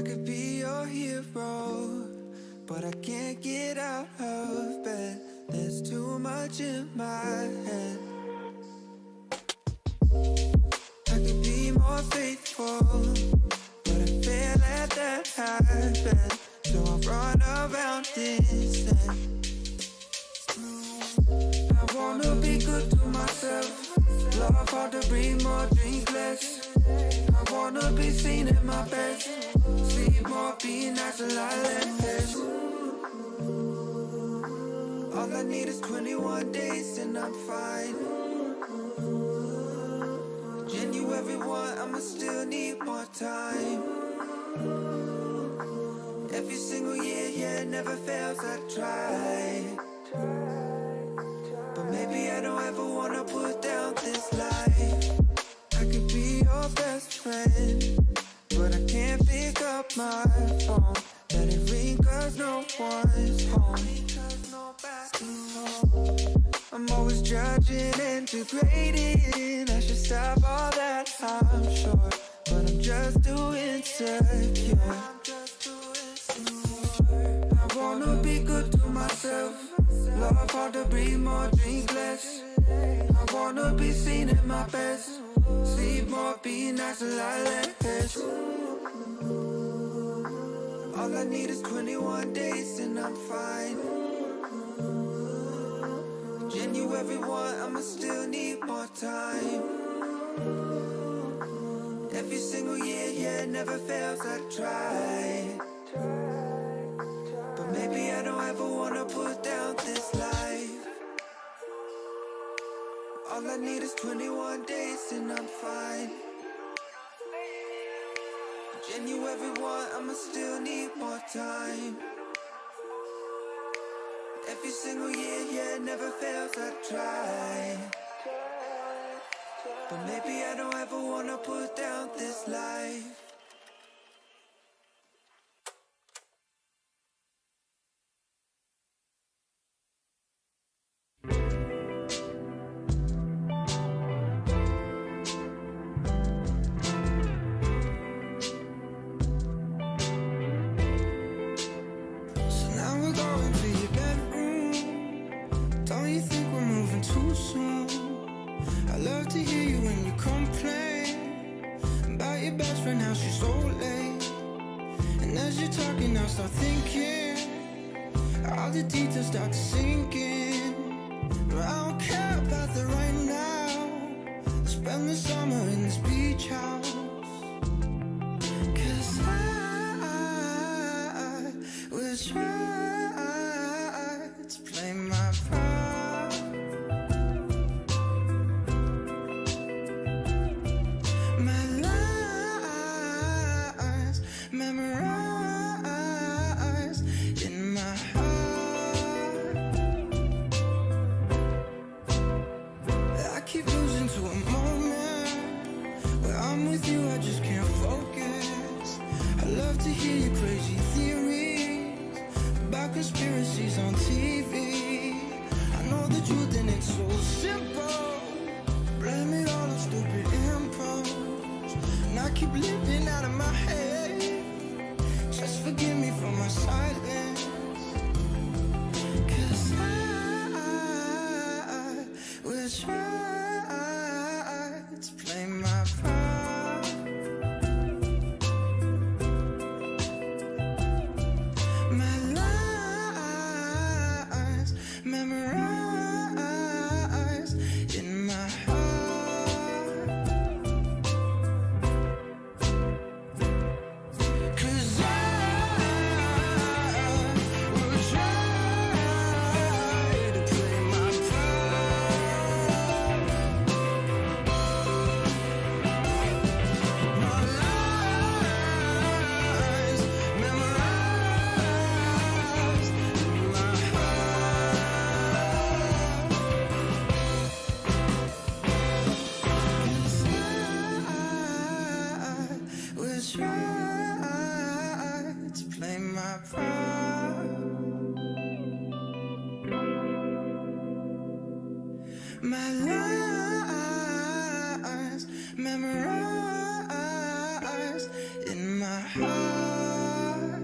could be your hero, but I can't get out of bed. There's too much in my head. I could be more faithful, but I fail at that habit. So I run around instead. I wanna be good to myself, love hard to breathe more, drink less. I wanna be seen at my best, sleep more, be nice a lot less. All I need is 21 days and I'm fine. January 1, I'ma still need more time. Every single year, yeah, it never fails, I try. But maybe I don't ever wanna put down this life. I could be your best friend, but I can't pick up my phone. Let it ring cause no one's home. I'm always judging and degrading. I should stop all that, I'm sure, but I'm just too insecure. I wanna be good to myself, love hard to breathe more, drink less. I wanna be seen at my best, sleep more, be nice a lot less. All I need is 21 days and I'm fine. January 1, I'ma still need more time. Every single year, yeah, it never fails, I try. But maybe I don't ever wanna put down this life. All I need is 21 days and I'm fine. January 1, I'ma still need more time. Every single year, yeah, it never fails, I try. But maybe I don't ever wanna put down this life. Start thinking, all the details start to sink in. I don't care about spend the summer in this beach house. 'Cause I will try to play my part. My lies memorized in my heart. I keep losing to a moment where I'm with you, I just can't focus. I love to hear your crazy theories about conspiracies on TV. I know the truth and it's so simple. Blame it all on stupid impulse. And I keep living out of my head. Just forgive me for my silence. 'Cause I will try to play my part. My lies memorized in my heart. 'Cause I will try to play my part. My lies memorized in my heart. 'Cause I will try to play my part. My lies memorized in my heart.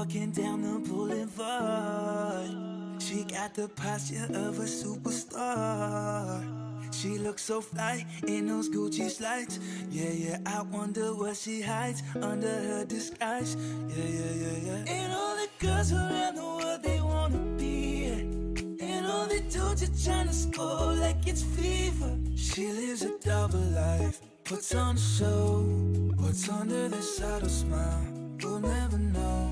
walking down the boulevard. She got the posture of a superstar. She looks so fly in those Gucci slides. Yeah, yeah, I wonder what she hides under her disguise. Yeah, yeah, yeah, yeah. And all the girls around the world, they wanna be it. And all the dudes are trying to score like it's fever. She lives a double life, puts on a show. What's under the subtle smile, we'll never know.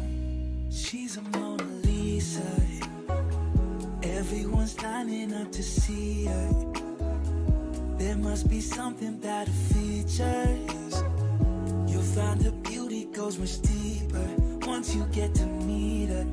She's a Mona Lisa. Everyone's lining up to see her. There must be something about her features. You'll find her beauty goes much deeper once you get to meet her.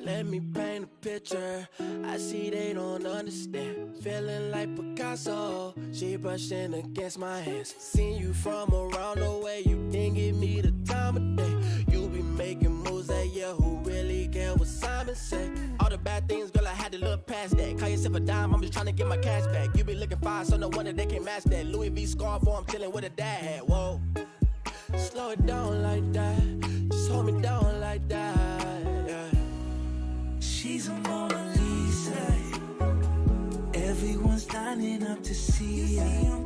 Let me paint a picture. I see they don't understand. Feeling like Picasso. She brushing against my hands. Seen you from around the way. You didn't give me the time of day. You be making moves that yeah, who really care what Simon say? All the bad things, girl, I had to look past that. Call yourself a dime, I'm just trying to get my cash back. You be looking fine, so no wonder they can't match that. Louis V scarf, or I'm chilling with a dad hat. Whoa, slow it down like that. Just hold me down like that. Yeah. She's a Mona Lisa. Everyone's lining up to see her.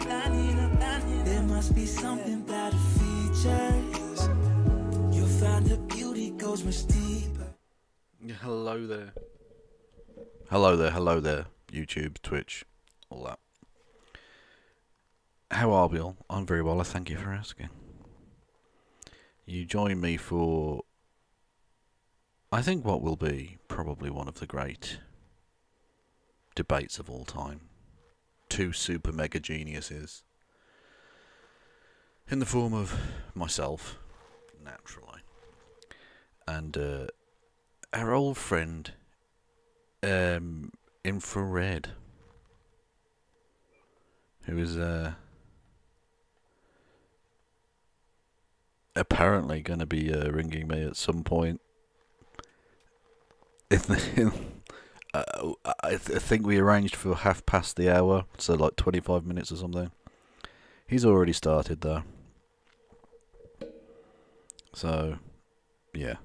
There must be something about her features. You'll find her beauty goes much deeper. Hello there. Hello there. YouTube, Twitch, all that. How are we all? I'm very well, I thank you for asking. You join me for, I think, what will be probably one of the great debates of all time. Two super mega geniuses. In the form of myself, naturally. And our old friend, Infrared. Who is apparently going to be ringing me at some point. I think we arranged for hour, so like 25 minutes or something. He's already started though. So, yeah.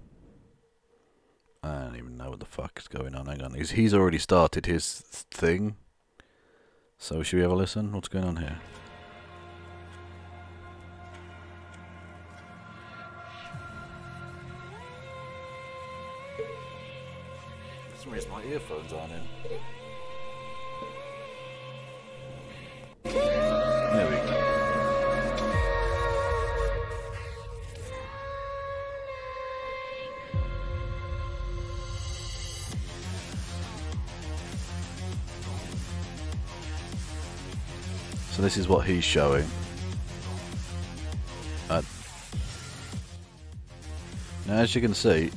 I don't even know what the fuck is going on. Hang on. He's already started his thing. So should we have a listen? What's going on here? For some reason my earphones aren't in. There we go. So this is what he's showing. Now, as you can see,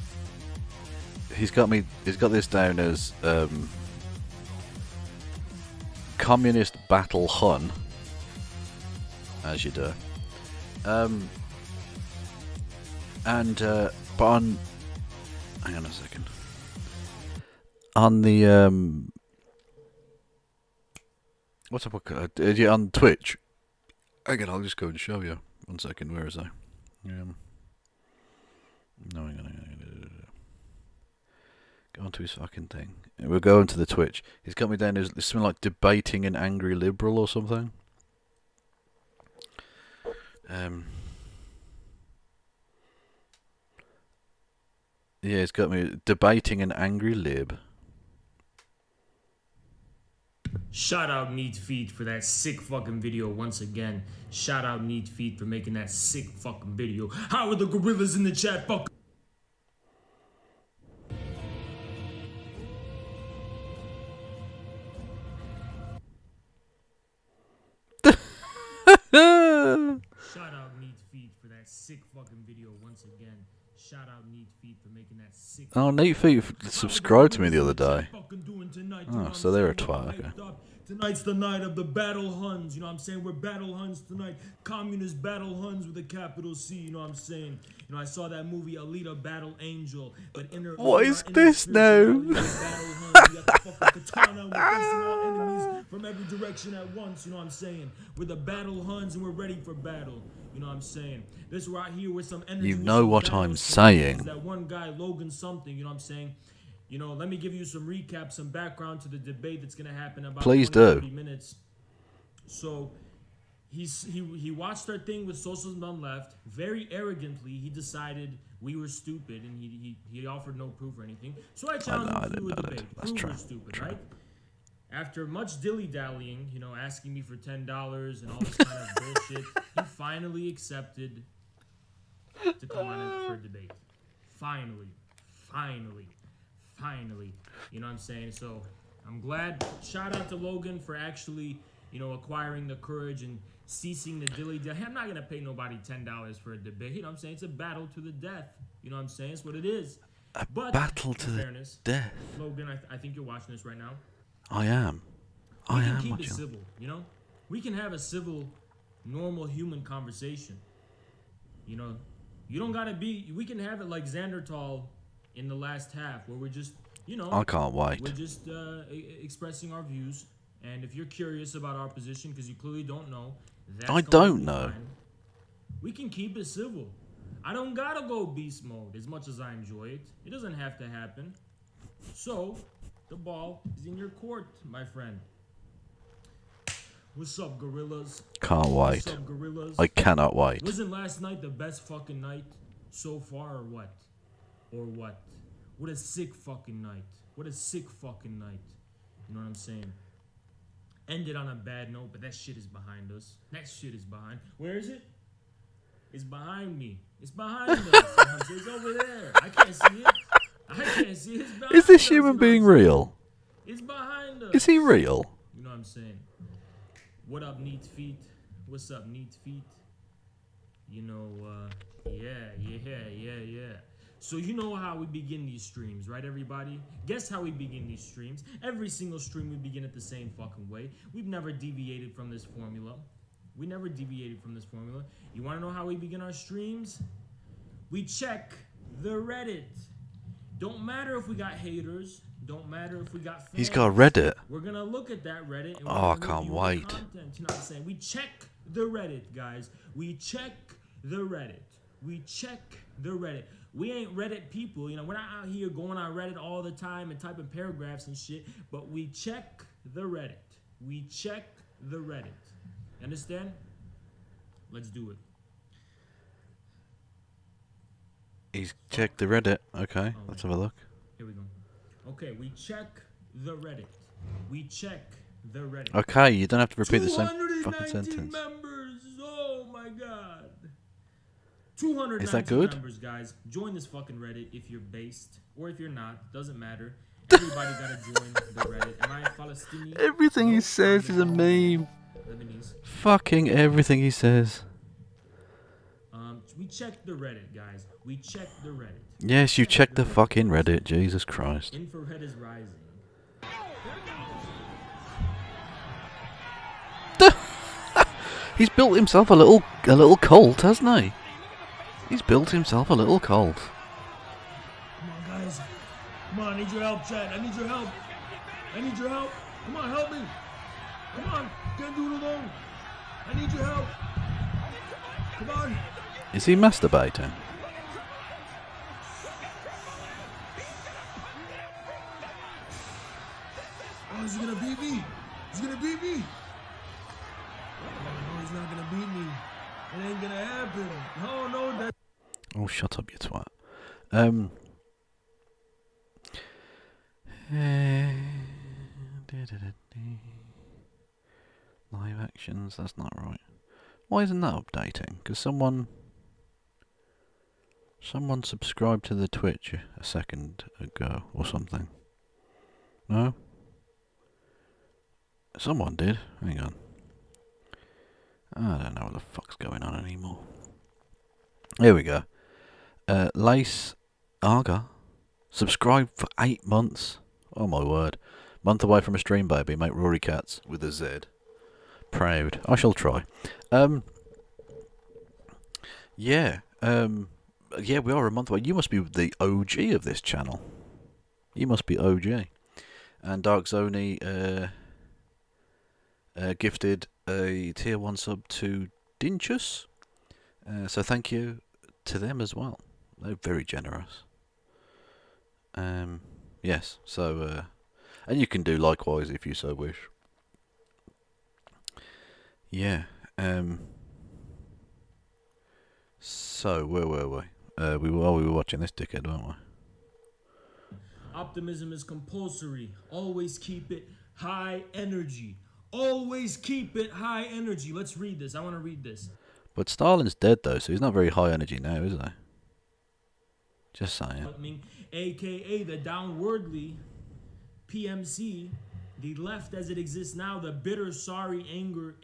he's got this down as Communist Battle Hun, as you do. But on, hang on a second. On the what's up? On Twitch. Again, I'll just go and show you. 1 second. Where is I? No, hang on. Go on to his fucking thing. We're going to the Twitch. He's got me down as something like debating an angry liberal or something. Yeah, he's got me debating an angry lib. Shout out Neat Feet for that sick fucking video once again. Shout out Neat Feet for making that sick fucking video. How are the gorillas in the chat fucking? Shout out Neat Feet for that sick fucking video once again. Shout out Neat Feet for making that sick. Oh, Neat Feet subscribed to me the other day. Oh, so they're a twat, okay. Tonight's the night of the battle Huns, you know what I'm saying? We're battle Huns tonight. Communist battle Huns with a capital C, you know what I'm saying? You know, I saw that movie Alita Battle Angel, but what is this now? We got the fucking katana, we're facing all enemies from every direction at once, you know what I'm saying? We're the battle Huns and we're ready for battle. You know what I'm saying? This right here with some energy. You with know some what Thanos I'm connections, saying. That one guy, Logan something, you know what I'm saying? You know, let me give you some recap, some background to the debate that's going to happen in about Please 20, do. 30 minutes. So, he watched our thing with Socialism Done Left. Very arrogantly, he decided we were stupid, and he offered no proof or anything. So I challenged him to do a debate. That's Prove true. we're stupid, right? After much dilly-dallying, you know, asking me for $10 and all this kind of bullshit, he finally accepted to come on in for a debate. Finally. You know what I'm saying? So, I'm glad. Shout out to Logan for actually, you know, acquiring the courage and ceasing the dilly-dally. I'm not going to pay nobody $10 for a debate. You know what I'm saying? It's a battle to the death. You know what I'm saying? It's what it is. But, Battle to the fairness, death. Logan, I think you're watching this right now. I am. We I can am keep it watching. civil, you know? We can have a civil, normal human conversation. You know? You don't gotta be... We can have it like Xandertal in the last half, where we're just, you know... I can't wait. We're just expressing our views. And if you're curious about our position, because you clearly don't know... That's I don't completely know. fine. We can keep it civil. I don't gotta go beast mode as much as I enjoy it. It doesn't have to happen. So, the ball is in your court, my friend. What's up, gorillas? Can't wait. What's up, gorillas? I cannot wait. Wasn't last night the best fucking night so far, or what? Or what? What a sick fucking night. What a sick fucking night. You know what I'm saying? Ended on a bad note, but that shit is behind us. That shit is behind. Where is it? It's behind me. It's behind us. You know what I'm saying? It's over there. I can't see it. I can't see it. It's behind Is this us, human you know being what I'm saying? real? It's behind us. Is he real? You know what I'm saying? What up, neat feet? What's up, neat feet? You know, yeah. So you know how we begin these streams, right, everybody? Guess how we begin these streams? Every single stream we begin it the same fucking way. We've never deviated from this formula. We never deviated from this formula. You want to know how we begin our streams? We check the Reddit. Don't matter if we got haters. Don't matter if we got fans. He's got Reddit. We're going to look at that Reddit. And we're Oh, gonna I can't review the wait. content. You know what I'm saying? We check the Reddit, guys. We check the Reddit. We check the Reddit. We ain't Reddit people. You know, we're not out here going on Reddit all the time and typing paragraphs and shit. But we check the Reddit. We check the Reddit. Understand? Let's do it. He's checked the Reddit. Okay, let's have a look. Here we go. Okay, we check the Reddit. We check the Reddit. Okay, you don't have to repeat the same fucking 219 sentence. members. Oh my god. 219 Is that good? members, guys. Join this fucking Reddit if you're based or if you're not. Doesn't matter. Everybody gotta join the Reddit. Am I Palestinian? Everything he Nope, says is a meme. Lebanese. Fucking everything he says. We check the Reddit, guys. We check the Reddit. Yes, you checked the fucking Reddit. Jesus Christ. Infrared is rising. He's built himself a little cult, hasn't he? He's built himself a little cult. Come on, guys. Come on, I need your help, Chad. I need your help. I need your help. Come on, help me. Come on. Can't do it alone. I need your help. Come on. Is he masturbating? Oh, is he gonna beat me? He's gonna beat me. Oh, no, he's not gonna beat me. It ain't gonna happen. No, that. Oh, shut up, you twat. Live actions, that's not right. Why isn't that updating? Because someone subscribed to the Twitch a second ago or something. No? Someone did. Hang on. I don't know what the fuck's going on anymore. Here we go. Lace Arga. Subscribed for 8 months. Oh my word. Month away from a stream, baby. Make Rory Cats with a Z. Proud. I shall try. Yeah, we are a month away. You must be the OG of this channel. You must be OG. And Dark Zony gifted a tier 1 sub to Dinchus. So thank you to them as well. They're very generous. Yes, so, and you can do likewise if you so wish. Yeah, so, where were we? We were watching this dickhead, weren't we? Optimism is compulsory. Always keep it high energy. Always keep it high energy. Let's read this. I want to read this. But Stalin's dead though, so he's not very high energy now, is he? Just saying. AKA the downwardly PMC, the left as it exists now, the bitter, sorry, anger,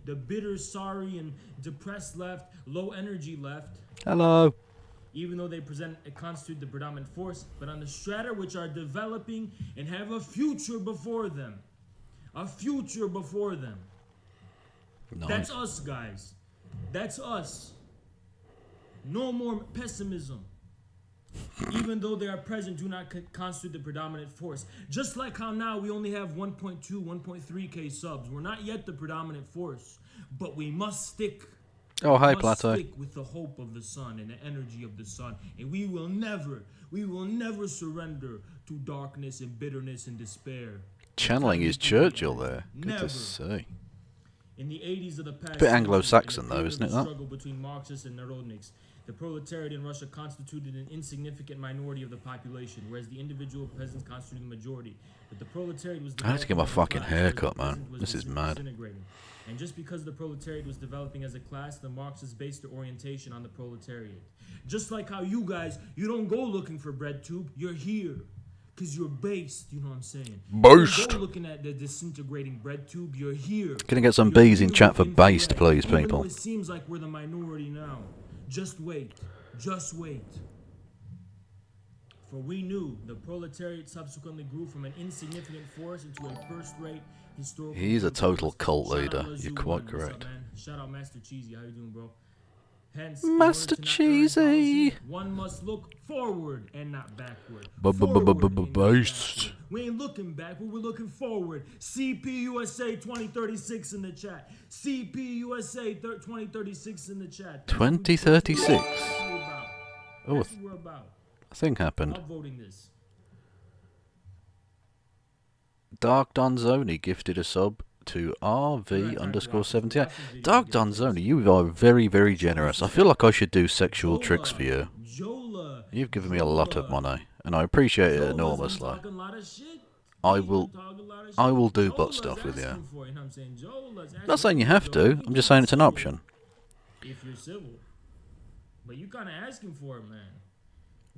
the bitter, sorry, and depressed left, low energy left. Hello. Even though they constitute the predominant force, but on the strata which are developing and have a future before them. A future before them. Nice. That's us, guys. That's us. No more pessimism. Even though they are present, do not constitute the predominant force. Just like how now we only have 1.2, 1.3k subs. We're not yet the predominant force, but we must stick. Oh, hi, must Plato. stick with the hope of the sun and the energy of the sun, and we will never surrender to darkness and bitterness and despair. Channeling his Churchill there. Good Never. to see. In the 80s of the past, Bit Anglo-Saxon though, isn't it? The That struggle between Marxists and Narodniks. The proletariat in Russia constituted an insignificant minority of the population, whereas the individual peasants constituted the majority. But the proletariat was I have to get my fucking hair cut, man. This is mad. And just because the proletariat was developing as a class, the Marxists based their orientation on the proletariat. Just like how you guys, you don't go looking for Breadtube, you're here. Because you're based, you know what I'm saying? Based. You don't go looking at the disintegrating Breadtube, you're here. Can I get some bees in chat for based, please, Even people? though it seems like we're the minority now. Just wait. Just wait. For we knew the proletariat subsequently grew from an insignificant force into a first-rate historical... He's a total cult Shout out leader. Lazu, You're quite man. correct. What's up, man? Shout out Master Cheesy. How you doing, bro? Hence, Master in order to not Cheesy. earn policy, one must look forward and not backward. Forward and not Based. backward. We ain't looking back, but we're looking forward. CPUSA 2036 in the chat. CPUSA 2036 in the chat. 2036. That's Oh, what we're about. a thing happened. I'm voting this. Dark Donzoni gifted a sub to RV_78. Dark Donzoni, you are very, very generous. I feel like I should do sexual tricks for you. Jola. You've given me a lot of money, and I appreciate it enormously. I will do butt stuff with you. I'm not saying you have to, I'm just saying it's an option. If you're civil. But you kind of asking for it, man.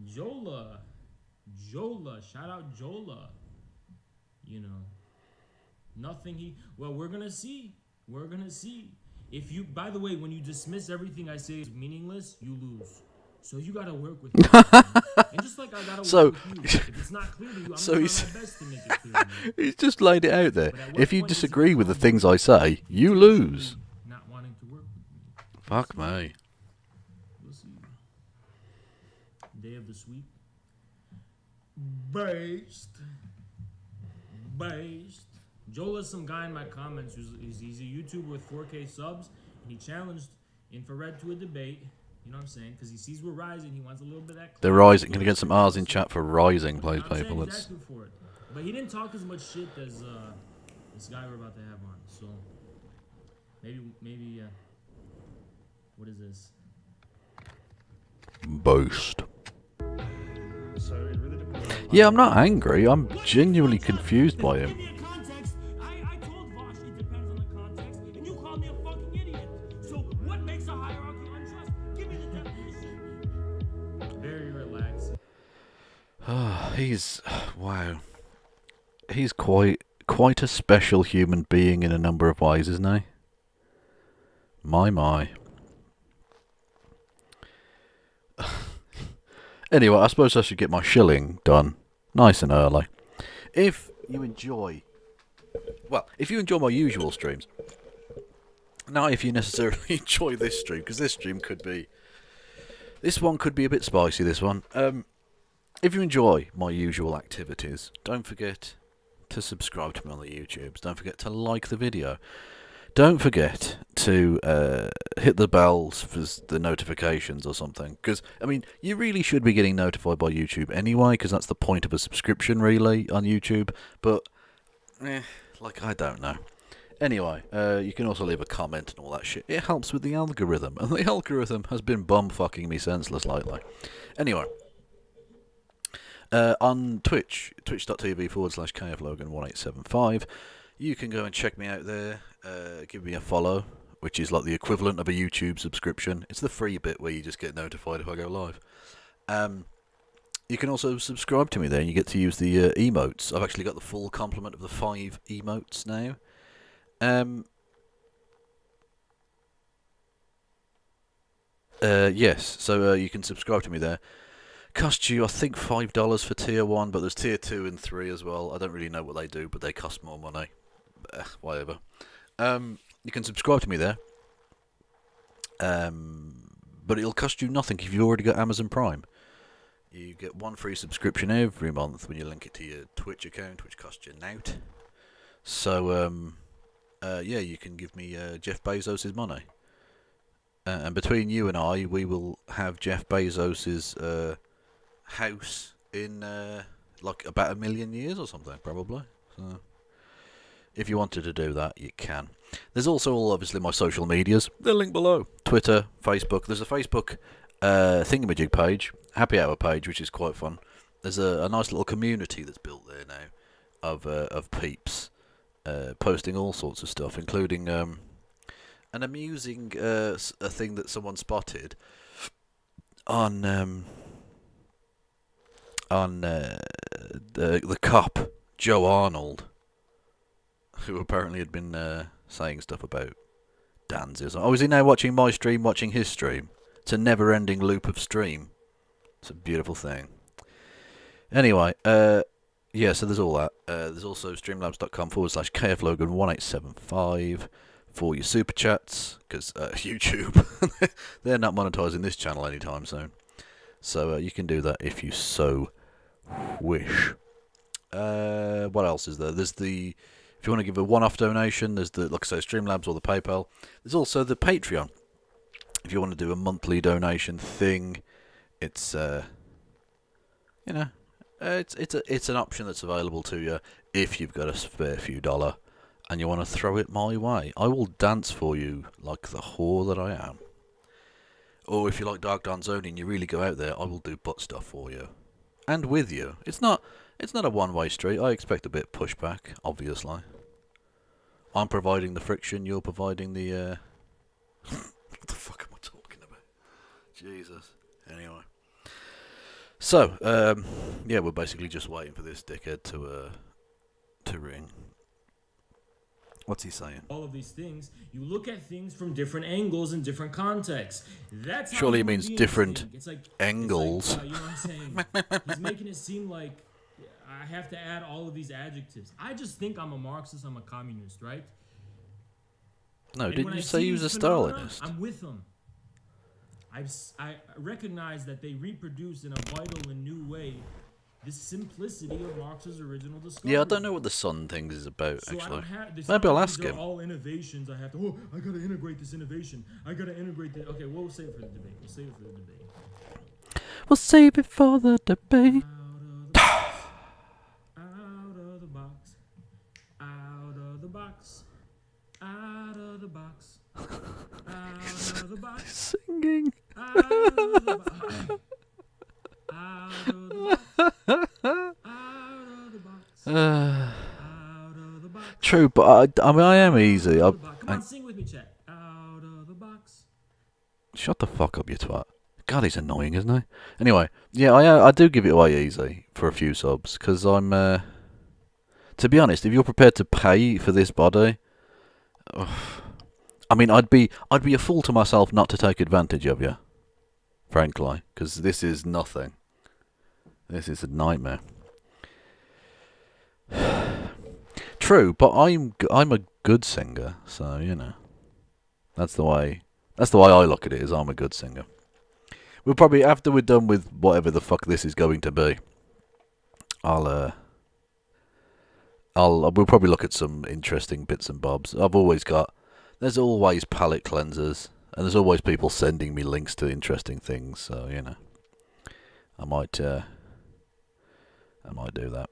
Jola, shout out Jola. You know, nothing well, we're gonna see. If you, by the way, when you dismiss everything I say is meaningless, you lose. So you gotta work with me. And just like I gotta work with you. If it's not clear to you, I'm So gonna try my best to make it clear to you. He's just laid it out there. If you disagree with the things I say, you lose. Not wanting to work with me. Fuck me. We'll see. Day of the sweep. Based. Jola's some guy in my comments he's a YouTuber with 4K subs, and he challenged Infrared to a debate. You know what I'm saying? Because he sees we're rising, he wants a little bit of that. They're rising. Can I get some R's in chat for rising, please, people? He's asking for it. But he didn't talk as much shit as this guy we're about to have on. So maybe what is this? Boast. Yeah, I'm not angry. I'm genuinely confused by him. Give me a context. I told Vosh it depends on the context, and you called me a fucking idiot. So what makes a hierarchy unjust? Give me the definition. Very relaxing. Wow. He's quite a special human being in a number of ways, isn't he? My. Anyway, I suppose I should get my shilling done nice and early. If you enjoy my usual streams, not if you necessarily enjoy this stream, because this one could be a bit spicy, this one. If you enjoy my usual activities, don't forget to subscribe to me on the YouTubes. Don't forget to like the video. don't forget to hit the bells for the notifications or something. Because, I mean, you really should be getting notified by YouTube anyway, because that's the point of a subscription, really, on YouTube. But, I don't know. Anyway, you can also leave a comment and all that shit. It helps with the algorithm, and the algorithm has been bum-fucking me senseless lately. Anyway, on Twitch, twitch.tv/KFLogan1875, you can go and check me out there, give me a follow, which is like the equivalent of a YouTube subscription. It's the free bit where you just get notified if I go live. You can also subscribe to me there, and you get to use the emotes. I've actually got the full complement of the 5 emotes now. Yes, so you can subscribe to me there. Cost you, I think, $5 for tier 1, but there's tier 2 and 3 as well. I don't really know what they do, but they cost more money. Whatever. You can subscribe to me there. But it'll cost you nothing if you've already got Amazon Prime. You get 1 free subscription every month when you link it to your Twitch account, which costs you nout. So, yeah, you can give me Jeff Bezos' money. And between you and I, we will have Jeff Bezos' house in about 1 million years or something, probably. So, if you wanted to do that, you can. There's also obviously my social medias. They're linked below. Twitter, Facebook. There's a Facebook thingamajig page, happy hour page, which is quite fun. There's a nice little community that's built there now of peeps posting all sorts of stuff, including an amusing a thing that someone spotted on the cop Joe Arnold, who apparently had been saying stuff about Danzig. Oh, is he now watching my stream, watching his stream? It's a never-ending loop of stream. It's a beautiful thing. Anyway, yeah, so there's all that. There's also streamlabs.com/KFLogan1875 for your super chats, because YouTube, they're not monetizing this channel anytime soon. So you can do that if you so wish. What else is there? There's the, if you want to give a one-off donation, there's the, like I say, Streamlabs or the PayPal. There's also the Patreon. If you want to do a monthly donation thing, it's you know, it's an option that's available to you if you've got a spare few dollar and you want to throw it my way. I will dance for you like the whore that I am. Or if you like Dark Dance only and you really go out there, I will do butt stuff for you and with you. It's not a one-way street. I expect a bit of pushback, obviously. I'm providing the friction, you're providing the what the fuck am I talking about? Jesus. Anyway. So, yeah, we're basically just waiting for this dickhead to ring. What's he saying? All of these things, you look at things from different angles and different contexts. That's surely he means different angles. You know what I'm saying? He's making it seem like I have to add all of these adjectives. I just think I'm a Marxist, I'm a communist, right? No, didn't you say he was a Stalinist? I'm with them. I recognize that they reproduce in a vital and new way this simplicity of Marx's original discovery. Yeah, I don't know what the sun thing is about, so actually. Maybe I'll ask him. All innovations I have to, I gotta integrate this innovation. I gotta integrate that. Okay, we'll save it for the debate. We'll save it for the debate. We'll save it for the debate. Out of the box. Out of the box. Out of the box. Out of the box. Singing. Out of the box. Out of the box. Out of the box. Out of the box. True, but I mean, I am easy. Come on, sing with me, chat. Out of the box. Shut the fuck up, you twat. God, he's annoying, isn't he? Anyway, yeah, I do give it away easy for a few subs, because I'm, to be honest, if you're prepared to pay for this body, I mean, I'd be a fool to myself not to take advantage of you, frankly, because this is nothing. This is a nightmare. True, but I'm a good singer, so you know, that's the way I look at it. Is I'm a good singer. We'll probably, after we're done with whatever the fuck this is going to be, we'll probably look at some interesting bits and bobs. I've always got There's always palate cleansers, and there's always people sending me links to interesting things. So you know, I might do that.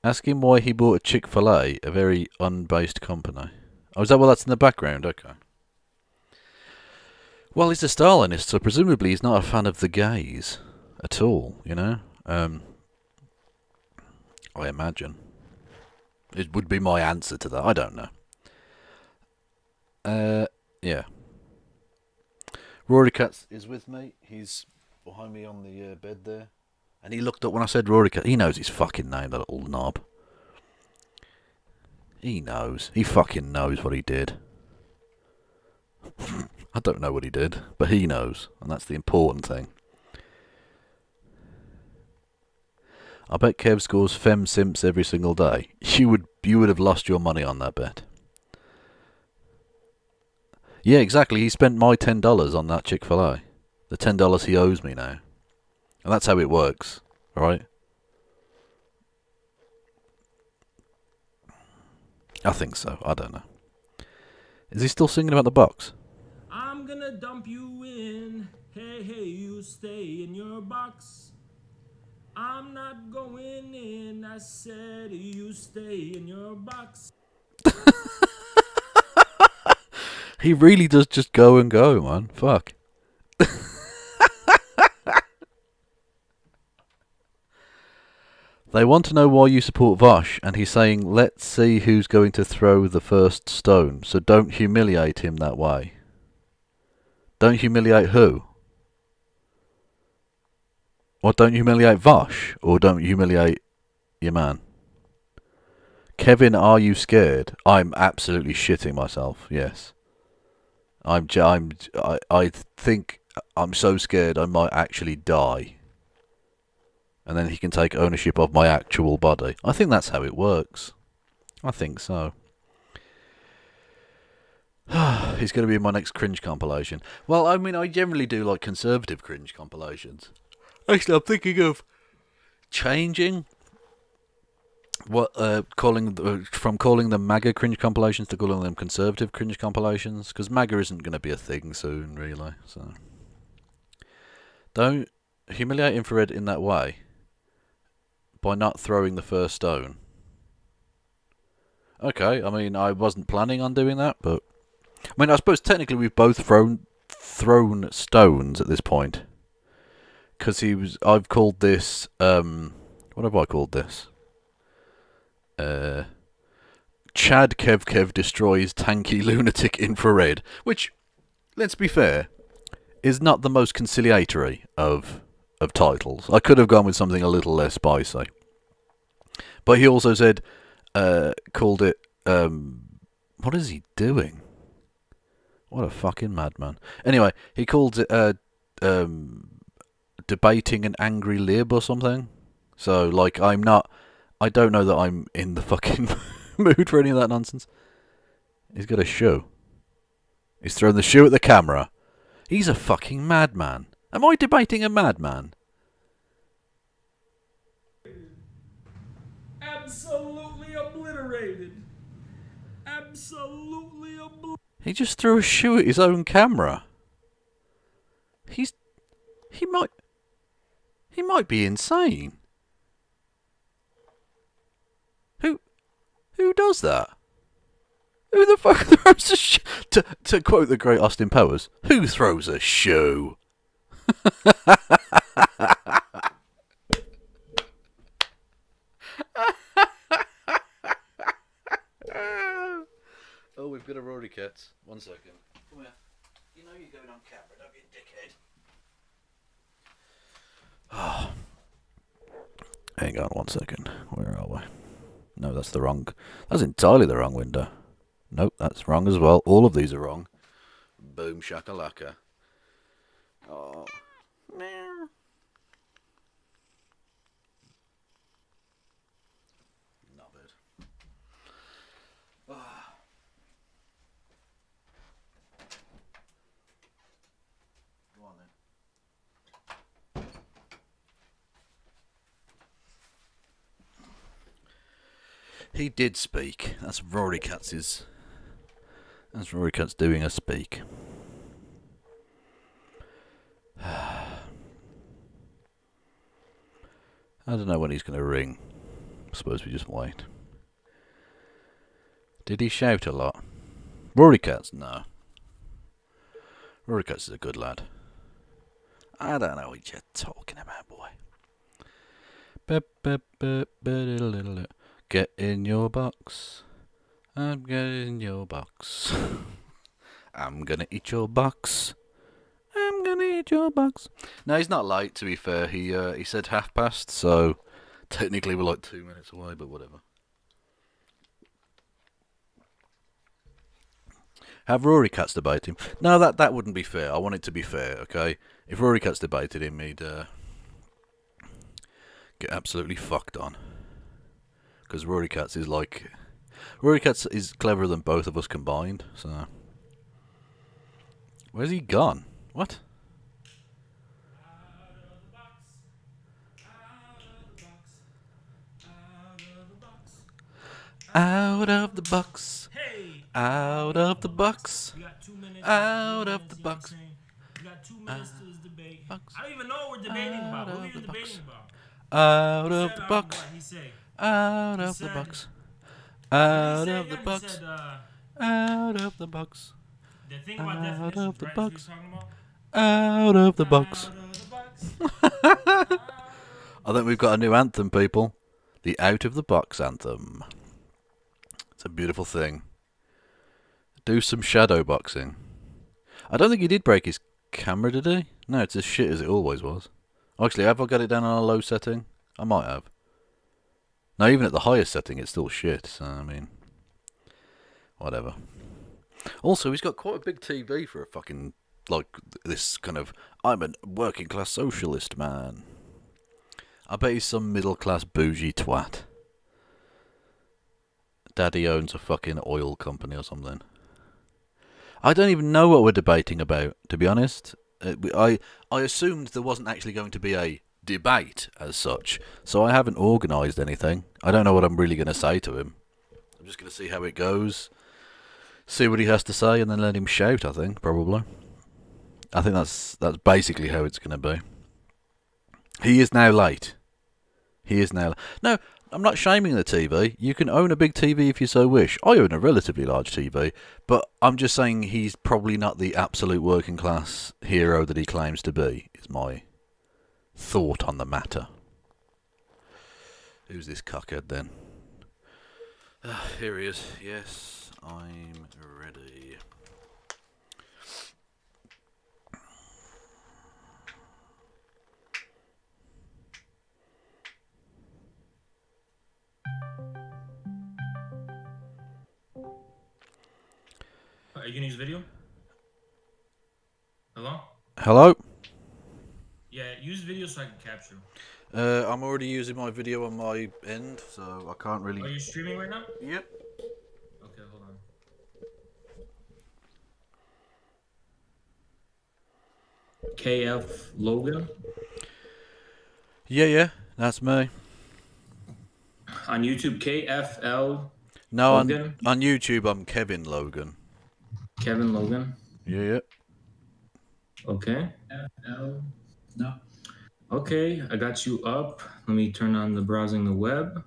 Ask him why he bought a Chick-fil-A, a very unbased company. Oh, is that that's in the background? Okay. Well, he's a Stalinist, so presumably he's not a fan of the gays at all, you know? I imagine. It would be my answer to that. I don't know. Yeah. Rory Katz is with me. He's behind me on the bed there. And he looked up when I said Rory Katz. He knows his fucking name, that little knob. He knows. He fucking knows what he did. I don't know what he did, but he knows, and that's the important thing. I bet Kev scores fem simps every single day. You would have lost your money on that bet. Yeah, exactly. He spent my $10 on that Chick-fil-A. The $10 he owes me now. And that's how it works, right? I think so. I don't know. Is he still singing about the box? I'm gonna dump you in. Hey, hey, you stay in your box. I'm not going in. I said you stay in your box. He really does just go and go, man. Fuck. They want to know why you support Vosh, and he's saying, let's see who's going to throw the first stone, so don't humiliate him that way. Don't humiliate who? Or don't humiliate Vosh? Or don't humiliate your man? Kevin, are you scared? I'm absolutely shitting myself, yes. I think I'm so scared I might actually die. And then he can take ownership of my actual body. I think that's how it works. I think so. He's going to be in my next cringe compilation. Well, I mean, I generally do like conservative cringe compilations. Actually, I'm thinking of changing what calling them MAGA cringe compilations to calling them conservative cringe compilations, because MAGA isn't going to be a thing soon, really. So don't humiliate infrared in that way by not throwing the first stone. Okay, I mean, I wasn't planning on doing that, but I mean, I suppose technically we've both thrown stones at this point, because I've called this what have I called this? Chad Kev destroys tanky lunatic infrared, which, let's be fair, is not the most conciliatory of titles. I could have gone with something a little less spicy. But he also said, called it, what is he doing? What a fucking madman. Anyway, he called it, debating an angry lib or something. So, like, I don't know that I'm in the fucking mood for any of that nonsense. He's got a shoe. He's thrown the shoe at the camera. He's a fucking madman. Am I debating a madman? Absolutely obliterated. Absolutely obliterated. He just threw a shoe at his own camera. He might be insane. Who does that? Who the fuck throws a shoe? To quote the great Austin Powers, who throws a shoe? Oh, we've got a Rory Katz. 1 second. Come here. You know you're going on camera, don't be a dickhead. Oh. Hang on 1 second. Where are we? No, that's the wrong. That's entirely the wrong window. Nope, that's wrong as well. All of these are wrong. Boom shakalaka. Oh. Meow. Knobhead. Ah. Go on then. He did speak. That's Rory Katz's That's Rory Cut's doing a speak. I don't know when he's going to ring. I suppose we just wait. Did he shout a lot? Rory Cut's? No. Rory Cut's is a good lad. I don't know what you're talking about, boy. Get in your box. I'm getting your box. I'm gonna eat your box. I'm gonna eat your box. No, he's not late, to be fair. He said past, so technically we're like 2 minutes away, but whatever. Have Rory Katz debate him? No, that wouldn't be fair. I want it to be fair, okay? If Rory Katz debated him, he'd get absolutely fucked on. Because Rory Katz is cleverer than both of us combined, so... Where's he gone? What? Out of the box. Hey! Out of the box. We got 2 minutes. Out of the box. We got 2 minutes to this debate. I don't even know what we're debating about. What are we even debating about? Out of the box. What he say? Out of the box. Out of the box. Out of the box. The thing about definitions, right? What you're talking about? Out of the box. I think we've got a new anthem, people. The Out of the Box anthem. It's a beautiful thing. Do some shadow boxing. I don't think he did break his camera, did he? No, it's as shit as it always was. Actually, have I got it down on a low setting? I might have. No, even at the highest setting, it's still shit. So, I mean, whatever. Also, he's got quite a big TV for a fucking, like, this kind of, I'm a working class socialist man. I bet he's some middle class bougie twat. Daddy owns a fucking oil company or something. I don't even know what we're debating about, to be honest. I assumed there wasn't actually going to be a debate as such, so I haven't organised anything. I don't know what I'm really going to say to him. I'm just going to see how it goes, see what he has to say, and then let him shout, I think, probably. I think that's basically how it's going to be. He is now late. No, I'm not shaming the TV. You can own a big TV if you so wish. I own a relatively large TV, but I'm just saying he's probably not the absolute working class hero that he claims to be, is my thought on the matter. Who's this cockhead then? Here he is. Yes, I'm ready. Are you gonna use video? Hello? Hello? Yeah, use video so I can capture. I'm already using my video on my end, so I can't really... Are you streaming right now? Yep. Okay, hold on. KF Logan? Yeah, that's me. On YouTube, KFL No, Logan? on YouTube, I'm Kevin Logan. Kevin Logan? Yeah. Okay. FL. No. Okay, I got you up. Let me turn on the browsing the web.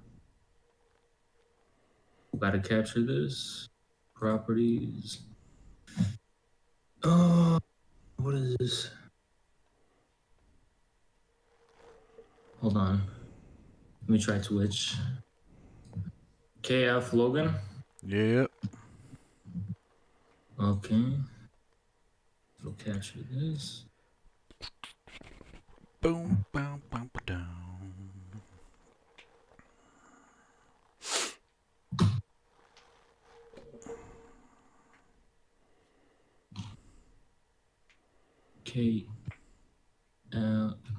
Gotta capture this. Properties. Oh, what is this? Hold on. Let me try Twitch. KF Logan? Yeah. Okay. We'll capture this. Boom, boom, boom, down.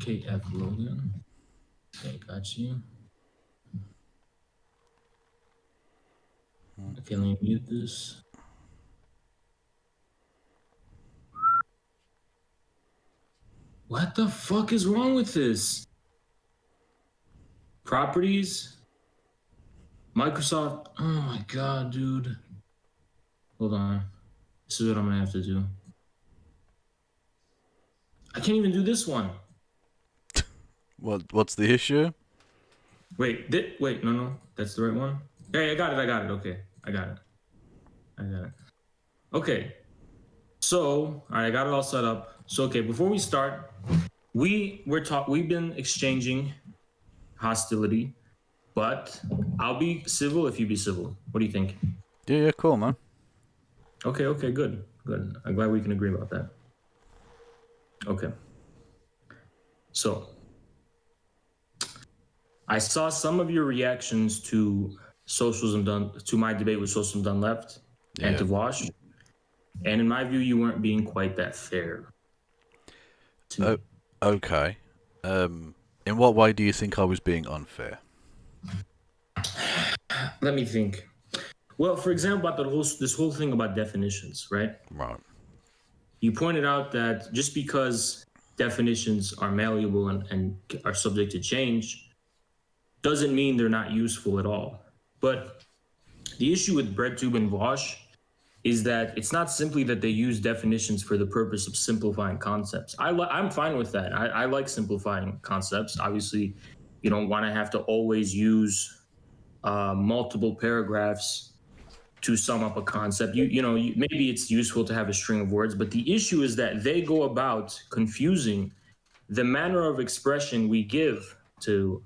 KF Logan. Okay, got you. Okay, let me mute this. What the fuck is wrong with this? Properties? Microsoft. Oh my god, dude. Hold on. This is what I'm gonna have to do. I can't even do this one. What's the issue? Wait, no, that's the right one. Hey, I got it. Okay, I got it. Okay, so all right, I got it all set up. So okay, before we start, we've been exchanging hostility, but I'll be civil if you be civil. What do you think? Yeah, cool, man. Okay, good. I'm glad we can agree about that. Okay. So, I saw some of your reactions to my debate with Socialism Done Left and to Vosh, and in my view, you weren't being quite that fair. Okay. In what way do you think I was being unfair? Let me think. Well, for example, about this whole thing about definitions, right? Right. You pointed out that just because definitions are malleable and are subject to change doesn't mean they're not useful at all. But the issue with Breadtube and Vosh is that it's not simply that they use definitions for the purpose of simplifying concepts. I'm fine with that. I like simplifying concepts. Obviously, you don't want to have to always use multiple paragraphs to sum up a concept. Maybe it's useful to have a string of words, but the issue is that they go about confusing the manner of expression we give to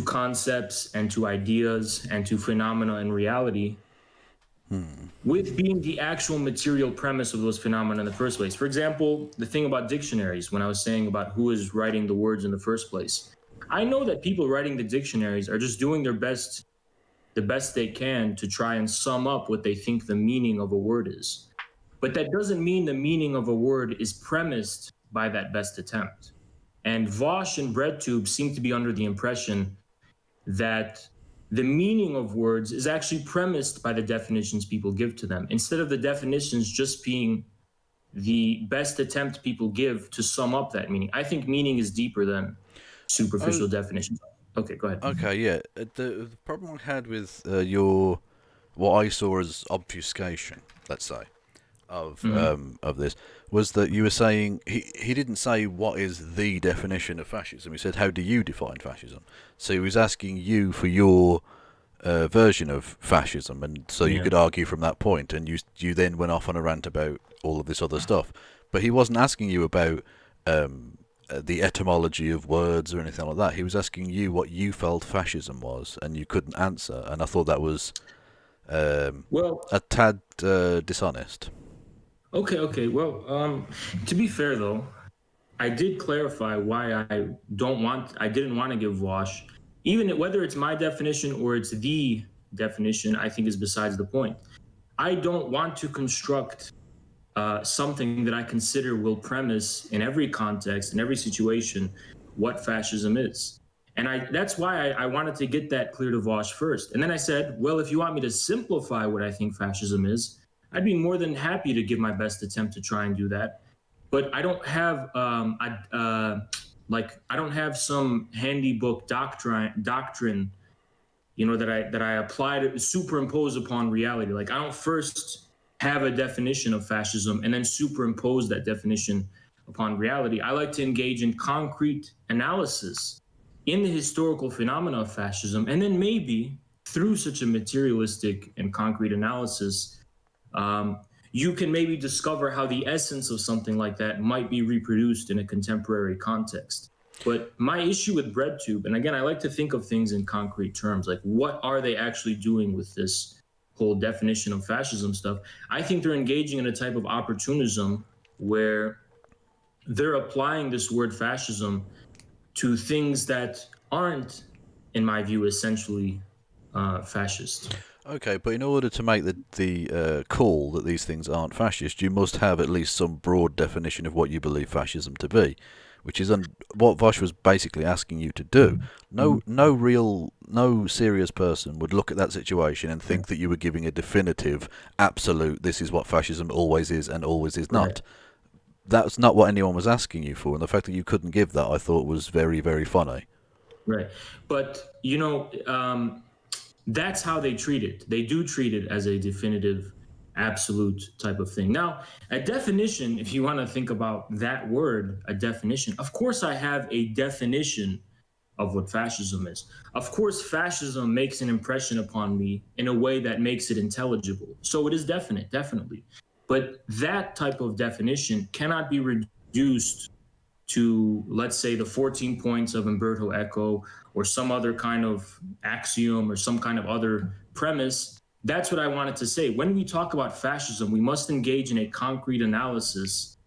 concepts and to ideas and to phenomena in reality with being the actual material premise of those phenomena in the first place. For example, the thing about dictionaries, when I was saying about who is writing the words in the first place, I know that people writing the dictionaries are just doing the best they can to try and sum up what they think the meaning of a word is. But that doesn't mean the meaning of a word is premised by that best attempt. And Vosh and Breadtube seem to be under the impression that the meaning of words is actually premised by the definitions people give to them, instead of the definitions just being the best attempt people give to sum up that meaning. I think meaning is deeper than superficial definitions. Okay, go ahead. Okay, yeah. The problem I had with what I saw as obfuscation, let's say, of this, was that you were saying he didn't say what is the definition of fascism. He said, how do you define fascism? So he was asking you for your version of fascism, and so you could argue from that point, and you then went off on a rant about all of this other stuff. But he wasn't asking you about the etymology of words or anything like that. He was asking you what you felt fascism was, and you couldn't answer. And I thought that was a tad dishonest. Okay. Well, to be fair though, I did clarify why I didn't want to give Vosh, even whether it's my definition or it's the definition, I think is besides the point. I don't want to construct something that I consider will premise in every context, in every situation, what fascism is. And that's why I wanted to get that clear to Vosh first. And then I said, well, if you want me to simplify what I think fascism is, I'd be more than happy to give my best attempt to try and do that. But I don't have I don't have some handy book doctrine, that I apply to superimpose upon reality. Like, I don't first have a definition of fascism and then superimpose that definition upon reality. I like to engage in concrete analysis in the historical phenomena of fascism, and then maybe through such a materialistic and concrete analysis, you can maybe discover how the essence of something like that might be reproduced in a contemporary context. But my issue with Breadtube, and again, I like to think of things in concrete terms, like what are they actually doing with this whole definition of fascism stuff? I think they're engaging in a type of opportunism where they're applying this word fascism to things that aren't, in my view, essentially fascist. Okay, but in order to make the call that these things aren't fascist, you must have at least some broad definition of what you believe fascism to be, which is what Vosh was basically asking you to do. No serious person would look at that situation and think that you were giving a definitive, absolute, this is what fascism always is and always is not. Right. That's not what anyone was asking you for, and the fact that you couldn't give that, I thought, was very, very funny. Right, but that's how they treat it. They do treat it as a definitive absolute type of thing. Now, a definition, if you want to think about that word, a definition, of course, I have a definition of what fascism is. Of course, fascism makes an impression upon me in a way that makes it intelligible. So it is definite, definitely. But that type of definition cannot be reduced to, let's say, the 14 points of Umberto Eco or some other kind of axiom or some kind of other premise. That's what I wanted to say. When we talk about fascism, we must engage in a concrete analysis,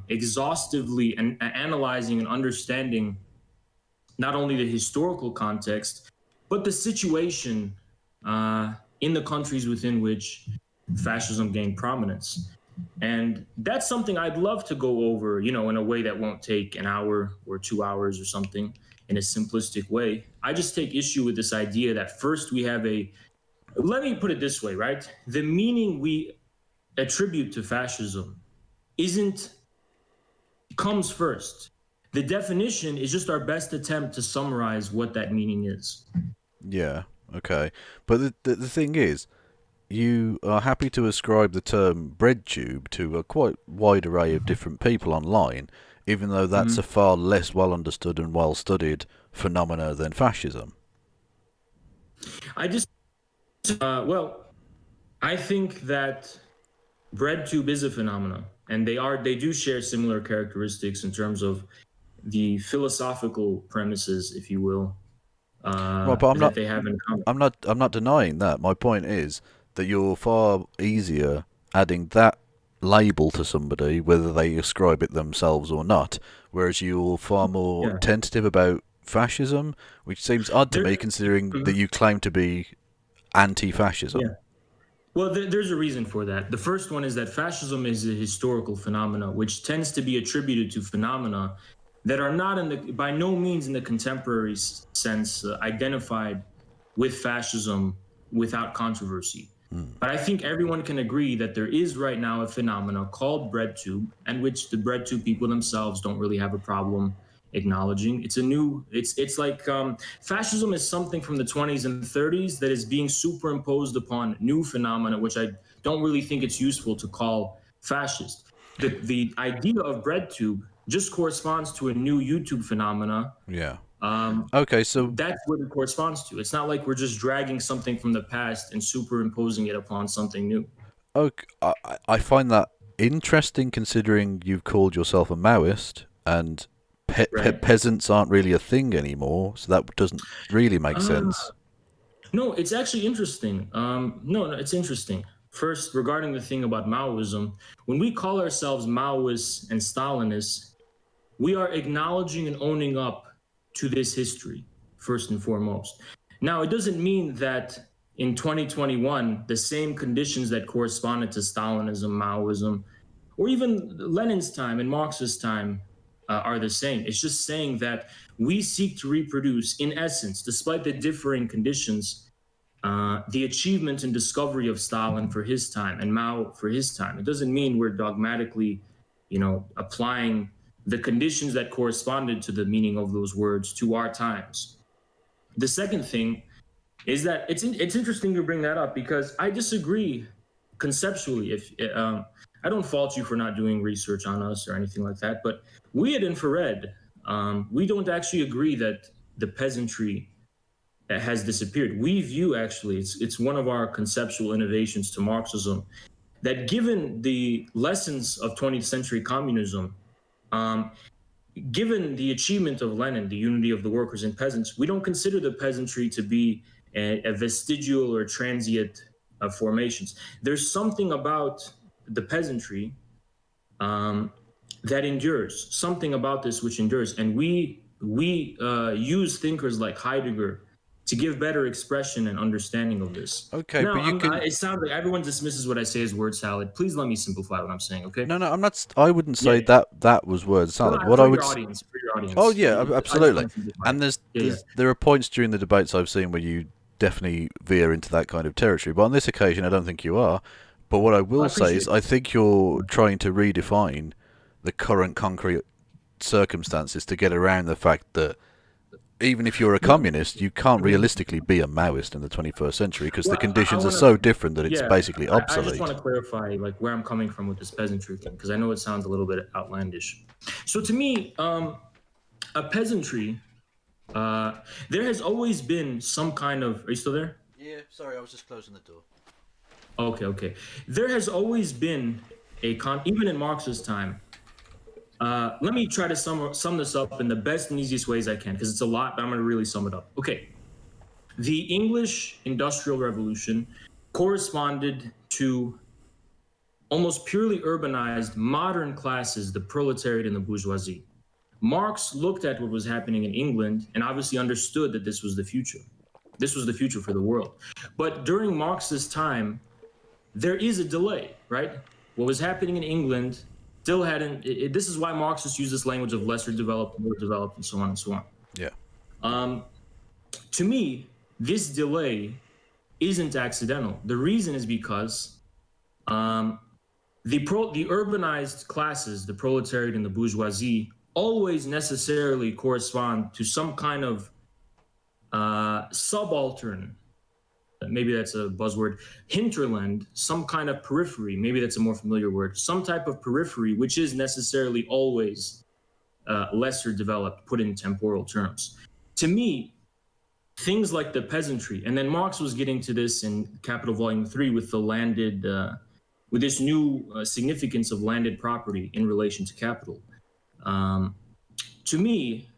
exhaustively and analyzing and understanding not only the historical context, but the situation in the countries within which fascism gained prominence. And that's something I'd love to go over, in a way that won't take an hour or 2 hours or something, in a simplistic way. I just take issue with this idea that first we have let me put it this way, right? The meaning we attribute to fascism comes first. The definition is just our best attempt to summarize what that meaning is. Yeah, okay. But the thing is, you are happy to ascribe the term Breadtube to a quite wide array of different people online, even though that's a far less well understood and well studied phenomena than fascism. I think that Breadtube is a phenomenon, and they do share similar characteristics in terms of the philosophical premises, if you will, that they have in common. I'm not denying that. My point is that you're far easier adding that label to somebody, whether they ascribe it themselves or not, whereas you're far more tentative about fascism, which seems odd to me, considering that you claim to be anti-fascism. Yeah. Well, there's a reason for that. The first one is that fascism is a historical phenomena, which tends to be attributed to phenomena that are not by no means in the contemporary sense identified with fascism without controversy. But I think everyone can agree that there is right now a phenomena called Breadtube, and which the Breadtube people themselves don't really have a problem acknowledging. It's like fascism is something from the 20s and 30s that is being superimposed upon new phenomena, which I don't really think it's useful to call fascist. The idea of Breadtube just corresponds to a new YouTube phenomena. Yeah. Okay, so that's what it corresponds to. It's not like we're just dragging something from the past and superimposing it upon something new. Okay, I find that interesting, considering you've called yourself a Maoist, and peasants aren't really a thing anymore, so that doesn't really make sense. No, it's actually interesting. No, it's interesting. First, regarding the thing about Maoism, when we call ourselves Maoists and Stalinists, we are acknowledging and owning up to this history, first and foremost. Now, it doesn't mean that in 2021, the same conditions that corresponded to Stalinism, Maoism, or even Lenin's time and Marx's time are the same. It's just saying that we seek to reproduce, in essence, despite the differing conditions, the achievement and discovery of Stalin for his time and Mao for his time. It doesn't mean we're dogmatically, applying the conditions that corresponded to the meaning of those words to our times. The second thing is that it's interesting to bring that up, because I disagree conceptually. If I don't fault you for not doing research on us or anything like that, but we at Infrared, we don't actually agree that the peasantry has disappeared. We view, actually, it's one of our conceptual innovations to Marxism, that given the lessons of 20th century communism, given the achievement of Lenin, the unity of the workers and peasants, we don't consider the peasantry to be a vestigial or transient formations. There's something about the peasantry that endures, something about this which endures. And we use thinkers like Heidegger to give better expression and understanding of this. Okay, now, but it sounds like everyone dismisses what I say as word salad. Please let me simplify what I'm saying, okay? No, I'm not. I wouldn't say that was word salad. No, what I would for your audience. Oh yeah, absolutely. And there are points during the debates I've seen where you definitely veer into that kind of territory. But on this occasion, I don't think you are. But what I will say is, I think you're trying to redefine the current concrete circumstances to get around the fact that even if you're a communist, you can't realistically be a Maoist in the 21st century because the conditions I are so different that it's yeah, basically I obsolete. just want to clarify like where I'm coming from with this peasantry thing, because I know it sounds a little bit outlandish. So to me, a peasantry, there has always been some kind of. Are you still there? Yeah, sorry, I was just closing the door. Okay. There has always been even in Marx's time. Let me try to sum this up in the best and easiest ways I can, because it's a lot, but I'm going to really sum it up. Okay. The English Industrial Revolution corresponded to almost purely urbanized modern classes, the proletariat and the bourgeoisie. Marx looked at what was happening in England and obviously understood that this was the future. This was the future for the world. But during Marx's time, there is a delay, right? What was happening in England still hadn't. This is why Marxists use this language of lesser developed, more developed, and so on and so on. Yeah. To me, this delay isn't accidental. The reason is because the urbanized classes, the proletariat and the bourgeoisie, always necessarily correspond to some kind of subaltern. Maybe that's a buzzword, hinterland, some kind of periphery, maybe that's a more familiar word, some type of periphery, which is necessarily always lesser developed, put in temporal terms. To me, things like the peasantry, and then Marx was getting to this in Capital Volume 3 with the landed, with this new significance of landed property in relation to capital. To me,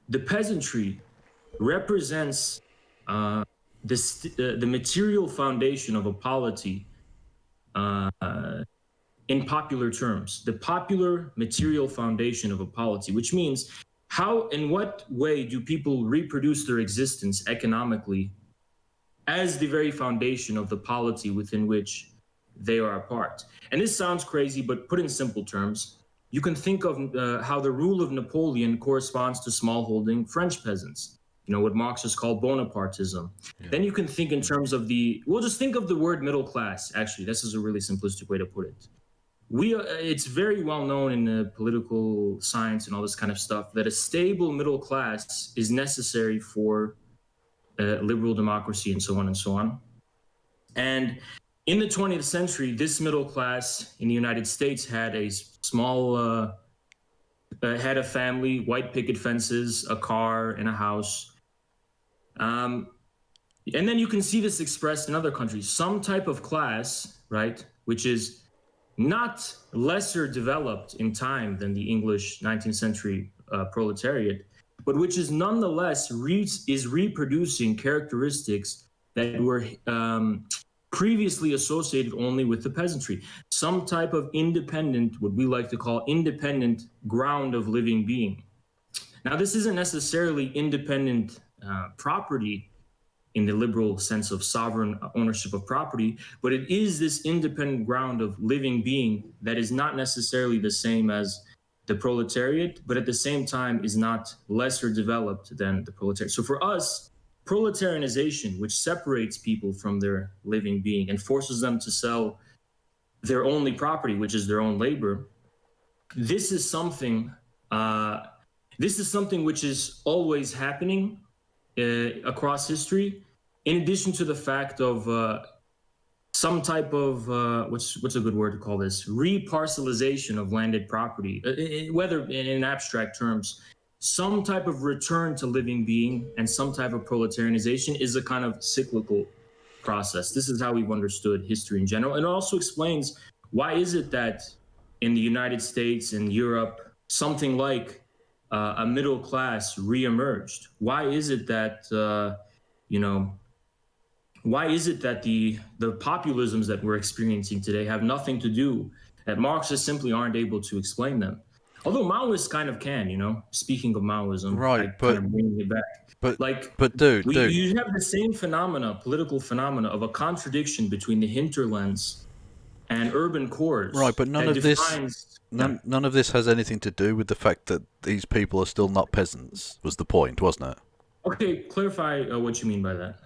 the peasantry represents the material foundation of a polity in popular terms, the popular material foundation of a polity, which means in what way do people reproduce their existence economically as the very foundation of the polity within which they are a part. And this sounds crazy, but put in simple terms, you can think of how the rule of Napoleon corresponds to smallholding French peasants. You know, what Marxists call Bonapartism. Yeah. Then you can think in terms of we'll just think of the word middle class. Actually, this is a really simplistic way to put it. It's very well known in the political science and all this kind of stuff that a stable middle class is necessary for liberal democracy and so on and so on. And in the 20th century, this middle class in the United States had a small, had a family, white picket fences, a car, and a house. And then you can see this expressed in other countries, some type of class, right, which is not lesser developed in time than the English 19th century proletariat, but which is nonetheless is reproducing characteristics that were previously associated only with the peasantry. Some type of independent, what we like to call independent ground of living being. Now, this isn't necessarily independent property in the liberal sense of sovereign ownership of property, but it is this independent ground of living being that is not necessarily the same as the proletariat, but at the same time is not lesser developed than the proletariat. So for us, proletarianization, which separates people from their living being and forces them to sell their only property, which is their own labor, this is something which is always happening across history, in addition to the fact of some type of, what's a good word to call this, reparcelization of landed property, whether in abstract terms, some type of return to living being and some type of proletarianization is a kind of cyclical process. This is how we've understood history in general. And it also explains why is it that in the United States and Europe, something like a middle class reemerged? Why is it that, why is it that the populisms that we're experiencing today have nothing to do, that Marxists simply aren't able to explain them? Although Maoists kind of can, speaking of Maoism, right? But kind of bringing it back. Dude, you have the same political phenomena of a contradiction between the hinterlands and urban cores. Right, but none of this has anything to do with the fact that these people are still not peasants, was the point, wasn't it? Okay, clarify what you mean by that.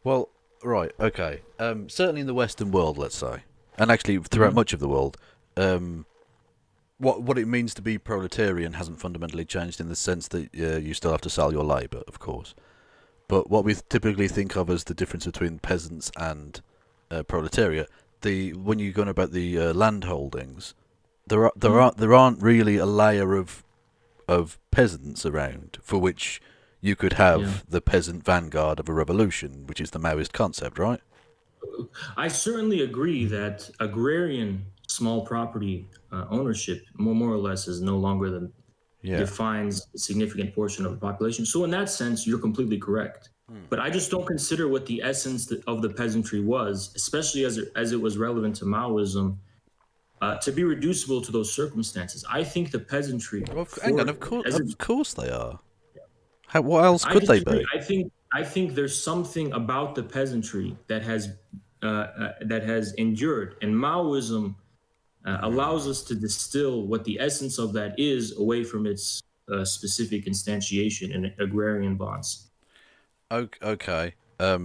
Well, right, okay. Certainly in the Western world, let's say, and actually throughout much of the world, what it means to be proletarian hasn't fundamentally changed in the sense that you still have to sell your labour, of course. But what we typically think of as the difference between peasants and proletariat, when you're going about the land holdings, there aren't really a layer of peasants around for which you could have the peasant vanguard of a revolution, which is the Maoist concept, right? I certainly agree that agrarian small property ownership, more or less, is no longer the defines a significant portion of the population. So in that sense, you're completely correct. But I just don't consider what the essence of the peasantry was, especially as it was relevant to Maoism, to be reducible to those circumstances. I think the peasantry. Well, hang on, of course they are. What else could they be? I think there's something about the peasantry that has endured, and Maoism allows us to distill what the essence of that is away from its specific instantiation in agrarian bonds. Okay. I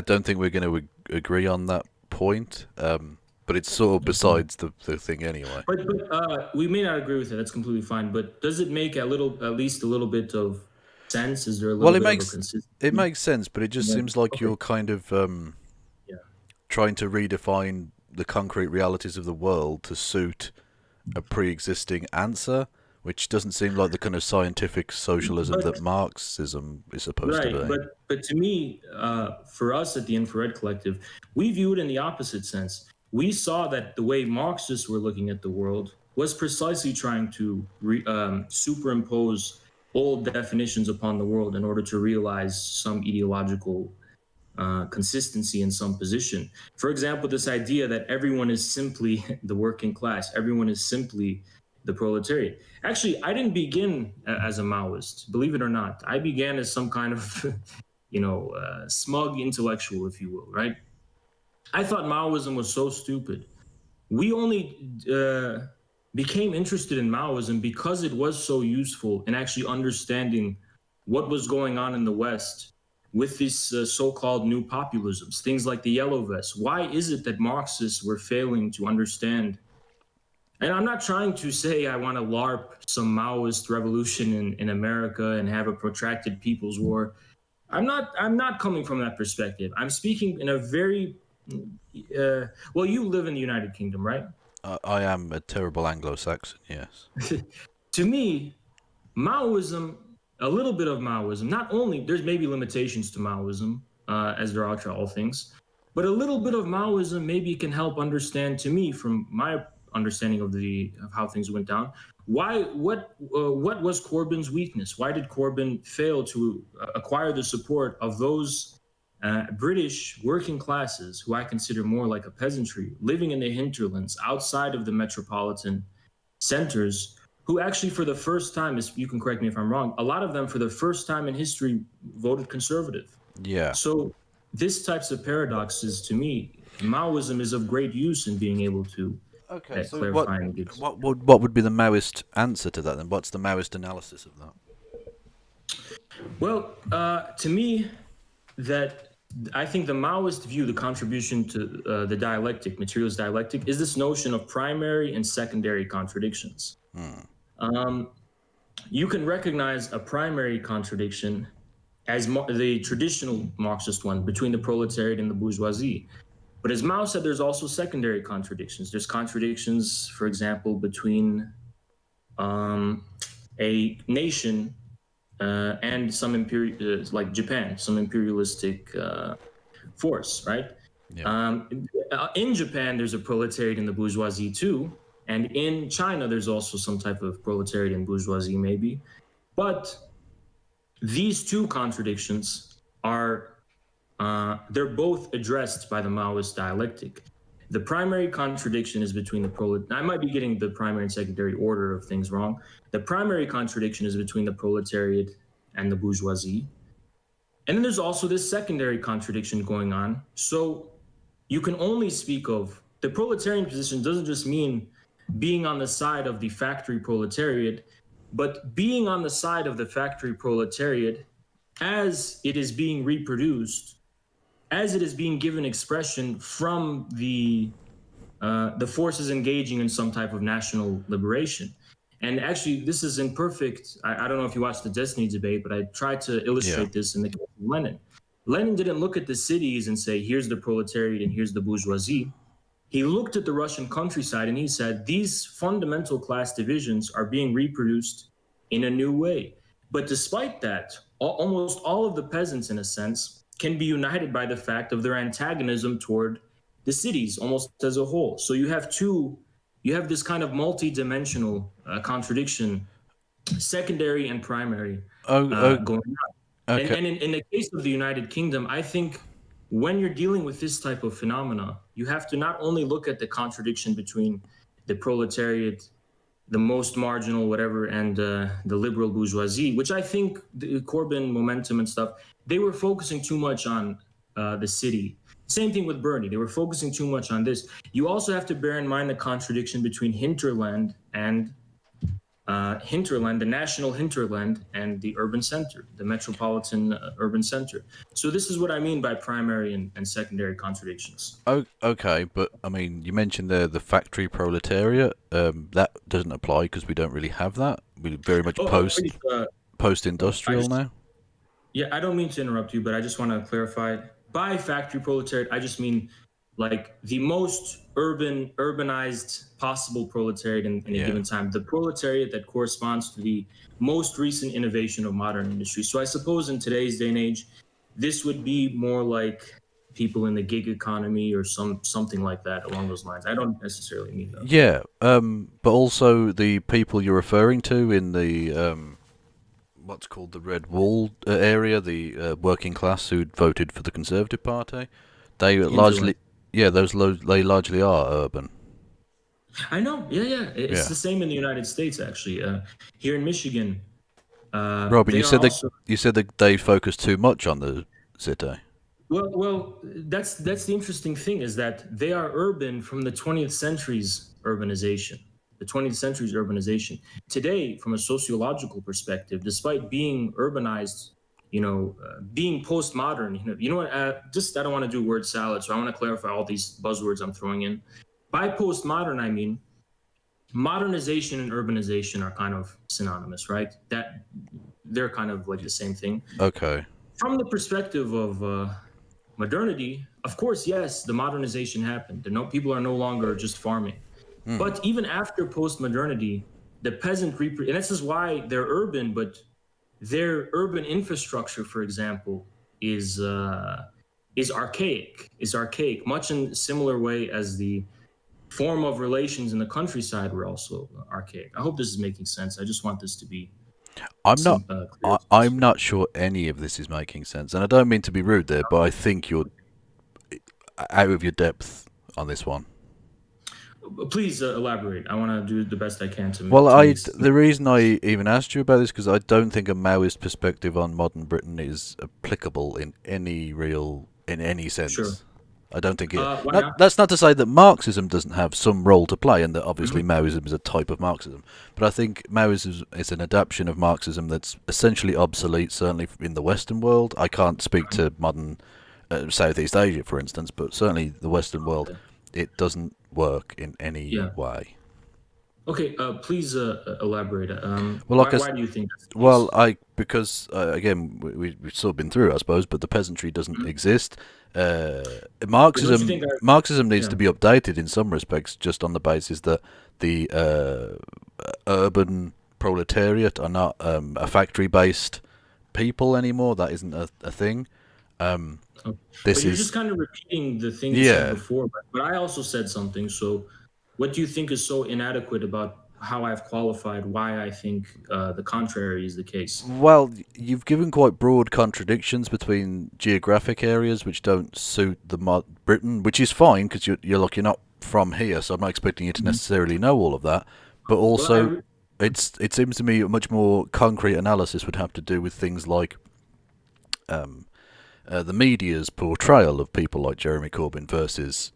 don't think we're going to agree on that point. But it's sort of besides the thing anyway. But we may not agree with it. That's completely fine. But does it make at least a little bit of sense? Is there a little bit of a consistency? It makes sense, but it just seems like you're kind of trying to redefine the concrete realities of the world to suit a pre-existing answer, which doesn't seem like the kind of scientific socialism that Marxism is supposed to be. But to me, for us at the Infrared Collective, we view it in the opposite sense. We saw that the way Marxists were looking at the world was precisely trying to superimpose old definitions upon the world in order to realize some ideological consistency in some position. For example, this idea that everyone is simply the working class, everyone is simply the proletariat. Actually, I didn't begin as a Maoist, believe it or not. I began as some kind of, smug intellectual, if you will, right? I thought Maoism was so stupid. We only became interested in Maoism because it was so useful in actually understanding what was going on in the West with these so-called new populisms, things like the Yellow Vests. Why is it that Marxists were failing to understand? And I'm not trying to say I want to LARP some Maoist revolution in America and have a protracted people's war. I'm not coming from that perspective. I'm speaking in a very well, you live in the United Kingdom, right? I am a terrible Anglo-Saxon, yes. To me, Maoism, a little bit of Maoism, not only, there's maybe limitations to Maoism, as there are to all things, but a little bit of Maoism maybe can help understand, to me, from my understanding of how things went down, what was Corbyn's weakness? Why did Corbyn fail to acquire the support of those British working classes, who I consider more like a peasantry, living in the hinterlands outside of the metropolitan centers, who actually for the first time, you can correct me if I'm wrong, a lot of them for the first time in history voted conservative. Yeah. So this types of paradoxes, to me, Maoism is of great use in being able to so what would be the Maoist answer to that then? What's the Maoist analysis of that? Well, to me, I think the Maoist view, the contribution to the dialectic, materialist dialectic, is this notion of primary and secondary contradictions. You can recognize a primary contradiction as the traditional Marxist one between the proletariat and the bourgeoisie. But as Mao said, there's also secondary contradictions. There's contradictions, for example, between a nation and some like Japan, some imperialistic force, right? Yeah. In Japan, there's a proletariat and the bourgeoisie too. And in China, there's also some type of proletariat and bourgeoisie maybe. But these two contradictions are, they're both addressed by the Maoist dialectic. The primary contradiction is between the proletariat. I might be getting the primary and secondary order of things wrong. The primary contradiction is between the proletariat and the bourgeoisie. And then there's also this secondary contradiction going on. So you can only speak of the proletarian position doesn't just mean being on the side of the factory proletariat, but being on the side of the factory proletariat as it is being reproduced, as it is being given expression from the the forces engaging in some type of national liberation. And actually, this is in perfect. I don't know if you watched the Destiny debate, but I tried to illustrate this in the case of Lenin. Lenin didn't look at the cities and say, here's the proletariat and here's the bourgeoisie. He looked at the Russian countryside and he said, these fundamental class divisions are being reproduced in a new way. But despite that, almost all of the peasants, in a sense, can be united by the fact of their antagonism toward the cities almost as a whole. So you have this kind of multi-dimensional contradiction, secondary and primary, going on. Okay. And in the case of the United Kingdom, I think when you're dealing with this type of phenomena, you have to not only look at the contradiction between the proletariat, the most marginal, whatever, and the liberal bourgeoisie, which I think the Corbyn momentum and stuff, they were focusing too much on the city. Same thing with Bernie. They were focusing too much on this. You also have to bear in mind the contradiction between hinterland and the national hinterland, and the urban center, the metropolitan urban center. So this is what I mean by primary and secondary contradictions. Oh, okay, but I mean, you mentioned the factory proletariat. That doesn't apply because we don't really have that. We're very much post-industrial now. Yeah, I don't mean to interrupt you, but I just want to clarify. By factory proletariat, I just mean like the most urbanized possible proletariat in a given time, the proletariat that corresponds to the most recent innovation of modern industry. So I suppose in today's day and age, this would be more like people in the gig economy or something like that along those lines. I don't necessarily mean that. Yeah, but also the people you're referring to in the what's called the Red Wall area, the working class who voted for the Conservative Party, they largely. Yeah, they largely are urban. I know. Yeah. It's the same in the United States, actually. Here in Michigan, Robert, you said that they focus too much on the city. Well, that's the interesting thing, is that they are urban from the 20th century's urbanization. The 20th century's urbanization. Today, from a sociological perspective, despite being urbanized, being postmodern, you know what? I don't want to do word salad, so I want to clarify all these buzzwords I'm throwing in. By postmodern, I mean modernization and urbanization are kind of synonymous, right? That they're kind of like the same thing. Okay. From the perspective of modernity, of course, yes, the modernization happened. People are no longer just farming. But even after post-modernity, the peasantry, and this is why they're urban, but their urban infrastructure, for example, is archaic. Much in a similar way as the form of relations in the countryside were also archaic. I hope this is making sense. I just want this to be. I'm not sure any of this is making sense, and I don't mean to be rude there, but I think you're out of your depth on this one. Please elaborate. I want to do the best I can to. The reason I even asked you about this because I don't think a Maoist perspective on modern Britain is applicable in any sense. Sure. I don't think it. That's not to say that Marxism doesn't have some role to play, and that obviously Maoism is a type of Marxism. But I think Maoism is an adaptation of Marxism that's essentially obsolete, certainly in the Western world. I can't speak to modern Southeast Asia, for instance, but certainly the Western world, it doesn't work in any way. Okay, please elaborate. Why do you think that's the case? Well, because again, we've sort of been through it, I suppose, but the peasantry doesn't exist. Marxism needs to be updated in some respects, just on the basis that the urban proletariat are not a factory-based people anymore. That isn't a thing. But you're just kind of repeating the thing you said before, but I also said something. So what do you think is so inadequate about how I've qualified why I think the contrary is the case? Well, you've given quite broad contradictions between geographic areas which don't suit the Britain, which is fine because you're not from here, so I'm not expecting you to necessarily know all of that. But also, it seems to me a much more concrete analysis would have to do with things like the media's portrayal of people like Jeremy Corbyn versus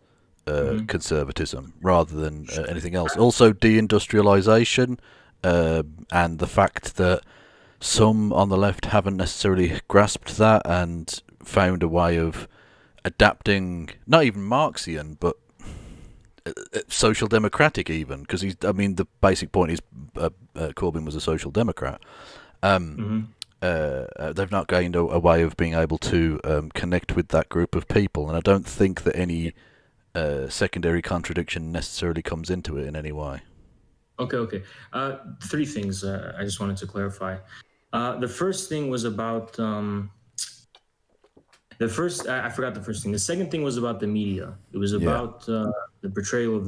conservatism, rather than anything else. Also, deindustrialization and the fact that some on the left haven't necessarily grasped that and found a way of adapting, not even Marxian, but social democratic even, because the basic point is Corbyn was a social democrat. They've not gained a way of being able to connect with that group of people, and I don't think that any secondary contradiction necessarily comes into it in any way. Okay. Three things I just wanted to clarify. The first thing was about I forgot the first thing. The second thing was about the media. It was about the portrayal of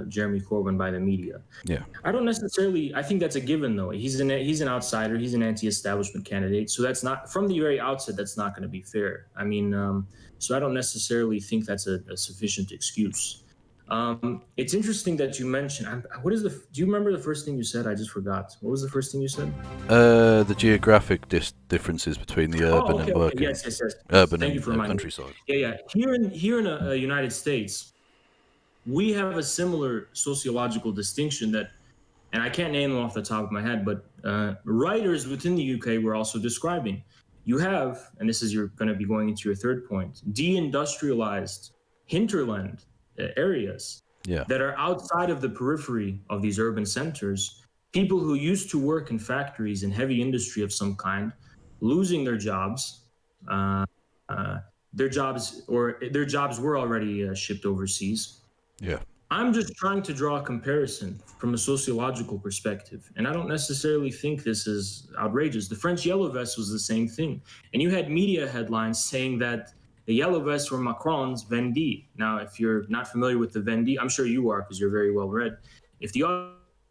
Jeremy Corbyn by the media. Yeah. I don't necessarily. I think that's a given, though. He's an outsider. He's an anti-establishment candidate. So that's not, from the very outset, that's not going to be fair. I mean, so I don't necessarily think that's a sufficient excuse. It's interesting that you mentioned. Do you remember the first thing you said? I just forgot. What was the first thing you said? The geographic differences between the urban and working. Yes. Urban Thank you and for reminding me. countryside. Yeah. Here in the United States, we have a similar sociological distinction that, and I can't name them off the top of my head, but writers within the UK were also describing. You have, and this is you're going to be going into your third point, deindustrialized hinterland areas that are outside of the periphery of these urban centers, people who used to work in factories in heavy industry of some kind, losing their jobs. Their jobs were already shipped overseas. Yeah. I'm just trying to draw a comparison from a sociological perspective, and I don't necessarily think this is outrageous. The French Yellow Vests was the same thing, and you had media headlines saying that the Yellow Vests were Macron's Vendée. Now, if you're not familiar with the Vendée, I'm sure you are because you're very well read. If the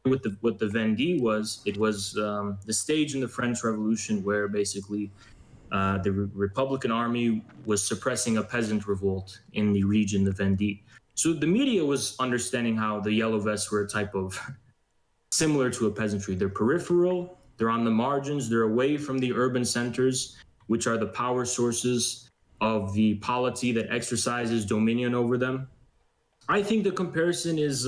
what the Vendée was, it was the stage in the French Revolution where basically the Republican army was suppressing a peasant revolt in the region, the Vendée. So the media was understanding how the Yellow Vests were a type of similar to a peasantry. They're peripheral, they're on the margins, they're away from the urban centers, which are the power sources of the polity that exercises dominion over them. I think the comparison is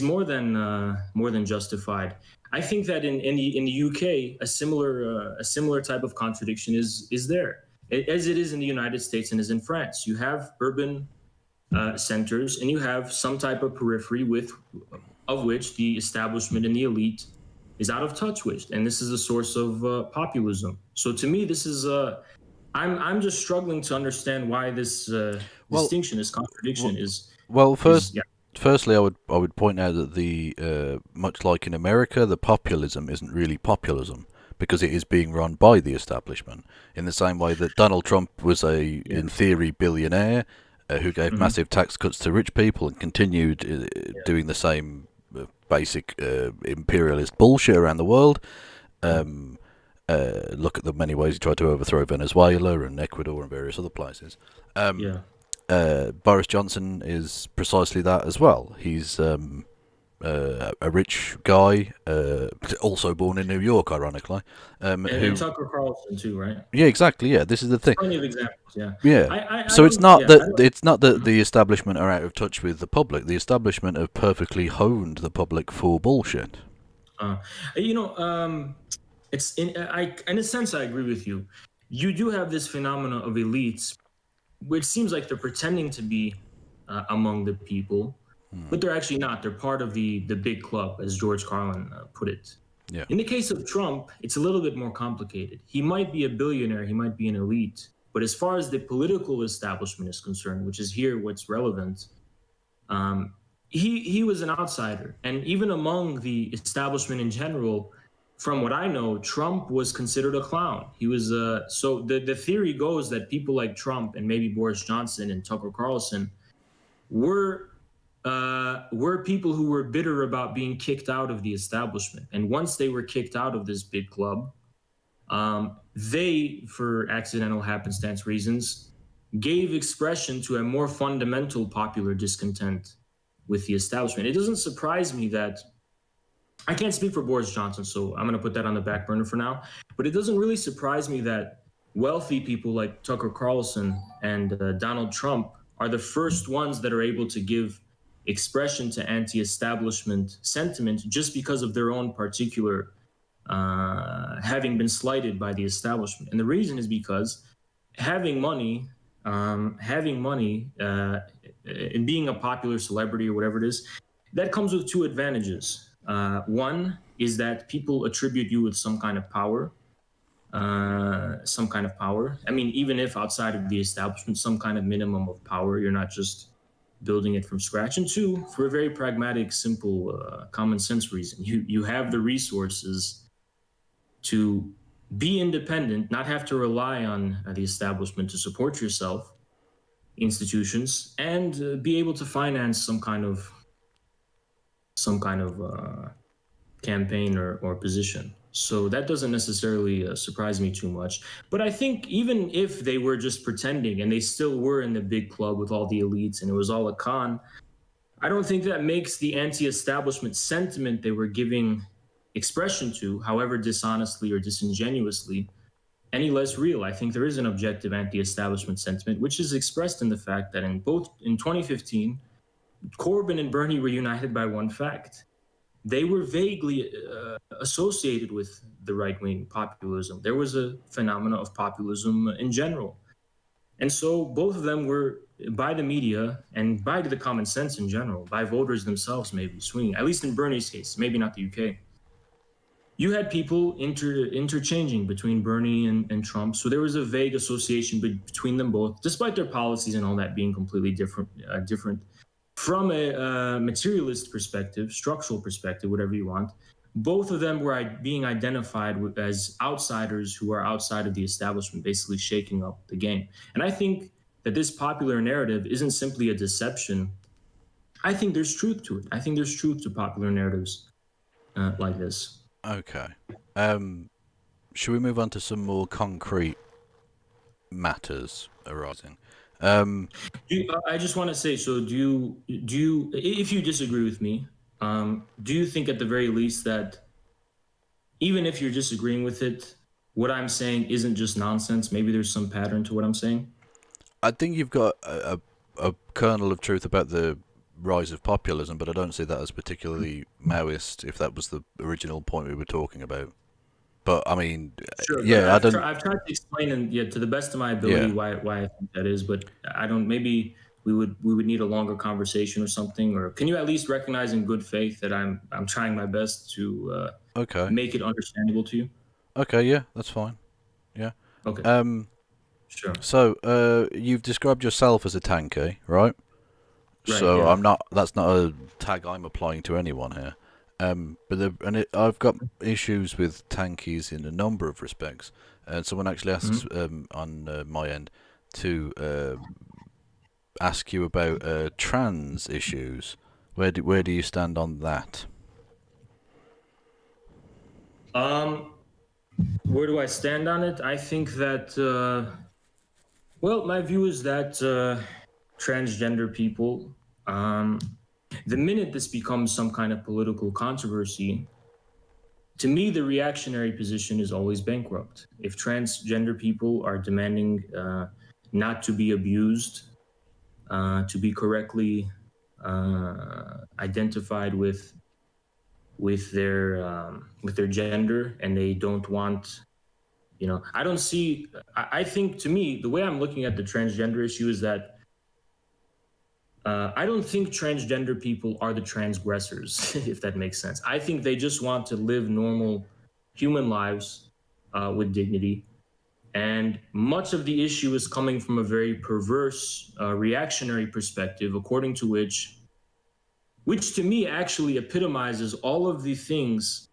more than justified. I think that in the UK, a similar type of contradiction is there, as it is in the United States and as in France. You have urban centers, and you have some type of periphery of which the establishment and the elite is out of touch with, and this is a source of populism. So to me, this is I'm just struggling to understand why this distinction, this contradiction is. Well, firstly, I would point out that the much like in America, the populism isn't really populism because it is being run by the establishment. In the same way that Donald Trump was in theory, billionaire. Who gave massive tax cuts to rich people and continued doing the same basic imperialist bullshit around the world. Look at the many ways he tried to overthrow Venezuela and Ecuador and various other places. Boris Johnson is precisely that as well. He's a rich guy, also born in New York, ironically. And Tucker Carlson too, right? Yeah, exactly. Yeah, this is the thing. Plenty of examples. Yeah. Yeah. So it's not that the establishment are out of touch with the public. The establishment have perfectly honed the public for bullshit. It's in a sense I agree with you. You do have this phenomena of elites, which seems like they're pretending to be among the people. But they're actually not. They're part of the big club, as George Carlin put it. Yeah. In the case of Trump, it's a little bit more complicated. He might be a billionaire, he might be an elite, but as far as the political establishment is concerned, which is here what's relevant, he was an outsider. And even among the establishment in general, from what I know, Trump was considered a clown. He was so the theory goes that people like Trump and maybe Boris Johnson and Tucker Carlson were people who were bitter about being kicked out of the establishment. And once they were kicked out of this big club, they, for accidental happenstance reasons, gave expression to a more fundamental popular discontent with the establishment. It doesn't surprise me that, I can't speak for Boris Johnson, so I'm going to put that on the back burner for now, but it doesn't really surprise me that wealthy people like Tucker Carlson and Donald Trump are the first ones that are able to give expression to anti-establishment sentiment just because of their own particular having been slighted by the establishment. And the reason is because having money in being a popular celebrity or whatever it is, that comes with two advantages. One is that people attribute you with some kind of power. I mean, even if outside of the establishment, some kind of minimum of power. You're not just building it from scratch. And two, for a very pragmatic, simple, common sense reason, you have the resources to be independent, not have to rely on the establishment to support yourself, institutions, and be able to finance some kind of campaign or position. So that doesn't necessarily surprise me too much. But I think even if they were just pretending and they still were in the big club with all the elites and it was all a con, I don't think that makes the anti-establishment sentiment they were giving expression to, however dishonestly or disingenuously, any less real. I think there is an objective anti-establishment sentiment, which is expressed in the fact that in 2015, Corbyn and Bernie were united by one fact. They were vaguely associated with the right-wing populism. There was a phenomena of populism in general. And so both of them were, by the media and by the common sense in general, by voters themselves maybe swinging, at least in Bernie's case, maybe not the UK. You had people interchanging between Bernie and Trump. So there was a vague association between them both, despite their policies and all that being completely different. From a materialist perspective, structural perspective, whatever you want, both of them were being identified as outsiders who are outside of the establishment, basically shaking up the game. And I think that this popular narrative isn't simply a deception. I think there's truth to it. I think there's truth to popular narratives like this. Okay. Should we move on to some more concrete matters arising? I just want to say, so do you, if you disagree with me, do you think at the very least that even if you're disagreeing with it, what I'm saying isn't just nonsense? Maybe there's some pattern to what I'm saying? I think you've got a kernel of truth about the rise of populism, but I don't see that as particularly Maoist, if that was the original point we were talking about. But I mean, sure, yeah, I've tried to explain, and to the best of my ability, why I think that is. But I don't. Maybe we would need a longer conversation or something. Or can you at least recognize in good faith that I'm trying my best to make it understandable to you? Okay, yeah, that's fine. Yeah. Okay. Sure. So you've described yourself as a tankie, right? Right, so yeah. That's not a tag I'm applying to anyone here. I've got issues with tankies in a number of respects. And someone actually asked on my end to ask you about trans issues. Where do you stand on that? Where do I stand on it? I think that my view is that transgender people, the minute this becomes some kind of political controversy, to me, the reactionary position is always bankrupt. If transgender people are demanding not to be abused, to be correctly identified with their gender, and they don't want, I don't see. I think, to me, the way I'm looking at the transgender issue is that I don't think transgender people are the transgressors, if that makes sense. I think they just want to live normal human lives with dignity. And much of the issue is coming from a very perverse reactionary perspective, according to which to me actually epitomizes all of the things,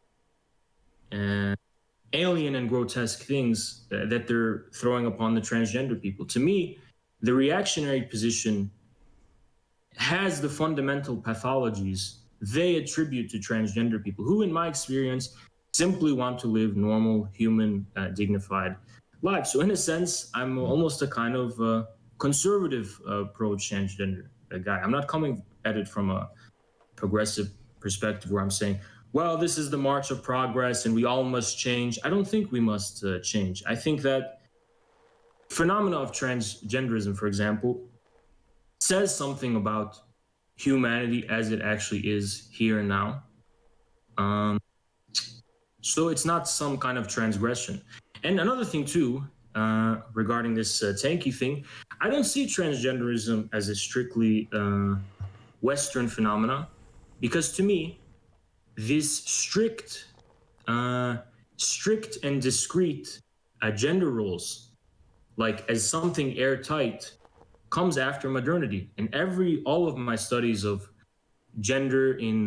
alien and grotesque things that they're throwing upon the transgender people. To me, the reactionary position has the fundamental pathologies they attribute to transgender people, who, in my experience, simply want to live normal, human, dignified lives. So in a sense, I'm almost a kind of conservative pro-transgender guy. I'm not coming at it from a progressive perspective where I'm saying, well, this is the march of progress and we all must change. I don't think we must change. I think that phenomena of transgenderism, for example, says something about humanity as it actually is here and now. So it's not some kind of transgression. And another thing too, regarding this tankie thing, I don't see transgenderism as a strictly Western phenomena, because to me, this strict and discrete gender roles, like as something airtight, comes after modernity. And all of my studies of gender in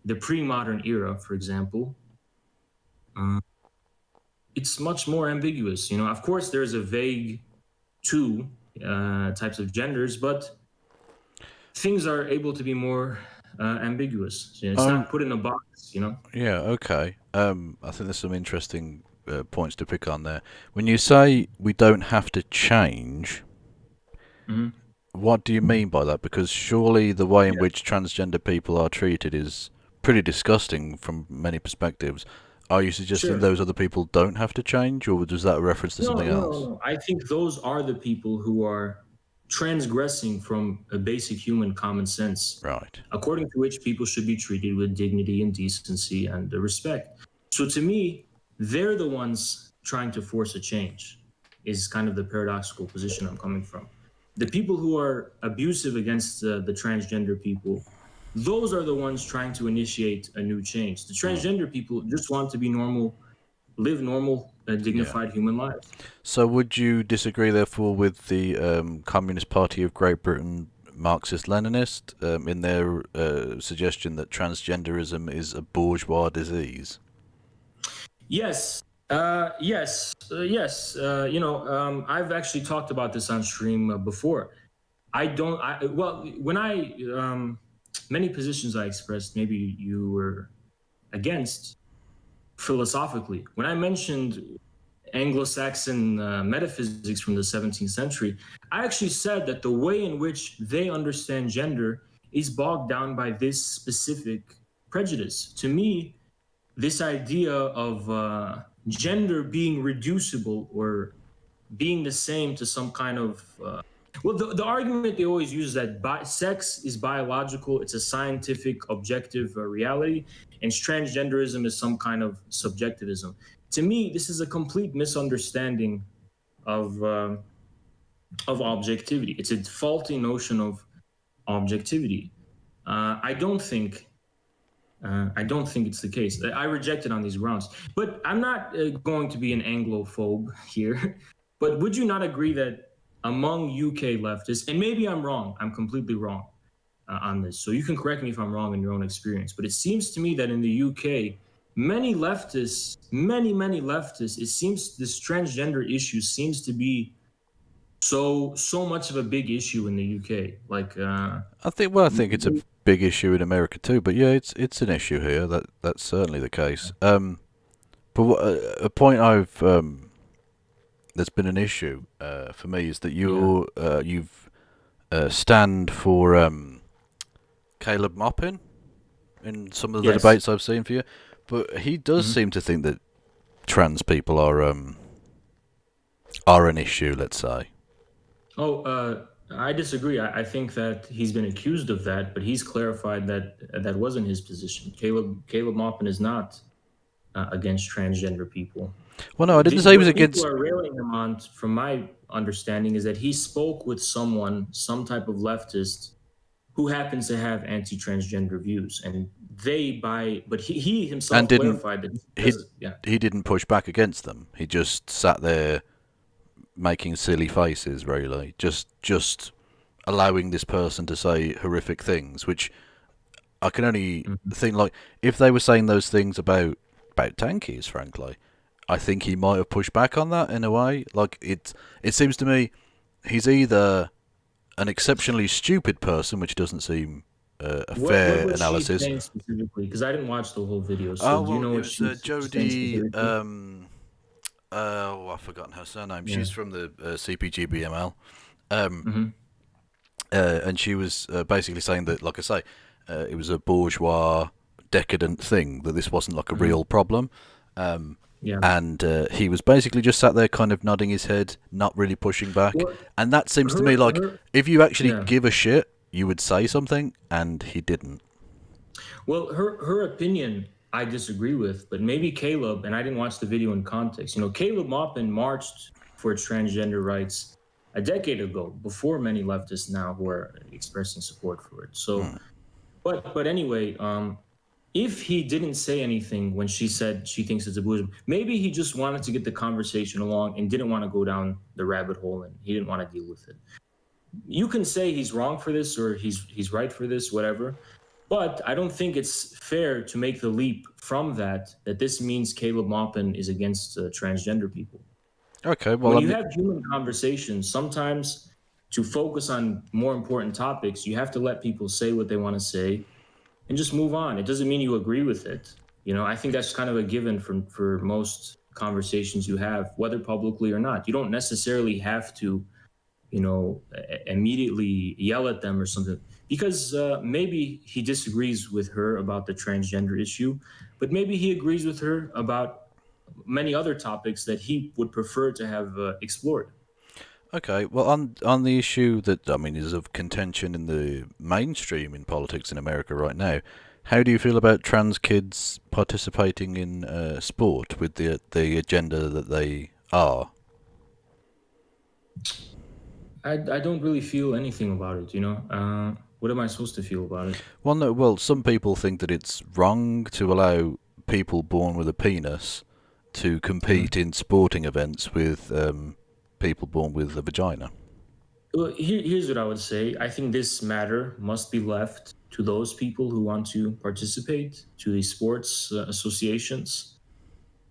the pre-modern era, for example, it's much more ambiguous. Of course, there's a vague two types of genders, but things are able to be more ambiguous. It's not put in a box. Yeah, okay. I think there's some interesting points to pick on there. When you say we don't have to change, what do you mean by that? Because surely the way in which transgender people are treated is pretty disgusting from many perspectives. Are you suggesting those other people don't have to change, or was that a reference to something else? No. I think those are the people who are transgressing from a basic human common sense, Right. according to which people should be treated with dignity and decency and respect. So to me, they're the ones trying to force a change, is kind of the paradoxical position I'm coming from. The people who are abusive against the transgender people, those are the ones trying to initiate a new change. The transgender people just want to be normal, live normal, dignified human lives. So would you disagree, therefore, with the Communist Party of Great Britain, Marxist-Leninist, in their suggestion that transgenderism is a bourgeois disease? Yes. Yes. I've actually talked about this on stream before. Many positions I expressed, maybe you were against philosophically. When I mentioned Anglo-Saxon metaphysics from the 17th century, I actually said that the way in which they understand gender is bogged down by this specific prejudice. To me, this idea of gender being reducible or being the same to some kind of the argument they always use is that sex is biological, it's a scientific, objective reality, and transgenderism is some kind of subjectivism. To me, this is a complete misunderstanding of objectivity. It's a faulty notion of objectivity. I don't think it's the case. I reject it on these grounds. But I'm not going to be an Anglophobe here. But would you not agree that among UK leftists, and maybe I'm wrong, I'm completely wrong on this, so you can correct me if I'm wrong in your own experience, but it seems to me that in the UK, many leftists, it seems this transgender issue seems to be so much of a big issue in the UK. I think it's a big issue in America too, but yeah, it's an issue here. That's certainly the case. But a point that's been an issue for me is that you've stand for Caleb Maupin in some of the debates I've seen for you, but he does seem to think that trans people are an issue, let's say. I disagree. I think that he's been accused of that, but he's clarified that that wasn't his position. Caleb Maupin is not against transgender people. Well, no, I didn't say he was against. What people are railing him on, from my understanding, is that he spoke with some type of leftist, who happens to have anti-transgender views, and but he himself clarified that he didn't push back against them. He just sat there making silly faces, really, just allowing this person to say horrific things, which I can only think, like, if they were saying those things about tankies, frankly, I think he might have pushed back on that in a way. Like, it seems to me he's either an exceptionally stupid person, which doesn't seem a fair what analysis. She specifically, because I didn't watch the whole video. So do you know what she's Jodie? I've forgotten her surname. Yeah. She's from the CPG-BML, and she was basically saying that, like I say, it was a bourgeois, decadent thing, that this wasn't like a real problem. And he was basically just sat there kind of nodding his head, not really pushing back. And that seems to me like, if you actually give a shit, you would say something, and he didn't. Well, her opinion I disagree with, but maybe Caleb, and I didn't watch the video in context, Caleb Maupin marched for transgender rights a decade ago, before many leftists now who are expressing support for it. So, but anyway, if he didn't say anything when she said she thinks it's a bosom, maybe he just wanted to get the conversation along and didn't want to go down the rabbit hole, and he didn't want to deal with it. You can say he's wrong for this or he's right for this, whatever. But I don't think it's fair to make the leap from that this means Caleb Maupin is against transgender people. Okay, well, when you have human conversations, sometimes to focus on more important topics, you have to let people say what they want to say and just move on. It doesn't mean you agree with it. You know, I think that's kind of a given for most conversations you have, whether publicly or not. You don't necessarily have to, you know, immediately yell at them or something, because maybe he disagrees with her about the transgender issue, but maybe he agrees with her about many other topics that he would prefer to have explored. Okay, well, on the issue that, I mean, is of contention in the mainstream in politics in America right now, how do you feel about trans kids participating in sport with the agenda that they are? I don't really feel anything about it, you know. What am I supposed to feel about it? Well, no, well, some people think that it's wrong to allow people born with a penis to compete in sporting events with people born with a vagina. Well, here's what I would say. I think this matter must be left to those people who want to participate, to the sports associations,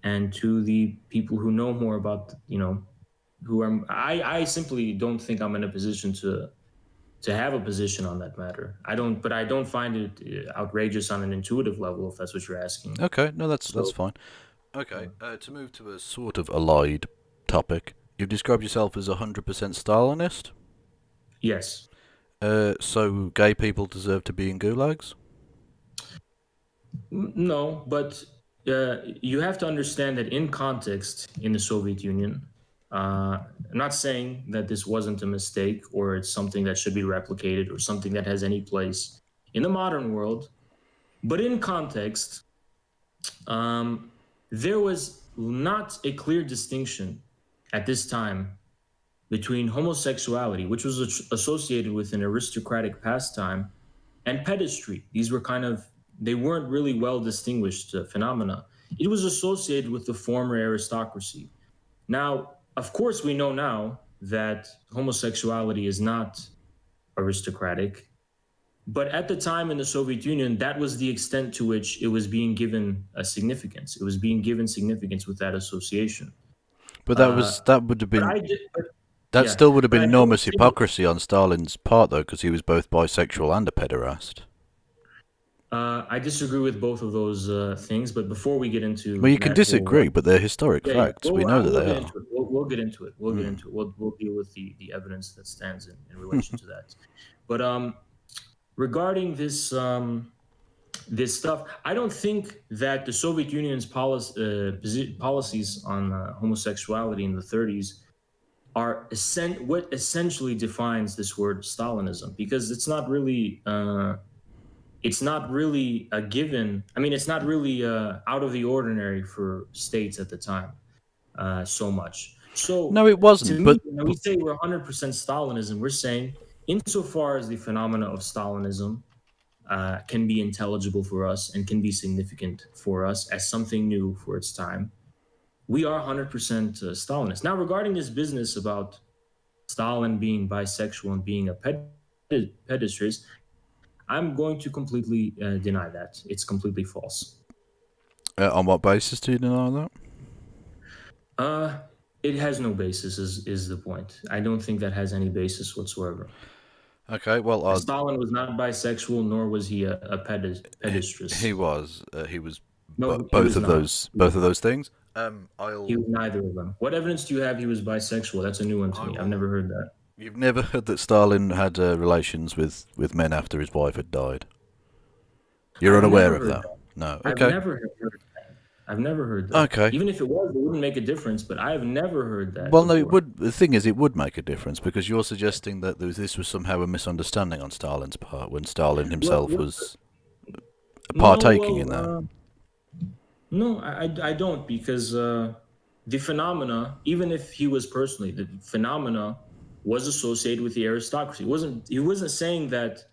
and to the people who know more about, you know, who are. I simply don't think I'm in a position to have a position on that matter. I don't find it outrageous on an intuitive level, if that's what you're asking. Okay, no, that's fine. Okay, to move to a sort of allied topic, you've described yourself as 100% Stalinist? Yes. So gay people deserve to be in gulags? No, but you have to understand that in context in the Soviet Union, I'm not saying that this wasn't a mistake or it's something that should be replicated or something that has any place in the modern world, but in context, there was not a clear distinction at this time between homosexuality, which was associated with an aristocratic pastime, and pedestry. These were they weren't really well distinguished phenomena. It was associated with the former aristocracy. Now, of course, we know now that homosexuality is not aristocratic, but at the time in the Soviet Union, that was the extent to which it was being given a significance. It was being given significance with that association. But that would have been... still would have been enormous hypocrisy on Stalin's part, though, because he was both bisexual and a pederast. I disagree with both of those things, but before we get into... Well, you can disagree, but they're historic facts. Well, we know that they are. We'll get into it. We'll deal with the evidence that stands in relation to that. But regarding this this stuff, I don't think that the Soviet Union's policies on homosexuality in the 30s are what essentially defines this word Stalinism, because it's not really a given. I mean, it's not really out of the ordinary for states at the time so much. So no, it wasn't. But when we say we're 100% Stalinism, we're saying insofar as the phenomena of Stalinism can be intelligible for us and can be significant for us as something new for its time, we are 100% Stalinist. Now, regarding this business about Stalin being bisexual and being a pedestrian, I'm going to completely deny that. It's completely false. On what basis do you deny that? It has no basis, is the point. I don't think that has any basis whatsoever. Okay, well... Stalin was not bisexual, nor was he a pedestrian. He was. Both of those things. He was neither of them. What evidence do you have he was bisexual? That's a new one to me. I've never heard that. You've never heard that Stalin had relations with men after his wife had died? You're unaware of that? No. Okay. I've never heard that. Okay. Even if it was, it wouldn't make a difference, but I have never heard that. Well, no, it would. The thing is, it would make a difference, because you're suggesting that this was somehow a misunderstanding on Stalin's part when Stalin himself was partaking in that. No, I don't, because the phenomena, even if he was personally, the phenomena was associated with the aristocracy. He wasn't saying that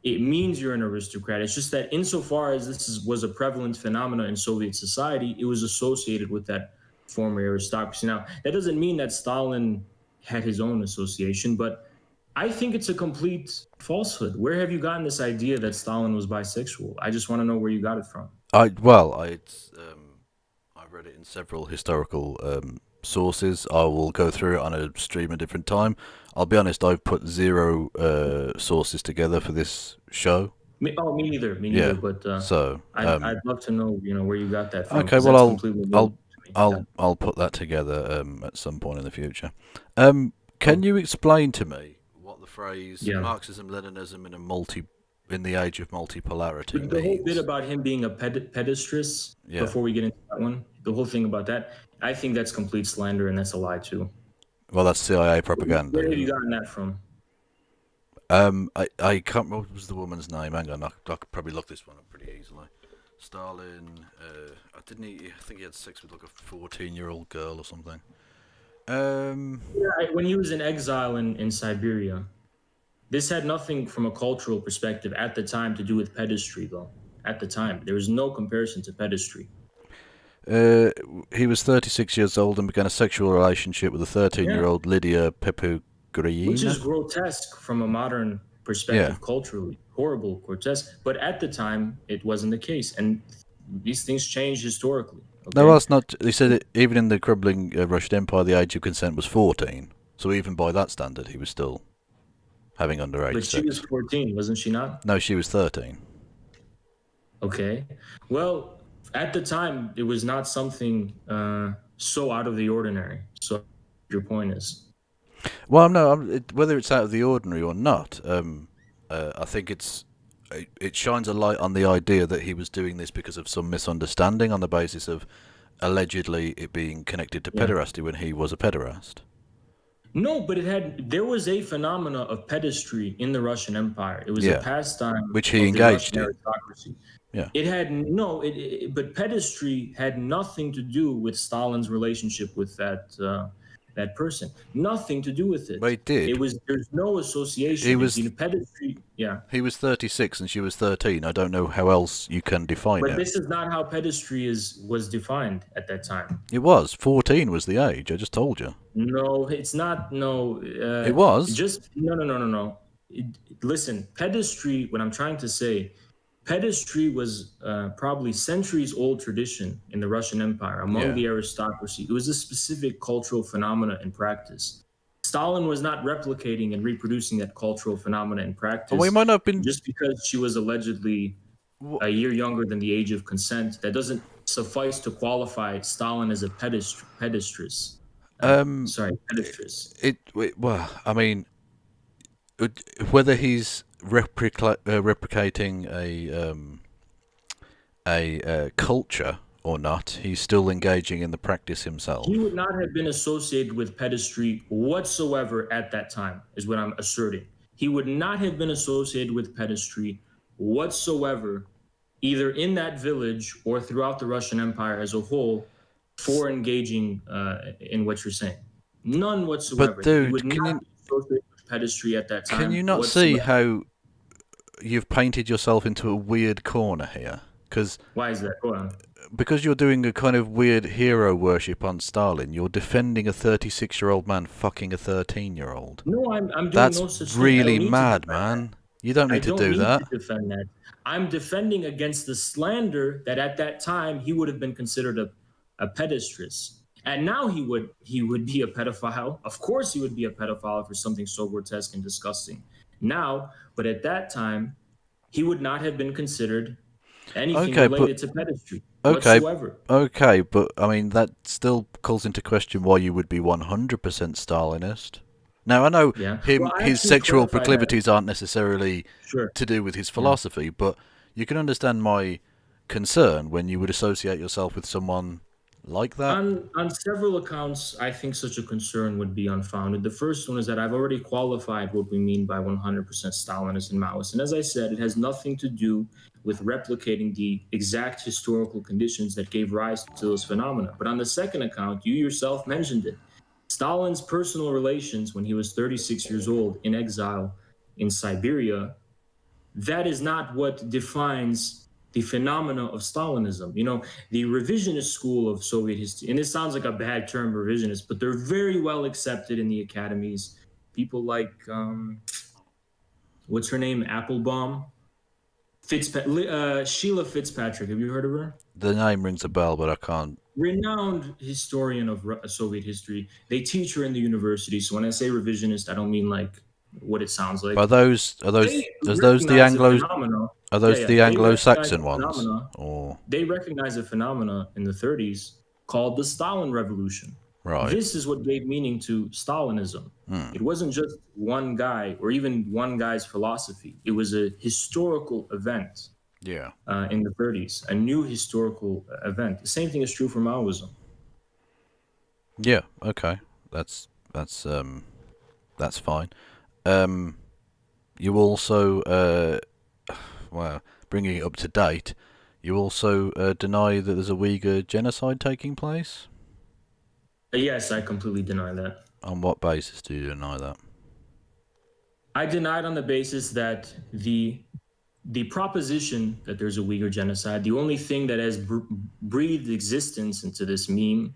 it means you're an aristocrat. It's just that insofar as was a prevalent phenomena in Soviet society, it was associated with that former aristocracy. Now, that doesn't mean that Stalin had his own association, but I think it's a complete falsehood. Where have you gotten this idea that Stalin was bisexual? I just want to know where you got it from. I read it in several historical sources. I will go through it on a stream a different time. I'll be honest, I've put 0 sources together for this show. Me neither. But I'd love to know, where you got that from. Okay, well, I'll put that together at some point in the future. Can you explain to me what the phrase Marxism-Leninism in the age of multipolarity means? The whole bit about him being a pedestrist, before we get into that one, the whole thing about that, I think that's complete slander, and that's a lie too. Well, that's CIA propaganda. Where have you gotten that from? I can't remember what was the woman's name. Hang on, I could probably look this one up pretty easily. Stalin, I think he had sex with like a 14-year-old girl or something. When he was in exile in Siberia. This had nothing from a cultural perspective at the time to do with pedestry, though. At the time, there was no comparison to pedestry. He was 36 years old and began a sexual relationship with a 13-year-old Lydia Pepugreina. Which is grotesque from a modern perspective, culturally. Horrible, grotesque. But at the time, it wasn't the case. And these things change historically. Okay? No, that's not. They said even in the crumbling Russian Empire, the age of consent was 14. So even by that standard, he was still having underage sex. But she was 14, wasn't she not? No, she was 13. Okay. Well, at the time, it was not something so out of the ordinary. So your point is? Well, no, whether it's out of the ordinary or not, I think it shines a light on the idea that he was doing this because of some misunderstanding on the basis of allegedly it being connected to pederasty when he was a pederast. No, but there was a phenomena of pedestry in the Russian Empire. It was a pastime which he engaged in. Aristocracy. Yeah. But pedestry had nothing to do with Stalin's relationship with that person. Nothing to do with it. But it did. There's no association between pedestry. Yeah. He was 36 and she was 13. I don't know how else you can define it. But this is not how pedestry was defined at that time. It was. 14 was the age. I just told you. No, it's not. No. It was. No. Listen, pedestry, what I'm trying to say, pedestry was probably centuries-old tradition in the Russian Empire among the aristocracy. It was a specific cultural phenomena in practice. Stalin was not replicating and reproducing that cultural phenomena in practice. Well, might not have been just because she was allegedly a year younger than the age of consent. That doesn't suffice to qualify Stalin as a pedestress. Pedestress. Well, I mean, whether he's replicating a culture or not, he's still engaging in the practice himself. He would not have been associated with pedestry whatsoever at that time, is what I'm asserting. He would not have been associated with pedestry whatsoever, either in that village or throughout the Russian Empire as a whole, for engaging in what you're saying. None whatsoever. But dude, he would not be associated with pedestry at that time. Can you not see how you've painted yourself into a weird corner here? Why is that? Go on. Because you're doing a kind of weird hero worship on Stalin. You're defending a 36-year-old man fucking a 13-year-old. No, I'm doing That's no such really thing. mad, man. You don't need to do that. To defend that. I'm defending against the slander that at that time he would have been considered a pedestress. And now he would be a pedophile. Of course he would be a pedophile for something so grotesque and disgusting. Now, but at that time, he would not have been considered anything related to pedestry whatsoever. Okay, but I mean, that still calls into question why you would be 100% Stalinist. Now, I know his sexual proclivities aren't necessarily to do with his philosophy, but you can understand my concern when you would associate yourself with someone like that? On several accounts, I think such a concern would be unfounded. The first one is that I've already qualified what we mean by 100% Stalinist and Maoist. And as I said, it has nothing to do with replicating the exact historical conditions that gave rise to those phenomena. But on the second account, you yourself mentioned it. Stalin's personal relations when he was 36 years old in exile in Siberia, that is not what defines the phenomena of Stalinism. You know, the revisionist school of Soviet history, and this sounds like a bad term, revisionist, but they're very well accepted in the academies. People like, what's her name? Applebaum? Sheila Fitzpatrick. Have you heard of her? The name rings a bell, but I can't. Renowned historian of Soviet history. They teach her in the university. So when I say revisionist, I don't mean like what it sounds like. Are those the Anglo-Saxon ones? Or they recognize a phenomena in the 30s called the Stalin Revolution. right. This is what gave meaning to Stalinism. It wasn't just one guy or even one guy's philosophy. It was a historical event. Yeah. In the 30s, a new historical event. The same thing is true for Maoism. Yeah. Okay. That's fine. You also well, bringing it up to date, you also deny that there's a Uyghur genocide taking place? Yes, I completely deny that. On what basis do you deny that? I deny it on the basis that the proposition that there's a Uyghur genocide, the only thing that has breathed existence into this meme,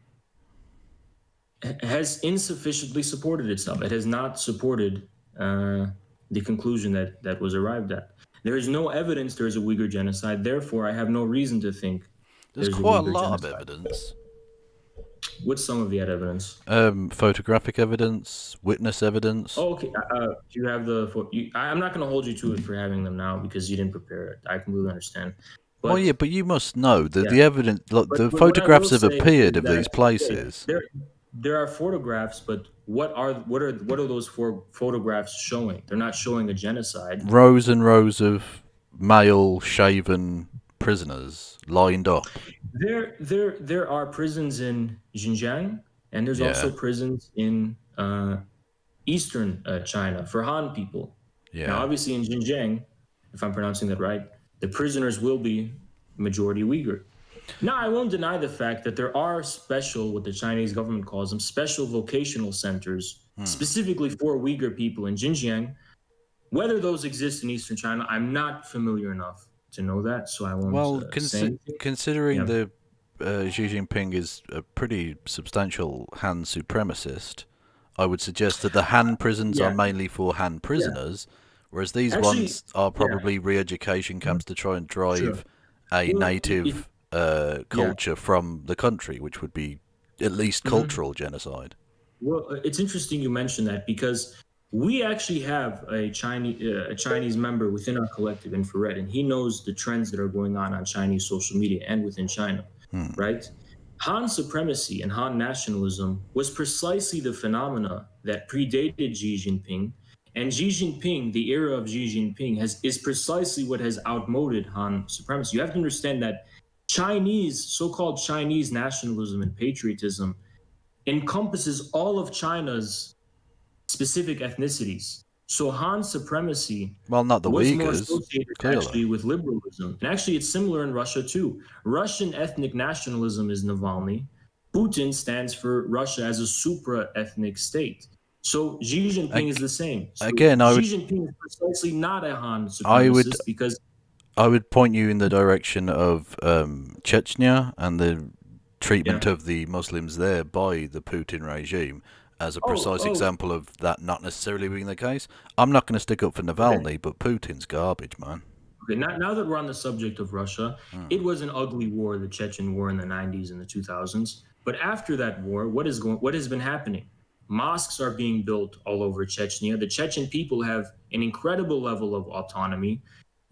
has insufficiently supported itself. It has not supported the conclusion that was arrived at. There is no evidence there is a Uyghur genocide. Therefore, I have no reason to think there's quite a lot of evidence. What's some of the evidence? Photographic evidence, witness evidence. Oh, okay. You have I'm not going to hold you to it for having them now because you didn't prepare it. I completely understand. But, yeah, but you must know that the evidence, the photographs have appeared of these places. There are photographs, but what are those photographs showing? They're not showing a genocide. Rows and rows of male shaven prisoners lined up. There are prisons in Xinjiang, and there's also prisons in eastern China for Han people. Yeah. Now, obviously in Xinjiang, if I'm pronouncing that right, the prisoners will be majority Uyghur. Now, I won't deny the fact that there are special, what the Chinese government calls them, special vocational centers, specifically for Uyghur people in Xinjiang. Whether those exist in eastern China, I'm not familiar enough to know that, so I won't say anything. Considering the Xi Jinping is a pretty substantial Han supremacist, I would suggest that the Han prisons are mainly for Han prisoners, whereas these ones are probably re-education camps to try and drive a native culture from the country, which would be at least cultural genocide. Well, it's interesting you mention that because we actually have a Chinese member within our collective, Infrared, and he knows the trends that are going on Chinese social media and within China, right? Han supremacy and Han nationalism was precisely the phenomena that predated Xi Jinping, and Xi Jinping, the era of Xi Jinping, is precisely what has outmoded Han supremacy. You have to understand that so-called Chinese nationalism and patriotism encompasses all of China's specific ethnicities. So Han supremacy not the was Uyghurs, more associated actually with liberalism. And actually it's similar in Russia too. Russian ethnic nationalism is Navalny. Putin stands for Russia as a supra-ethnic state. So Xi Jinping is the same. So Xi Jinping is precisely not a Han supremacist because I would point you in the direction of Chechnya and the treatment of the Muslims there by the Putin regime as a precise example of that not necessarily being the case. I'm not going to stick up for Navalny, but Putin's garbage, man. Okay, now that we're on the subject of Russia, it was an ugly war, the Chechen war in the 90s and the 2000s. But after that war, what has been happening? Mosques are being built all over Chechnya. The Chechen people have an incredible level of autonomy.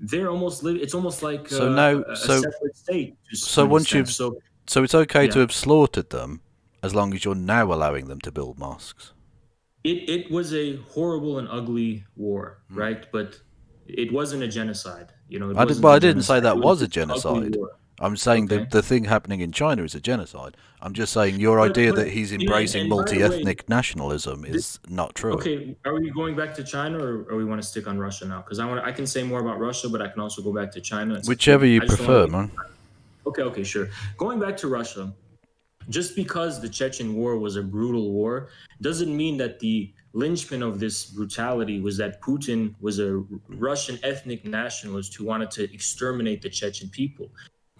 They're it's almost like a separate state. So it's okay to have slaughtered them as long as you're now allowing them to build mosques. It was a horrible and ugly war, right? But it wasn't a genocide. You know, I didn't say that was a genocide. I'm saying Okay. the thing happening in China is a genocide. I'm just saying your idea that he's embracing and by the way, multi-ethnic nationalism is not true. okay, are we going back to China or we want to stick on Russia now? Because I can say more about Russia, but I can also go back to China. It's up to Whichever you I just don't prefer, want man. Okay, sure. Going back to Russia, just because the Chechen war was a brutal war doesn't mean that the linchpin of this brutality was that Putin was a Russian ethnic nationalist who wanted to exterminate the Chechen people.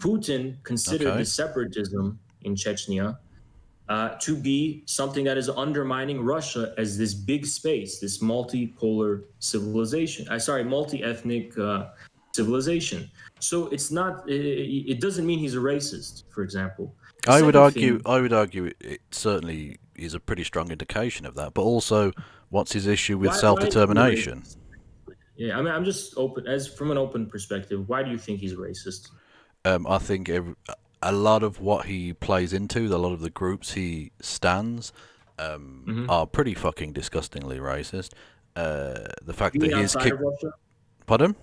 Putin considered Okay. the separatism in Chechnya to be something that is undermining Russia as this big space, this multipolar civilization. Multi-ethnic civilization. So it's not. It doesn't mean he's a racist, for example. I would argue it certainly is a pretty strong indication of that. But also, what's his issue with self-determination? Yeah, I mean, I'm just open from an open perspective. Why do you think he's racist? I think a lot of what he plays into, a lot of the groups he stands, are pretty fucking disgustingly racist. The fact that he's outside of Russia? Pardon?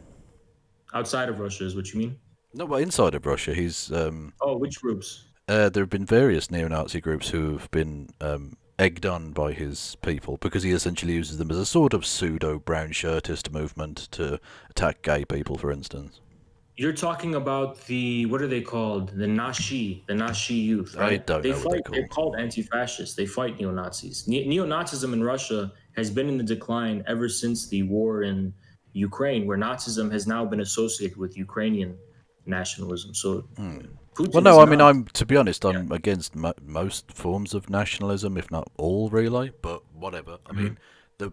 Outside of Russia is what you mean? No, but inside of Russia, he's. Which groups? There have been various neo-Nazi groups who've been egged on by his people because he essentially uses them as a sort of pseudo-brown shirtist movement to attack gay people, for instance. You're talking about what are they called? The Nashi youth, right? I don't know what they're called. They're called anti-fascists. They fight neo-Nazis. Neo-Nazism in Russia has been in the decline ever since the war in Ukraine, where Nazism has now been associated with Ukrainian nationalism. So, well, no, I mean, to be honest, I'm against most forms of nationalism, if not all, really. But whatever. I mean, the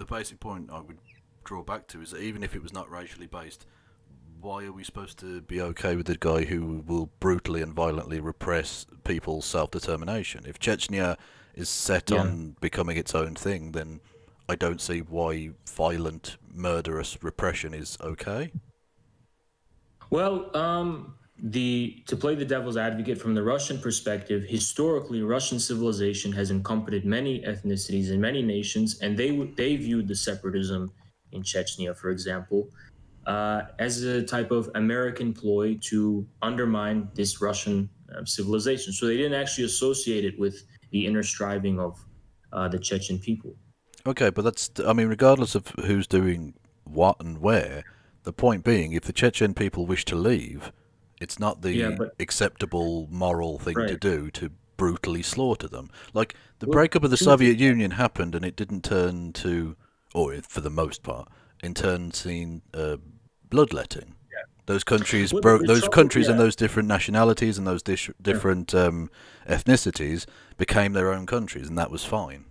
basic point I would draw back to is that even if it was not racially based, why are we supposed to be okay with a guy who will brutally and violently repress people's self-determination? If Chechnya is set on becoming its own thing, then I don't see why violent, murderous repression is okay. Well, to play the devil's advocate from the Russian perspective, historically, Russian civilization has encompassed many ethnicities and many nations, and they viewed the separatism in Chechnya, for example, as a type of American ploy to undermine this Russian civilization. So they didn't actually associate it with the inner striving of the Chechen people. Okay, but regardless of who's doing what and where, the point being, if the Chechen people wish to leave, it's not the acceptable moral thing to do to brutally slaughter them. Like, the breakup of the Soviet Union happened and it didn't turn to, or for the most part, in turn seen bloodletting. Yeah. Those countries and those different nationalities and those different ethnicities became their own countries, and that was fine.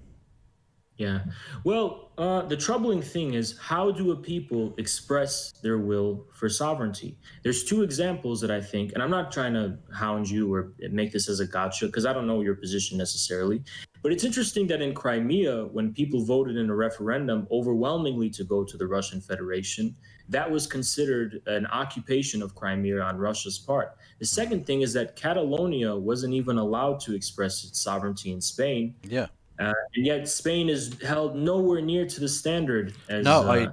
Yeah. Well, the troubling thing is, how do a people express their will for sovereignty? There's two examples that I think, and I'm not trying to hound you or make this as a gotcha, because I don't know your position necessarily. But it's interesting that in Crimea, when people voted in a referendum overwhelmingly to go to the Russian Federation, that was considered an occupation of Crimea on Russia's part. The second thing is that Catalonia wasn't even allowed to express its sovereignty in Spain. Yeah. And yet Spain is held nowhere near to the standard as I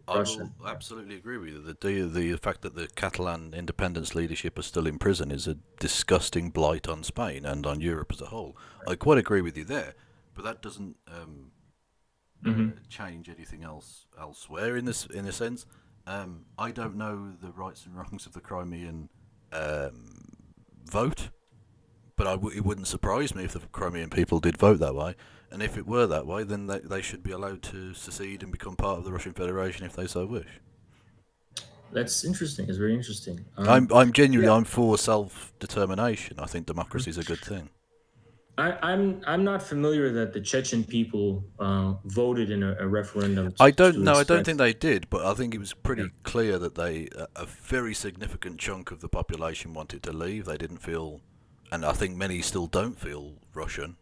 Russia. will absolutely agree with you. The fact that the Catalan independence leadership are still in prison is a disgusting blight on Spain and on Europe as a whole. I quite agree with you there, but that doesn't change anything else elsewhere in a sense. I don't know the rights and wrongs of the Crimean vote. But it wouldn't surprise me if the Crimean people did vote that way. And if it were that way, then they should be allowed to secede and become part of the Russian Federation if they so wish. That's interesting. It's very interesting. I'm for self-determination. I think democracy is a good thing. I'm not familiar that the Chechen people voted in a referendum. I don't think they did, but I think it was pretty clear that a very significant chunk of the population wanted to leave. They didn't feel... And I think many still don't feel Russian.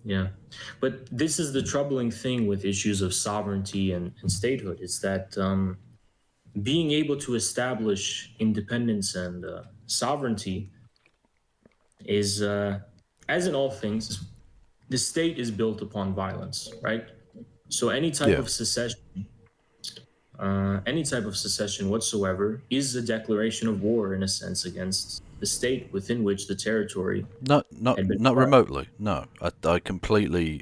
Yeah. But this is the troubling thing with issues of sovereignty and statehood. It's that being able to establish independence and sovereignty is, as in all things, the state is built upon violence, right? So any type of secession any type of secession whatsoever is a declaration of war, in a sense, against the state within which the territory Not had been not acquired. remotely. No, I completely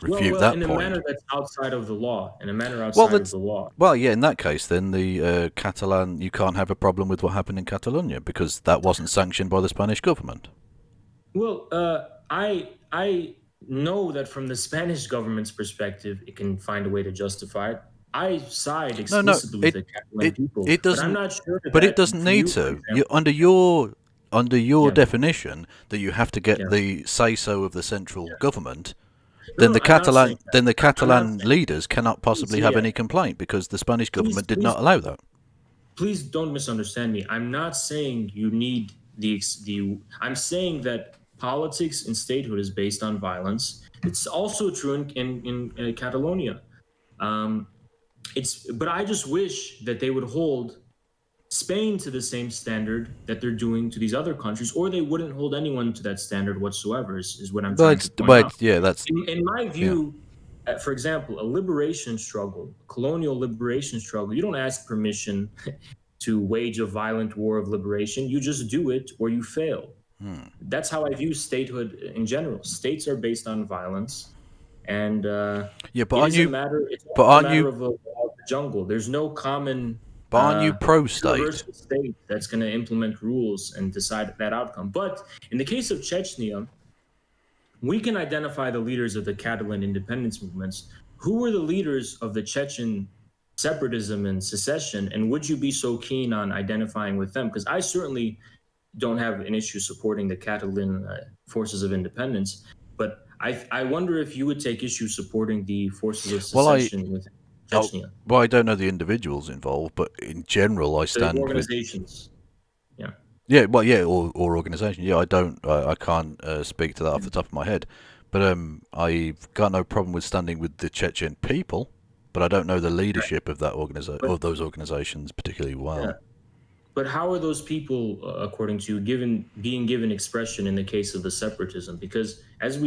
refute Well, that in a point. manner that's outside of the law. In a manner Well, outside of that's the law. well, yeah. In that case, then the Catalan, you can't have a problem with what happened in Catalonia because that wasn't sanctioned by the Spanish government. Well, I know that from the Spanish government's perspective, it can find a way to justify it. I side explicitly with the Catalan people, it but I'm doesn't. not sure But it that doesn't for you, need for to. example, Under your yeah, definition that you have to get yeah. the say so of the central government, No, I'm not saying that. then the I'm not Catalan saying. leaders cannot possibly have Yeah, any complaint because the Spanish please, government did please, not allow that. please don't misunderstand me. I'm not saying you need the. I'm saying that politics in statehood is based on violence. It's also true in Catalonia. Um, but I just wish that they would hold Spain to the same standard that they're doing to these other countries, or they wouldn't hold anyone to that standard whatsoever. Is what I'm trying to point out. Yeah, that's In my yeah. view, for example, a liberation struggle, colonial liberation struggle, you don't ask permission to wage a violent war of liberation. You just do it or you fail. That's how I view statehood in general. States are based on violence, and Yeah, but it aren't is a you? matter. It's But a aren't matter you? of the jungle. There's no common But aren't you pro-state? universal state that's going to implement rules and decide that outcome. But in the case of Chechnya, we can identify the leaders of the Catalan independence movements. Who were the leaders of the Chechen separatism and secession? And would you be so keen on identifying with them? Because I certainly don't have an issue supporting the Catalan forces of independence, but I wonder if you would take issue supporting the forces of secession with Chechnya. Well, I don't know the individuals involved, but in general, I stand The with organizations. Yeah. yeah, well, yeah, or organisation. Yeah, I can't speak to that off the top of my head, but I've got no problem with standing with the Chechen people, but I don't know the leadership of that those organizations particularly well. Yeah. But how are those people, according to you, being given expression in the case of the separatism? Because as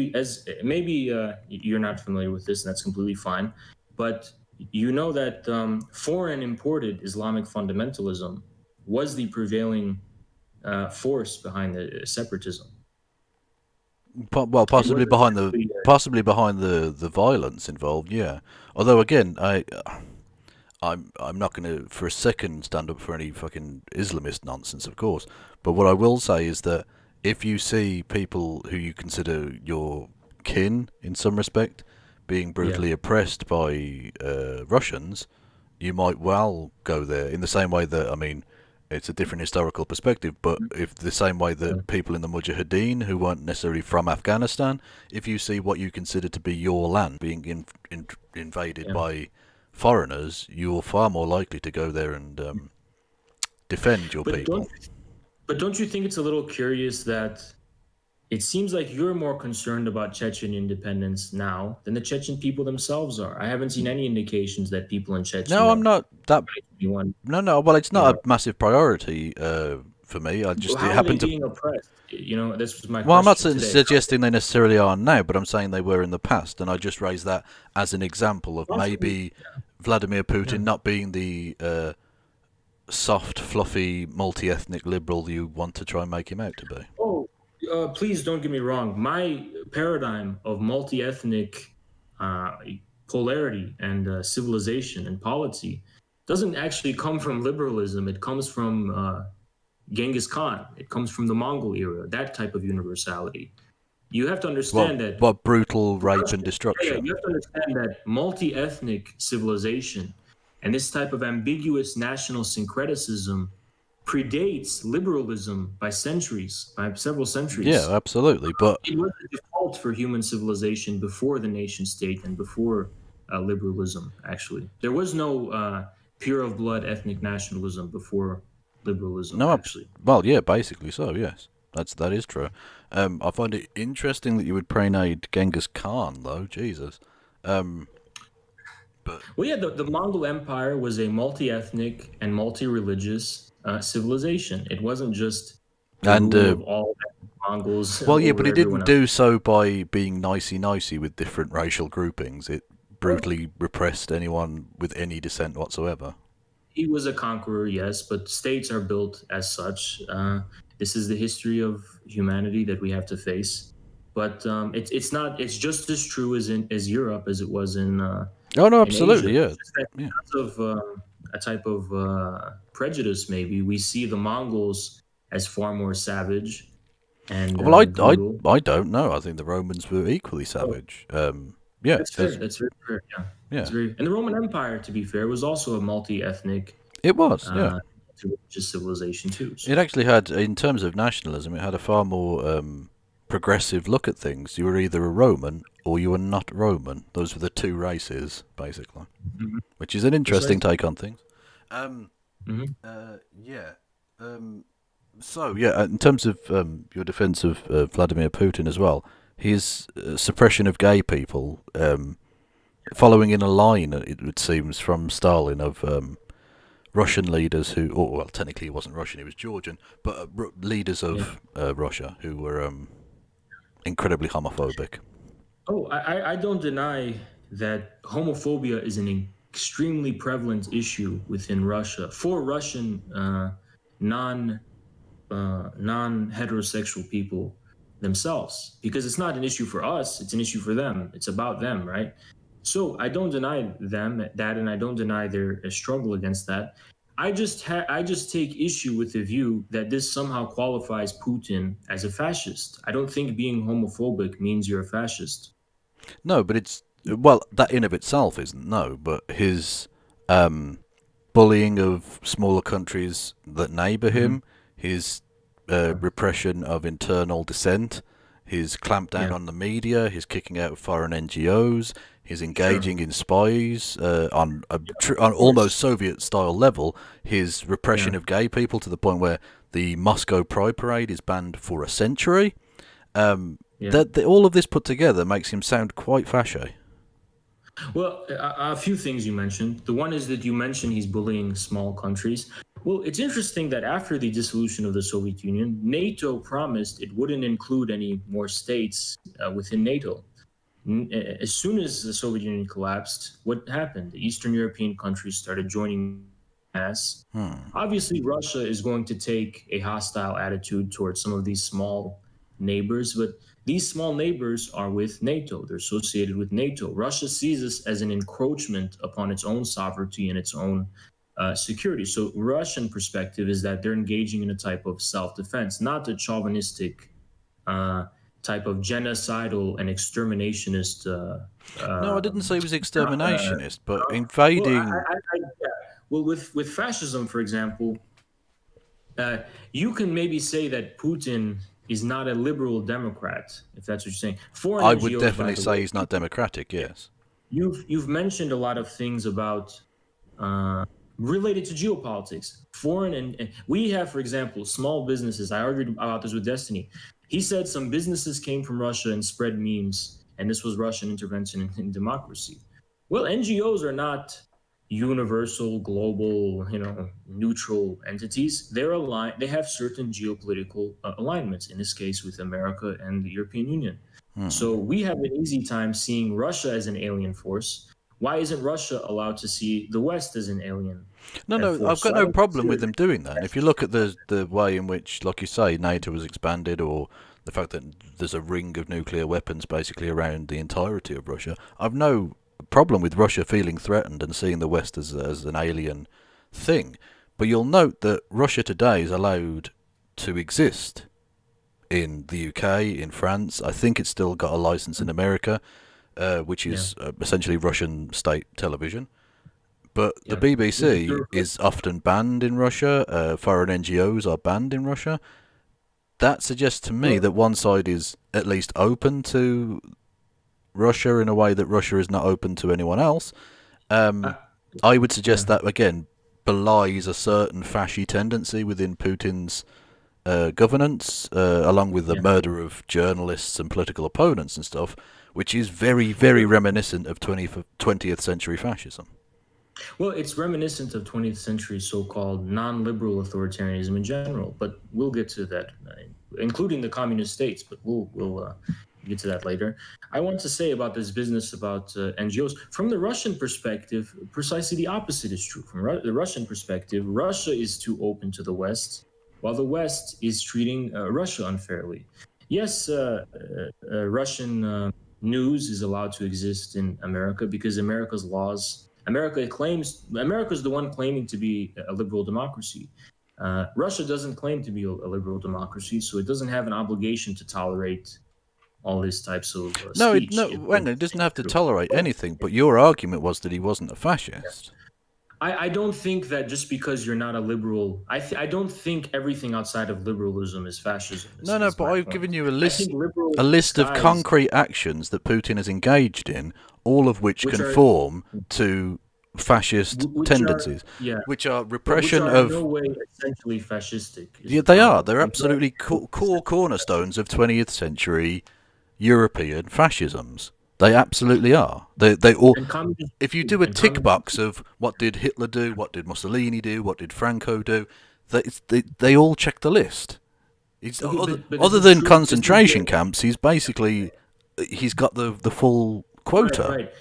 maybe you're not familiar with this, and that's completely fine, but you know that foreign imported Islamic fundamentalism was the prevailing force behind the separatism. Well, possibly behind the violence involved. Yeah, although again, I'm not going to for a second stand up for any fucking Islamist nonsense, of course. But what I will say is that if you see people who you consider your kin in some respect being brutally oppressed by Russians, you might well go there in the same way that, I mean, it's a different historical perspective, but if the same way that people in the Mujahideen who weren't necessarily from Afghanistan, if you see what you consider to be your land being invaded by foreigners, you're far more likely to go there and defend your people. But don't you think it's a little curious that it seems like you're more concerned about Chechen independence now than the Chechen people themselves are? I haven't seen any indications that people in Chechnya... No, I'm not that... No, well, it's not a massive priority for me. I just... Well, how are they being oppressed? You know, this was my question. Well, I'm not today. suggesting they necessarily are now, but I'm saying they were in the past, and I just raised that as an example of maybe Vladimir Putin not being the soft, fluffy, multi-ethnic liberal you want to try and make him out to be. Oh, please don't get me wrong. My paradigm of multi-ethnic polarity and civilization and polity doesn't actually come from liberalism. It comes from Genghis Khan. It comes from the Mongol era, that type of universality. You have to understand that... What brutal rape and destruction. Yeah, you have to understand that multi-ethnic civilization and this type of ambiguous national syncretism predates liberalism by several centuries. Yeah, absolutely. But it was the default for human civilization before the nation state and before liberalism, actually. There was no pure of blood ethnic nationalism before liberalism, actually. Well, yeah, basically so, yes. That is true. I find it interesting that you would prenade Genghis Khan, though. Jesus. Well, yeah, the Mongol Empire was a multi-ethnic and multi-religious civilization. It wasn't just the rule of all Mongols. Well, yeah, but it didn't do so by being nicey-nicey with different racial groupings. It brutally repressed anyone with any dissent whatsoever. He was a conqueror, yes, but states are built as such. This is the history of humanity that we have to face. But it's not. It's just as true as Europe as it was in Oh no, in Asia. absolutely, yeah, It's just that yeah. because of a type of prejudice, maybe we see the Mongols as far more savage and Well, brutal. I don't know. I think the Romans were equally savage. Yeah, That's fair. That's very fair. Yeah, yeah, it's very. And the Roman Empire, to be fair, was also a multi-ethnic, it was. Yeah, religious civilization too. So. it actually had, in terms of nationalism, it had a far more progressive look at things. You were either a Roman or you were not Roman. Those were the two races, basically, Mhm. which is an interesting Precisely. take on things. Mhm. Yeah. So yeah, in terms of your defence of Vladimir Putin as well, his suppression of gay people, following in a line, it seems, from Stalin of Russian leaders who, or well, technically he wasn't Russian, he was Georgian, but leaders Yeah. of Russia who were incredibly homophobic. Oh, I don't deny that homophobia is an extremely prevalent issue within Russia for Russian non non heterosexual people themselves, because it's not an issue for us, it's an issue for them. It's about them, right? So I don't deny them that, and I don't deny their struggle against that. I just take issue with the view that this somehow qualifies Putin as a fascist. I don't think being homophobic means you're a fascist. No, but it's, well, that in of itself isn't, no, but his um, bullying of smaller countries that neighbour Mhm. him, his Yeah. repression of internal dissent, his clampdown Yeah. on the media, his kicking out of foreign NGOs, his Sure. engaging in spies on Of on almost course. Soviet-style level, his repression Yeah. of gay people to the point where the Moscow Pride Parade is banned for a century. Yeah. All of this put together makes him sound quite fashy. Well, a few things you mentioned. The one is that you mentioned he's bullying small countries. Well, it's interesting that after the dissolution of the Soviet Union, NATO promised it wouldn't include any more states within NATO. As soon as the Soviet Union collapsed, what happened? The Eastern European countries started joining us. Obviously, Russia is going to take a hostile attitude towards some of these small neighbors, but these small neighbors are with NATO. They're associated with NATO. Russia sees this as an encroachment upon its own sovereignty and its own security. So, Russian perspective is that they're engaging in a type of self-defense, not a chauvinistic uh, type of genocidal and exterminationist. No, I didn't say he was exterminationist, but Well, invading. yeah. Well, with fascism, for example, you can maybe say that Putin is not a liberal Democrat, if that's what you're saying. Foreign I would NGOs, by definitely the say way, he's not democratic. Yes. you've mentioned a lot of things about related to geopolitics. Foreign and we have, for example, small businesses. I argued about this with Destiny. He said some businesses came from Russia and spread memes, and this was Russian intervention in democracy. Well, NGOs are not universal, global, neutral entities. They're aligned. They have certain geopolitical alignments. In this case, with America and the European Union. So we have an easy time seeing Russia as an alien force. Why isn't Russia allowed to see the West as an alien No, I've force? got So I no don't problem with consider them doing that. And if you look at the way in which, like you say, NATO has expanded, or the fact that there's a ring of nuclear weapons basically around the entirety of Russia, I've no problem with Russia feeling threatened and seeing the West as an alien thing. But you'll note that Russia today is allowed to exist in the UK, in France. I think it's still got a license in America, which yeah, is essentially Russian state television. But the yeah. BBC is often banned in Russia. Foreign NGOs are banned in Russia. That suggests to me Well, that one side is at least open to Russia in a way that Russia is not open to anyone else. I, I would yeah, suggest that, again, belies a certain fashy tendency within Putin's governance, along with the yeah. murder of journalists and political opponents and stuff, which is very, very reminiscent of 20th century fascism. Well, it's reminiscent of 20th century so-called non-liberal authoritarianism in general, but we'll get to that, including the communist states. But we'll get to that later. I want to say about this business about NGOs. From the Russian perspective, precisely the opposite is true. From the Russian perspective, Russia is too open to the West, while the West is treating Russia unfairly. Yes, Russian news is allowed to exist in America because America's laws. America's the one claiming to be a liberal democracy. Russia doesn't claim to be a liberal democracy, so it doesn't have an obligation to tolerate all these types of speech. It doesn't have to tolerate anything. But your argument was that he wasn't a fascist. I don't think that just because you're not a liberal, I don't think everything outside of liberalism is fascism. No, but I've given you a list of concrete actions that Putin has engaged in, all of which conform to fascist tendencies, which are repression of. No way essentially fascistic. Yeah, they are. They're absolutely core cornerstones of 20th century European fascisms. They absolutely are. They all. If you do a tick box of what did Hitler do, what did Mussolini do, what did Franco do, they all check the list. Other than concentration camps, he's got the full quota. Right.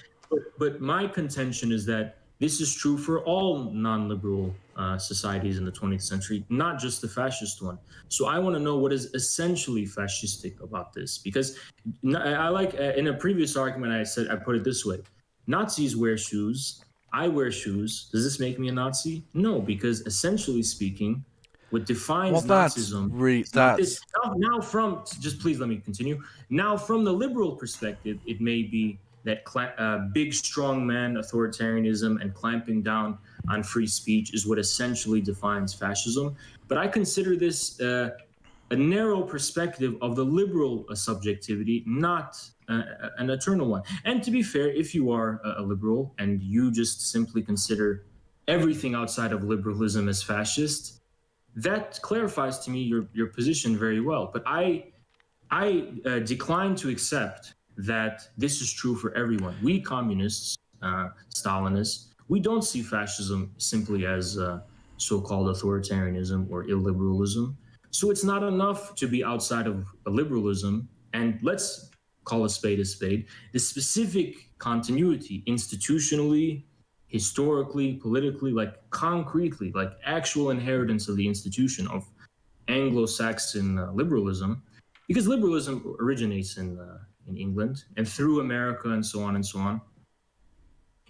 But my contention is that this is true for all non-liberal societies in the 20th century, not just the fascist one. So I want to know what is essentially fascistic about this, because I like in a previous argument I put it this way: Nazis wear shoes, I wear shoes. Does this make me a Nazi? No, because essentially speaking, what defines Nazism now from just please let me continue. Now from the liberal perspective, it may be that big strongman authoritarianism and clamping down on free speech is what essentially defines fascism. But I consider this a narrow perspective of the liberal subjectivity, not an eternal one. And to be fair, if you are a liberal and you just simply consider everything outside of liberalism as fascist, that clarifies to me your position very well. But I decline to accept that this is true for everyone. We communists, Stalinists, we don't see fascism simply as so-called authoritarianism or illiberalism. So it's not enough to be outside of liberalism. And let's call a spade, the specific continuity institutionally, historically, politically, like concretely, like actual inheritance of the institution of Anglo-Saxon liberalism, because liberalism originates in England and through America and so on and so on.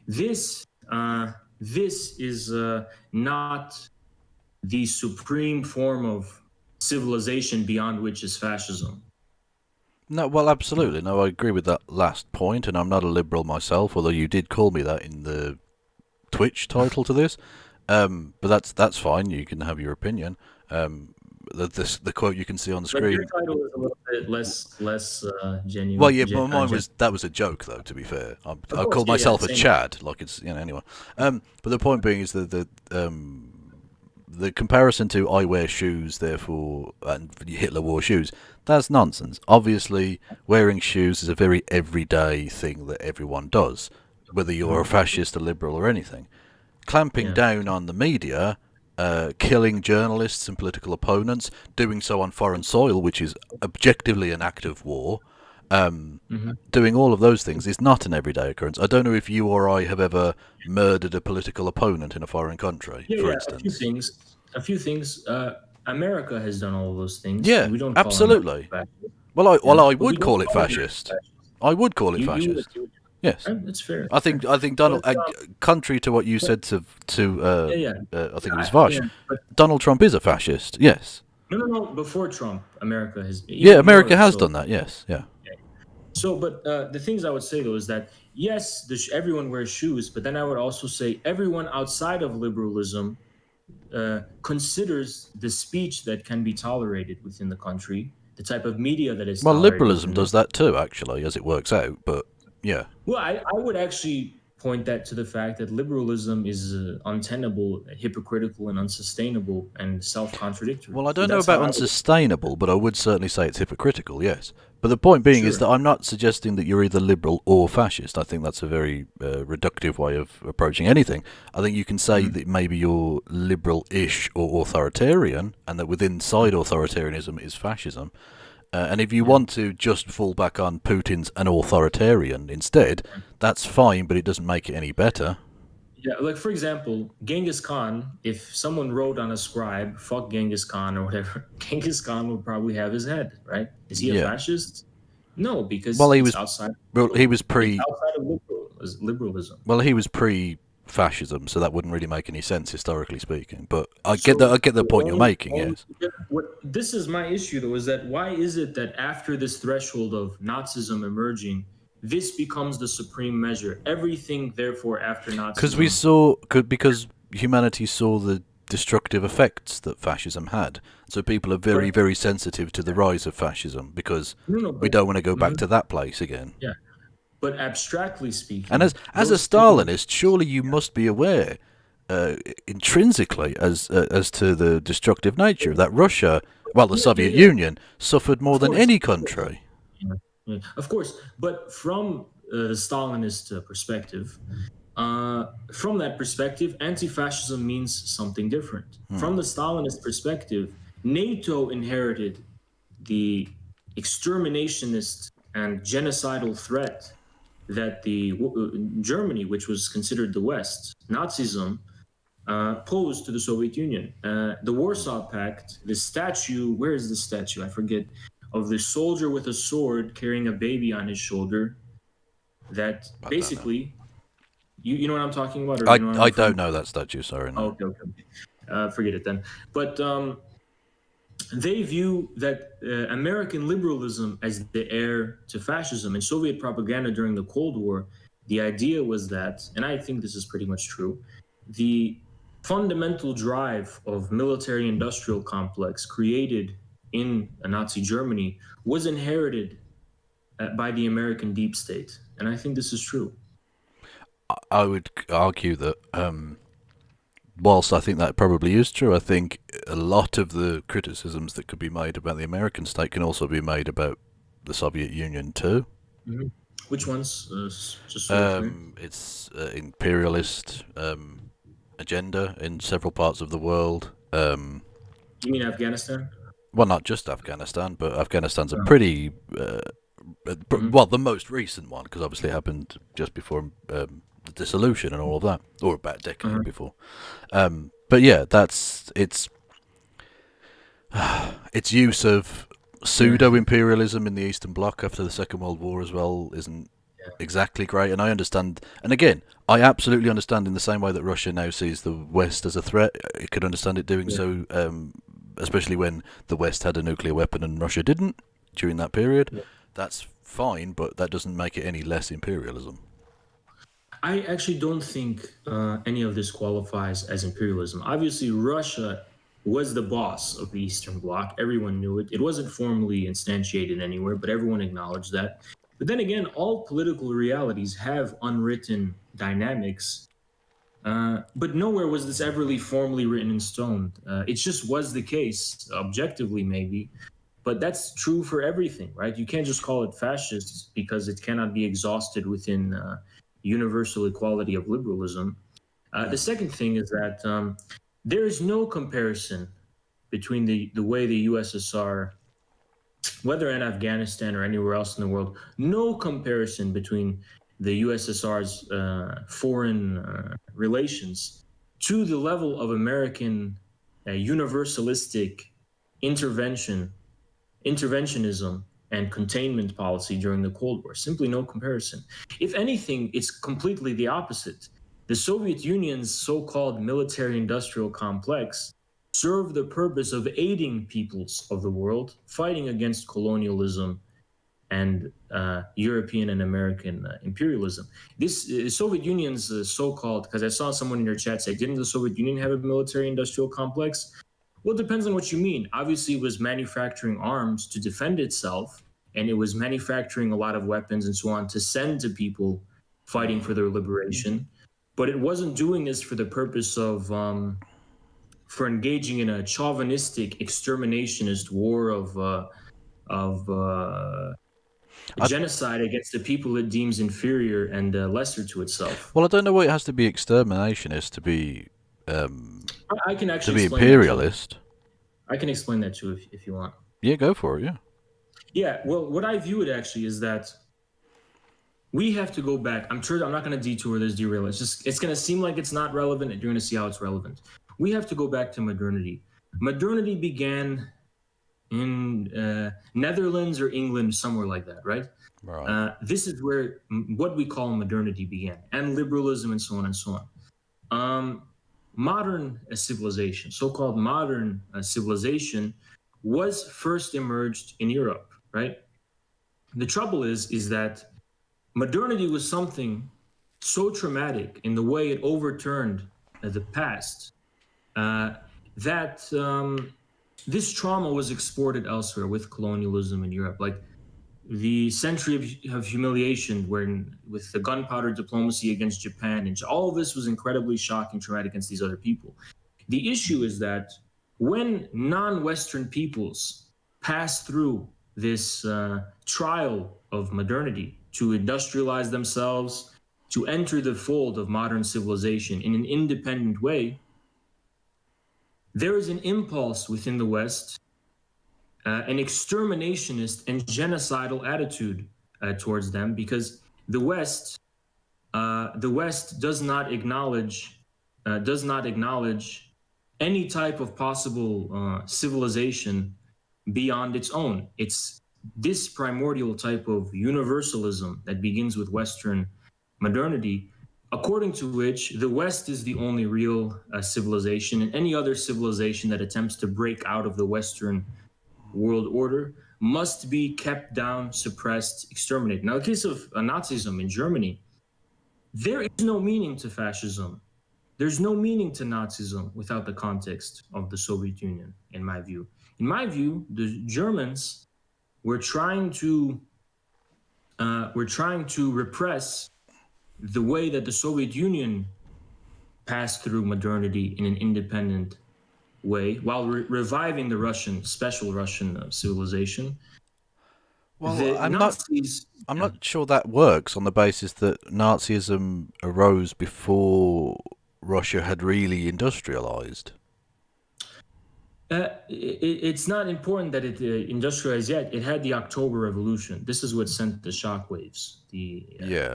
This is not the supreme form of civilization beyond which is fascism. No, well, absolutely. No, I agree with that last point, and I'm not a liberal myself, although you did call me that in the Twitch title to this. But that's fine. You can have your opinion. The quote you can see on the screen. Your title is a little bit less genuine. Well, yeah, but mine was a joke, though. To be fair, I called myself a Chad, like it's anyway. But the point being is that the comparison to I wear shoes, therefore, and Hitler wore shoes, that's nonsense. Obviously, wearing shoes is a very everyday thing that everyone does, whether you're a fascist, a liberal, or anything. Clamping down on the media. Killing journalists and political opponents, doing so on foreign soil, which is objectively an act of war, doing all of those things is not an everyday occurrence. I don't know if you or I have ever murdered a political opponent in a foreign country, for instance. A few things. America has done all of those things. Yeah, we don't absolutely. I would call it fascist. I would call it fascist. Yes, that's fair. I think Donald, contrary to what you said to I think it was Vosh, Donald Trump is a fascist. Yes. No. Before Trump, America has. America has done that. Yes. Yeah. So, but the things I would say though is that yes, everyone wears shoes, but then I would also say everyone outside of liberalism considers the speech that can be tolerated within the country, the type of media that is. Well, liberalism does that too, actually, as it works out, but. Yeah. Well, I would actually point that to the fact that liberalism is untenable, hypocritical, and unsustainable, and self-contradictory. Well, I don't know about unsustainable, but I would certainly say it's hypocritical, yes. But the point being is that I'm not suggesting that you're either liberal or fascist. I think that's a very reductive way of approaching anything. I think you can say that maybe you're liberal-ish or authoritarian, and that within inside authoritarianism is fascism. And if you want to just fall back on Putin's an authoritarian instead, that's fine, but it doesn't make it any better. Yeah, like for example, Genghis Khan, if someone wrote on a scribe, fuck Genghis Khan or whatever, Genghis Khan would probably have his head, right? Is he a fascist? No, because it's outside. He was outside of liberalism. Well, he was pre-fascism, so that wouldn't really make any sense historically speaking. But I get the point you're making. Yes. This is my issue, though, is that why is it that after this threshold of Nazism emerging, this becomes the supreme measure? Everything, therefore, after Nazism. Because humanity saw the destructive effects that fascism had. So people are very, very sensitive to the rise of fascism because we don't want to go back to that place again. Yeah. But abstractly speaking... And as a Stalinist, surely you must be aware, intrinsically, as to the destructive nature, that Russia, the Soviet Union, suffered more than any country. Yeah, of course, but from the Stalinist perspective, from that perspective, anti-fascism means something different. From the Stalinist perspective, NATO inherited the exterminationist and genocidal threat that the Germany, which was considered the West, Nazism, posed to the Soviet Union. The Warsaw Pact, the statue, where is the statue? I forget. Of the soldier with a sword carrying a baby on his shoulder, that basically, you know what I'm talking about? Or I don't know that statue, sorry. No. Oh, okay. Forget it then. But they view that American liberalism as the heir to fascism. In Soviet propaganda during the Cold War, the idea was that, and I think this is pretty much true, the fundamental drive of military-industrial complex created in Nazi Germany was inherited by the American deep state. And I think this is true. I would argue that whilst I think that probably is true, I think a lot of the criticisms that could be made about the American state can also be made about the Soviet Union too. Mm-hmm. Which ones? It's imperialist agenda in several parts of the world. You mean Afghanistan? Well, not just Afghanistan, but Afghanistan's a pretty... well, the most recent one, because obviously it happened just before the dissolution and all of that, or about a decade before. But yeah, it's use of pseudo-imperialism in the Eastern Bloc after the Second World War as well isn't exactly great. And I understand, and again, I absolutely understand in the same way that Russia now sees the West as a threat, it could understand it doing so, especially when the West had a nuclear weapon and Russia didn't during that period. Yeah. That's fine, but that doesn't make it any less imperialism. I actually don't think any of this qualifies as imperialism. Obviously, Russia was the boss of the Eastern Bloc. Everyone knew it. It wasn't formally instantiated anywhere, but everyone acknowledged that. But then again, all political realities have unwritten dynamics. But nowhere was this ever formally written in stone. It just was the case, objectively maybe. But that's true for everything, right? You can't just call it fascist because it cannot be exhausted within universal equality of liberalism. The second thing is that there is no comparison between the way the USSR, whether in Afghanistan or anywhere else in the world, no comparison between the USSR's foreign relations to the level of American universalistic interventionism and containment policy during the Cold War. Simply no comparison. If anything, it's completely the opposite. The Soviet Union's so-called military-industrial complex served the purpose of aiding peoples of the world fighting against colonialism and European and American imperialism. This Soviet Union's so-called, because I saw someone in your chat say, didn't the Soviet Union have a military-industrial complex? Well, it depends on what you mean. Obviously, it was manufacturing arms to defend itself, and it was manufacturing a lot of weapons and so on to send to people fighting for their liberation. But it wasn't doing this for the purpose of, for engaging in a chauvinistic, exterminationist war of genocide against the people it deems inferior and lesser to itself. Well, I don't know why it has to be exterminationist to be... I can actually to be imperialist. I can explain that too if you want. Yeah, go for it. Yeah. Yeah, well, what I view it actually is that we have to go back. I'm sure I'm not going to detour this, derail. It's going to seem like it's not relevant, and you're going to see how it's relevant. We have to go back to modernity. Modernity began in Netherlands or England, somewhere like that, right? Right. This is where what we call modernity began, and liberalism, and so on and so on. Modern civilization, so-called modern civilization, was first emerged in Europe, right? The trouble is that modernity was something so traumatic in the way it overturned the past that this trauma was exported elsewhere with colonialism in Europe, like the century of humiliation, when with the gunpowder diplomacy against Japan, and all of this was incredibly shocking, traumatic against these other people. The issue is that when non-Western peoples pass through this trial of modernity to industrialize themselves, to enter the fold of modern civilization in an independent way, there is an impulse within the West, an exterminationist and genocidal attitude towards them, because the West does not acknowledge any type of possible civilization beyond its own. It's this primordial type of universalism that begins with Western modernity, according to which the West is the only real civilization, and any other civilization that attempts to break out of the Western world order must be kept down, suppressed, exterminated. Now, in the case of Nazism in Germany, there is no meaning to fascism. There's no meaning to Nazism without the context of the Soviet Union, in my view. In my view, the Germans were trying to repress the way that the Soviet Union passed through modernity in an independent way, while reviving the special Russian civilization. Well, The Nazis, I'm not sure that works on the basis that Nazism arose before Russia had really industrialized. It's not important that it industrialized yet. It had the October Revolution. This is what sent the shockwaves, the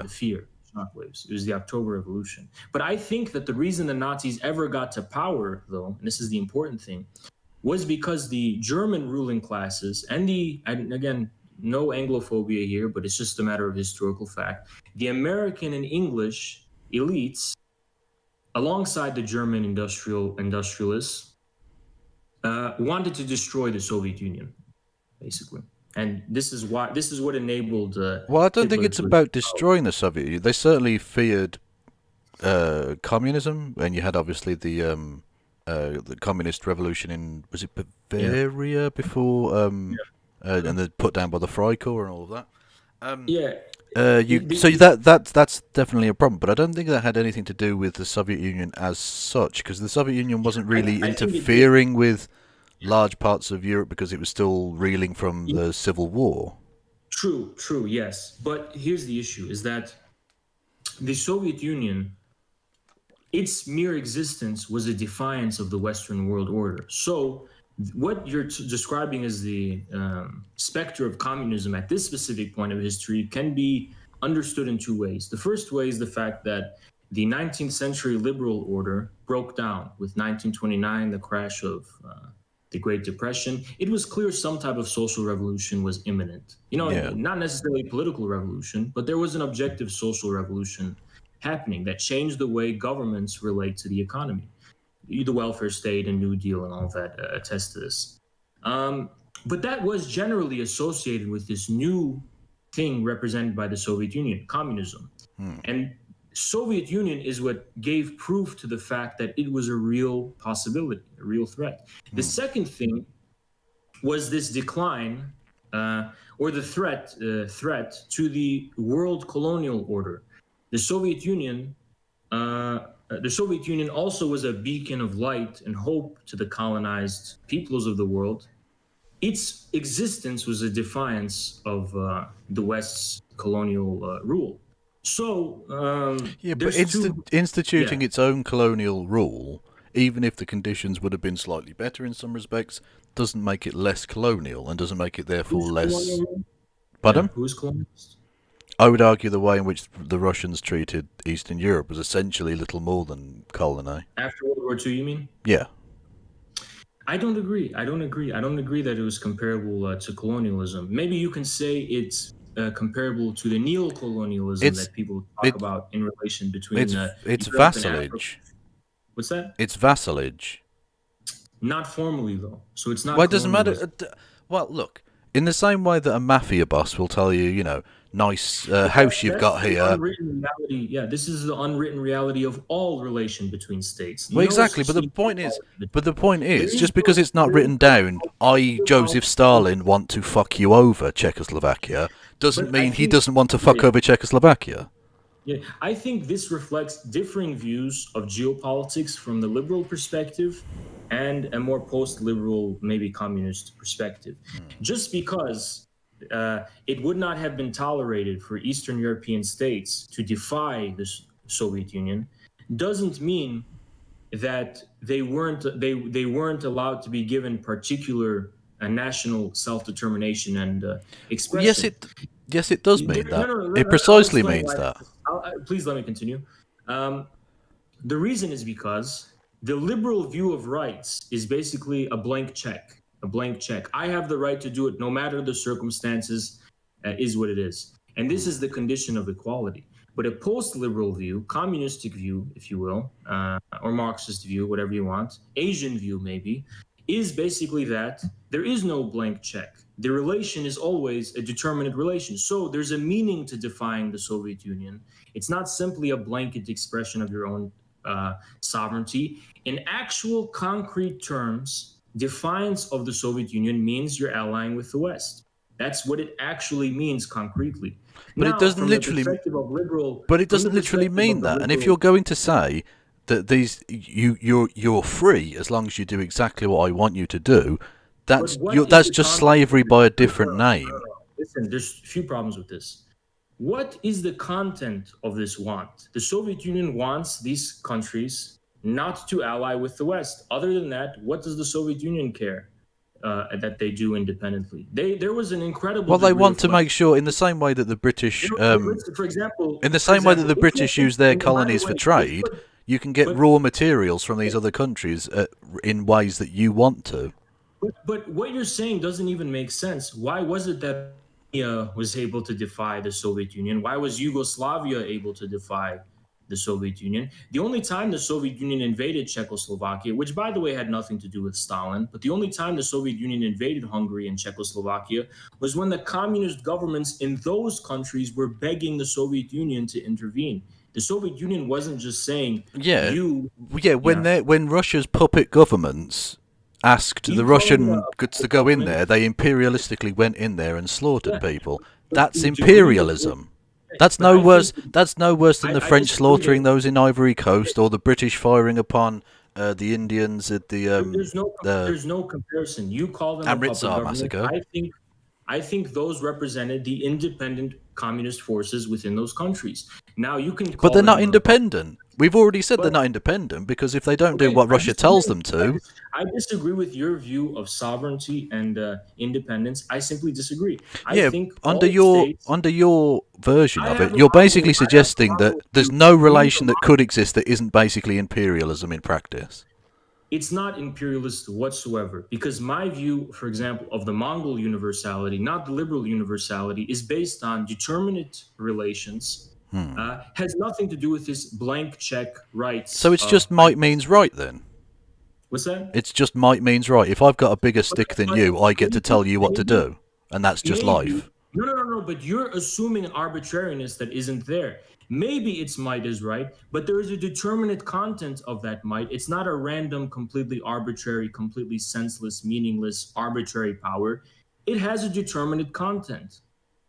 fear shockwaves. It was the October Revolution. But I think that the reason the Nazis ever got to power, though, and this is the important thing, was because the German ruling classes and again, no Anglophobia here, but it's just a matter of historical fact, the American and English elites, alongside the German industrialists, wanted to destroy the Soviet Union, basically. And this is what enabled. Well, I don't think it's about destroying the Soviet Union. They certainly feared communism, and you had obviously the communist revolution in, was it Bavaria before, and then put down by the Freikorps and all of that. So that's definitely a problem, but I don't think that had anything to do with the Soviet Union as such, because the Soviet Union wasn't really interfering with large parts of Europe because it was still reeling from the Civil War. True, yes. But here's the issue, is that the Soviet Union, its mere existence was a defiance of the Western world order. So what you're describing as the specter of communism at this specific point of history can be understood in two ways. The first way is the fact that the 19th century liberal order broke down with 1929, the crash of the Great Depression. It was clear some type of social revolution was imminent. Not necessarily political revolution, but there was an objective social revolution happening that changed the way governments relate to the economy. The welfare state and New Deal and all of that attest to this. But that was generally associated with this new thing represented by the Soviet Union, communism. And Soviet Union is what gave proof to the fact that it was a real possibility, a real threat. The second thing was this decline or the threat to the world colonial order. The Soviet Union also was a beacon of light and hope to the colonized peoples of the world. Its existence was a defiance of the West's colonial rule. So, but instituting its own colonial rule, even if the conditions would have been slightly better in some respects, doesn't make it less colonial and doesn't make it therefore Who's less. colonial? Pardon? Yeah, who's colonist? I would argue the way in which the Russians treated Eastern Europe was essentially little more than colony. After World War II, you mean? Yeah. I don't agree. I don't agree that it was comparable to colonialism. Maybe you can say it's comparable to the neo-colonialism that people talk about in relation between it's Europe vassalage. What's that? It's vassalage. Not formally, though. So it's not. Well, it doesn't matter. Well, look, in the same way that a mafia boss will tell you, nice house you've got here. Unwritten reality. Yeah, this is the unwritten reality of all relation between states. Well, exactly. But the point is, just because it's not written down, I, Joseph Stalin, want to fuck you over, Czechoslovakia, doesn't mean he doesn't want to fuck over Czechoslovakia. Yeah, I think this reflects differing views of geopolitics from the liberal perspective and a more post-liberal, maybe communist perspective. Just because it would not have been tolerated for Eastern European states to defy the Soviet Union doesn't mean that they weren't allowed to be given particular national self-determination and expression. Yes, it does mean that. It precisely means that. Please let me continue. The reason is because the liberal view of rights is basically a blank check. I have the right to do it no matter the circumstances, is what it is. And this is the condition of equality. But a post-liberal view, communistic view, if you will, or Marxist view, whatever you want, Asian view maybe, is basically that there is no blank check. The relation is always a determinate relation. So there's a meaning to defying the Soviet Union. It's not simply a blanket expression of your own sovereignty. In actual concrete terms, defiance of the Soviet Union means you're allying with the West. That's what it actually means concretely. But it doesn't literally. But it doesn't literally mean that. And if you're going to say that you're free as long as you do exactly what I want you to do, that's just slavery by a different name. Listen, there's a few problems with this. What is the content of this want? The Soviet Union wants these countries not to ally with the West. Other than that, what does the Soviet Union care that they do independently? There was an incredible. Well, they want to make sure, in the same way that the British, for example, in the same way that the British use their colonies for trade, you can get raw materials from these other countries in ways that you want to. But what you're saying doesn't even make sense. Why was it that Chechnya was able to defy the Soviet Union? Why was Yugoslavia able to defy the Soviet Union? The only time the Soviet Union invaded Czechoslovakia, which by the way had nothing to do with Stalin, but the only time the Soviet Union invaded Hungary and Czechoslovakia was when the communist governments in those countries were begging the Soviet Union to intervene. The Soviet Union wasn't just saying, when Russia's puppet governments asked the Russian goods to go in there, they imperialistically went in there and slaughtered people. That's imperialism. That's no worse than the French slaughtering those in Ivory Coast or the British firing upon the Indians at the there's no comparison. You call them Amritsar massacre. I think those represented the independent communist forces within those countries. Now you can call But they're not independent. We've already said they're not independent because if they don't do what Russia tells them to... I disagree with your view of sovereignty and independence. I simply disagree. I think under your version of it, you're basically suggesting that there's no relation that could exist that isn't basically imperialism in practice. It's not imperialist whatsoever, because my view, for example, of the Mongol universality, not the liberal universality, is based on determinate relations, has nothing to do with this blank check rights. So it's just might means right then? What's that? It's just might means right. If I've got a bigger stick than you, I get to tell you what to do, and that's just life. No, but you're assuming an arbitrariness that isn't there. Maybe its might is right, but there is a determinate content of that might. It's not a random, completely arbitrary, completely senseless, meaningless, arbitrary power. It has a determinate content.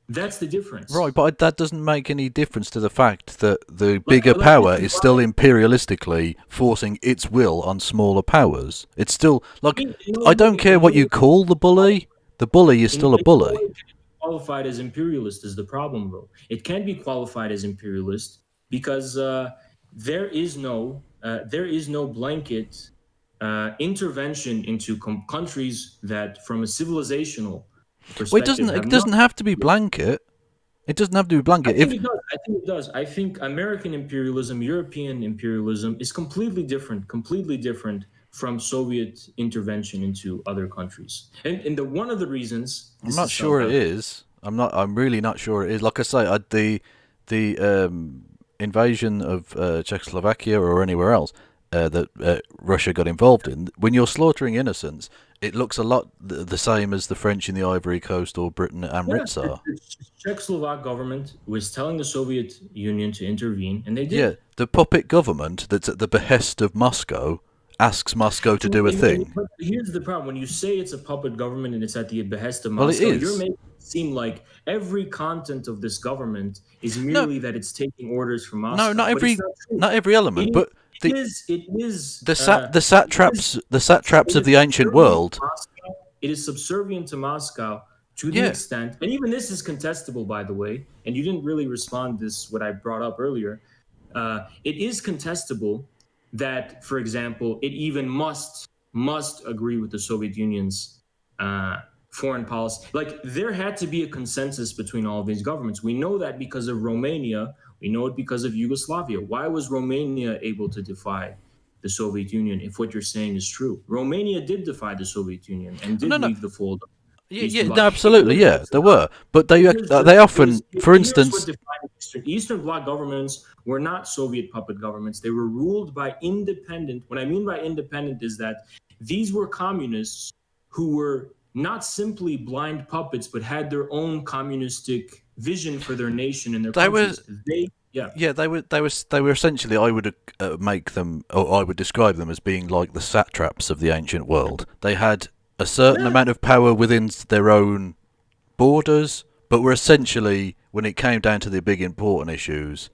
That's the difference. Right, but that doesn't make any difference to the fact that the bigger power is still imperialistically forcing its will on smaller powers. It's still, like, I don't care what you call the bully. The bully is still a bully. Qualified as imperialist is the problem, though. It can't be qualified as imperialist because there is no blanket intervention into countries that, from a civilizational Well, perspective, have it not. doesn't have to be blanket. It doesn't have to be blanket. I think it does. I think it does. I think American imperialism, European imperialism is completely different from Soviet intervention into other countries. And one of the reasons I'm not sure it is. I'm really not sure it is. Like I say, the invasion of Czechoslovakia or anywhere else that Russia got involved in, when you're slaughtering innocents, it looks a lot the same as the French in the Ivory Coast or Britain at Amritsar. The Czechoslovak government was telling the Soviet Union to intervene, and they did. Yeah, the puppet government that's at the behest of Moscow asks Moscow to do a thing. But here's the problem: when you say it's a puppet government and it's at the behest of Moscow, well, it is. You're making it seem like every content of this government is merely that it's taking orders from Moscow. No, not every element, but it is the satraps of the ancient world. It is subservient to Moscow to the extent, and even this is contestable, by the way. And you didn't really respond to this what I brought up earlier. It is contestable that, for example, it even must agree with the Soviet Union's foreign policy. Like, there had to be a consensus between all of these governments. We know that because of Romania. We know it because of Yugoslavia. Why was Romania able to defy the Soviet Union, if what you're saying is true? Romania did defy the Soviet Union and did leave the fold. Absolutely, there were. But they often, for instance... Eastern Bloc governments were not Soviet puppet governments. They were ruled by independent... What I mean by independent is that these were communists who were not simply blind puppets, but had their own communistic vision for their nation and their countries. They were essentially, I would make them, or I would describe them as being like the satraps of the ancient world. They had a certain amount of power within their own borders, but were essentially, when it came down to the big important issues,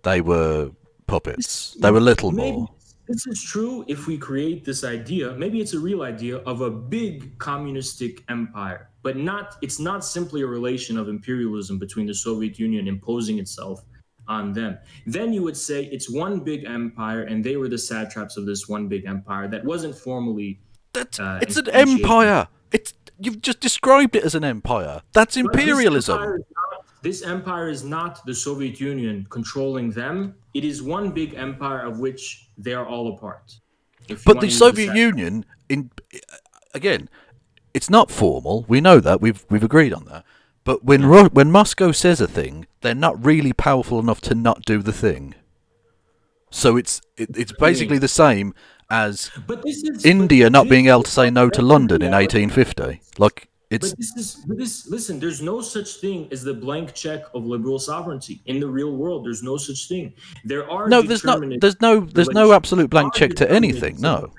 they were puppets. They were little more. This is true if we create this idea, maybe it's a real idea, of a big communistic empire, but it's not simply a relation of imperialism between the Soviet Union imposing itself on them. Then you would say it's one big empire, and they were the satraps of this one big empire that wasn't formally... it's an empire! You've just described it as an empire. That's imperialism. This empire is not the Soviet Union controlling them. It is one big empire of which they are all a part. But the Soviet Union, again, it's not formal. We know that. We've agreed on that. But when Moscow says a thing, they're not really powerful enough to not do the thing. So it's basically the same as India not being able to say no to London in 1850. Listen, there's no such thing as the blank check of liberal sovereignty in the real world. There's no such thing. There are there's no absolute blank check to anything. No.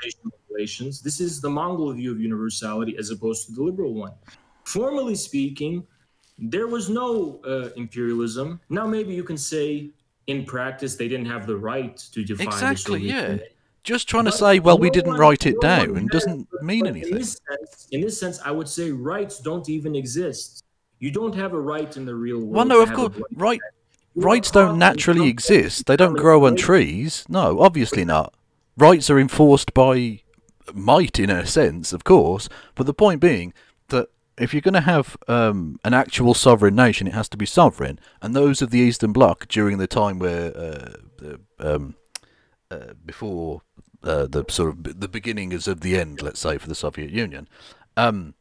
This is the Mongol view of universality as opposed to the liberal one. Formally speaking, there was no imperialism. Now maybe you can say in practice they didn't have the right to define the Soviet Union. Just trying to say, well, we didn't write it down doesn't mean anything. In this sense, I would say rights don't even exist. You don't have a right in the real world. Well, no, of course, rights don't naturally exist. They don't grow on trees. No, obviously not. Rights are enforced by might, in a sense, of course. But the point being that if you're going to have an actual sovereign nation, it has to be sovereign. And those of the Eastern Bloc during the time where before the sort of the beginnings of the end, let's say, for the Soviet Union, that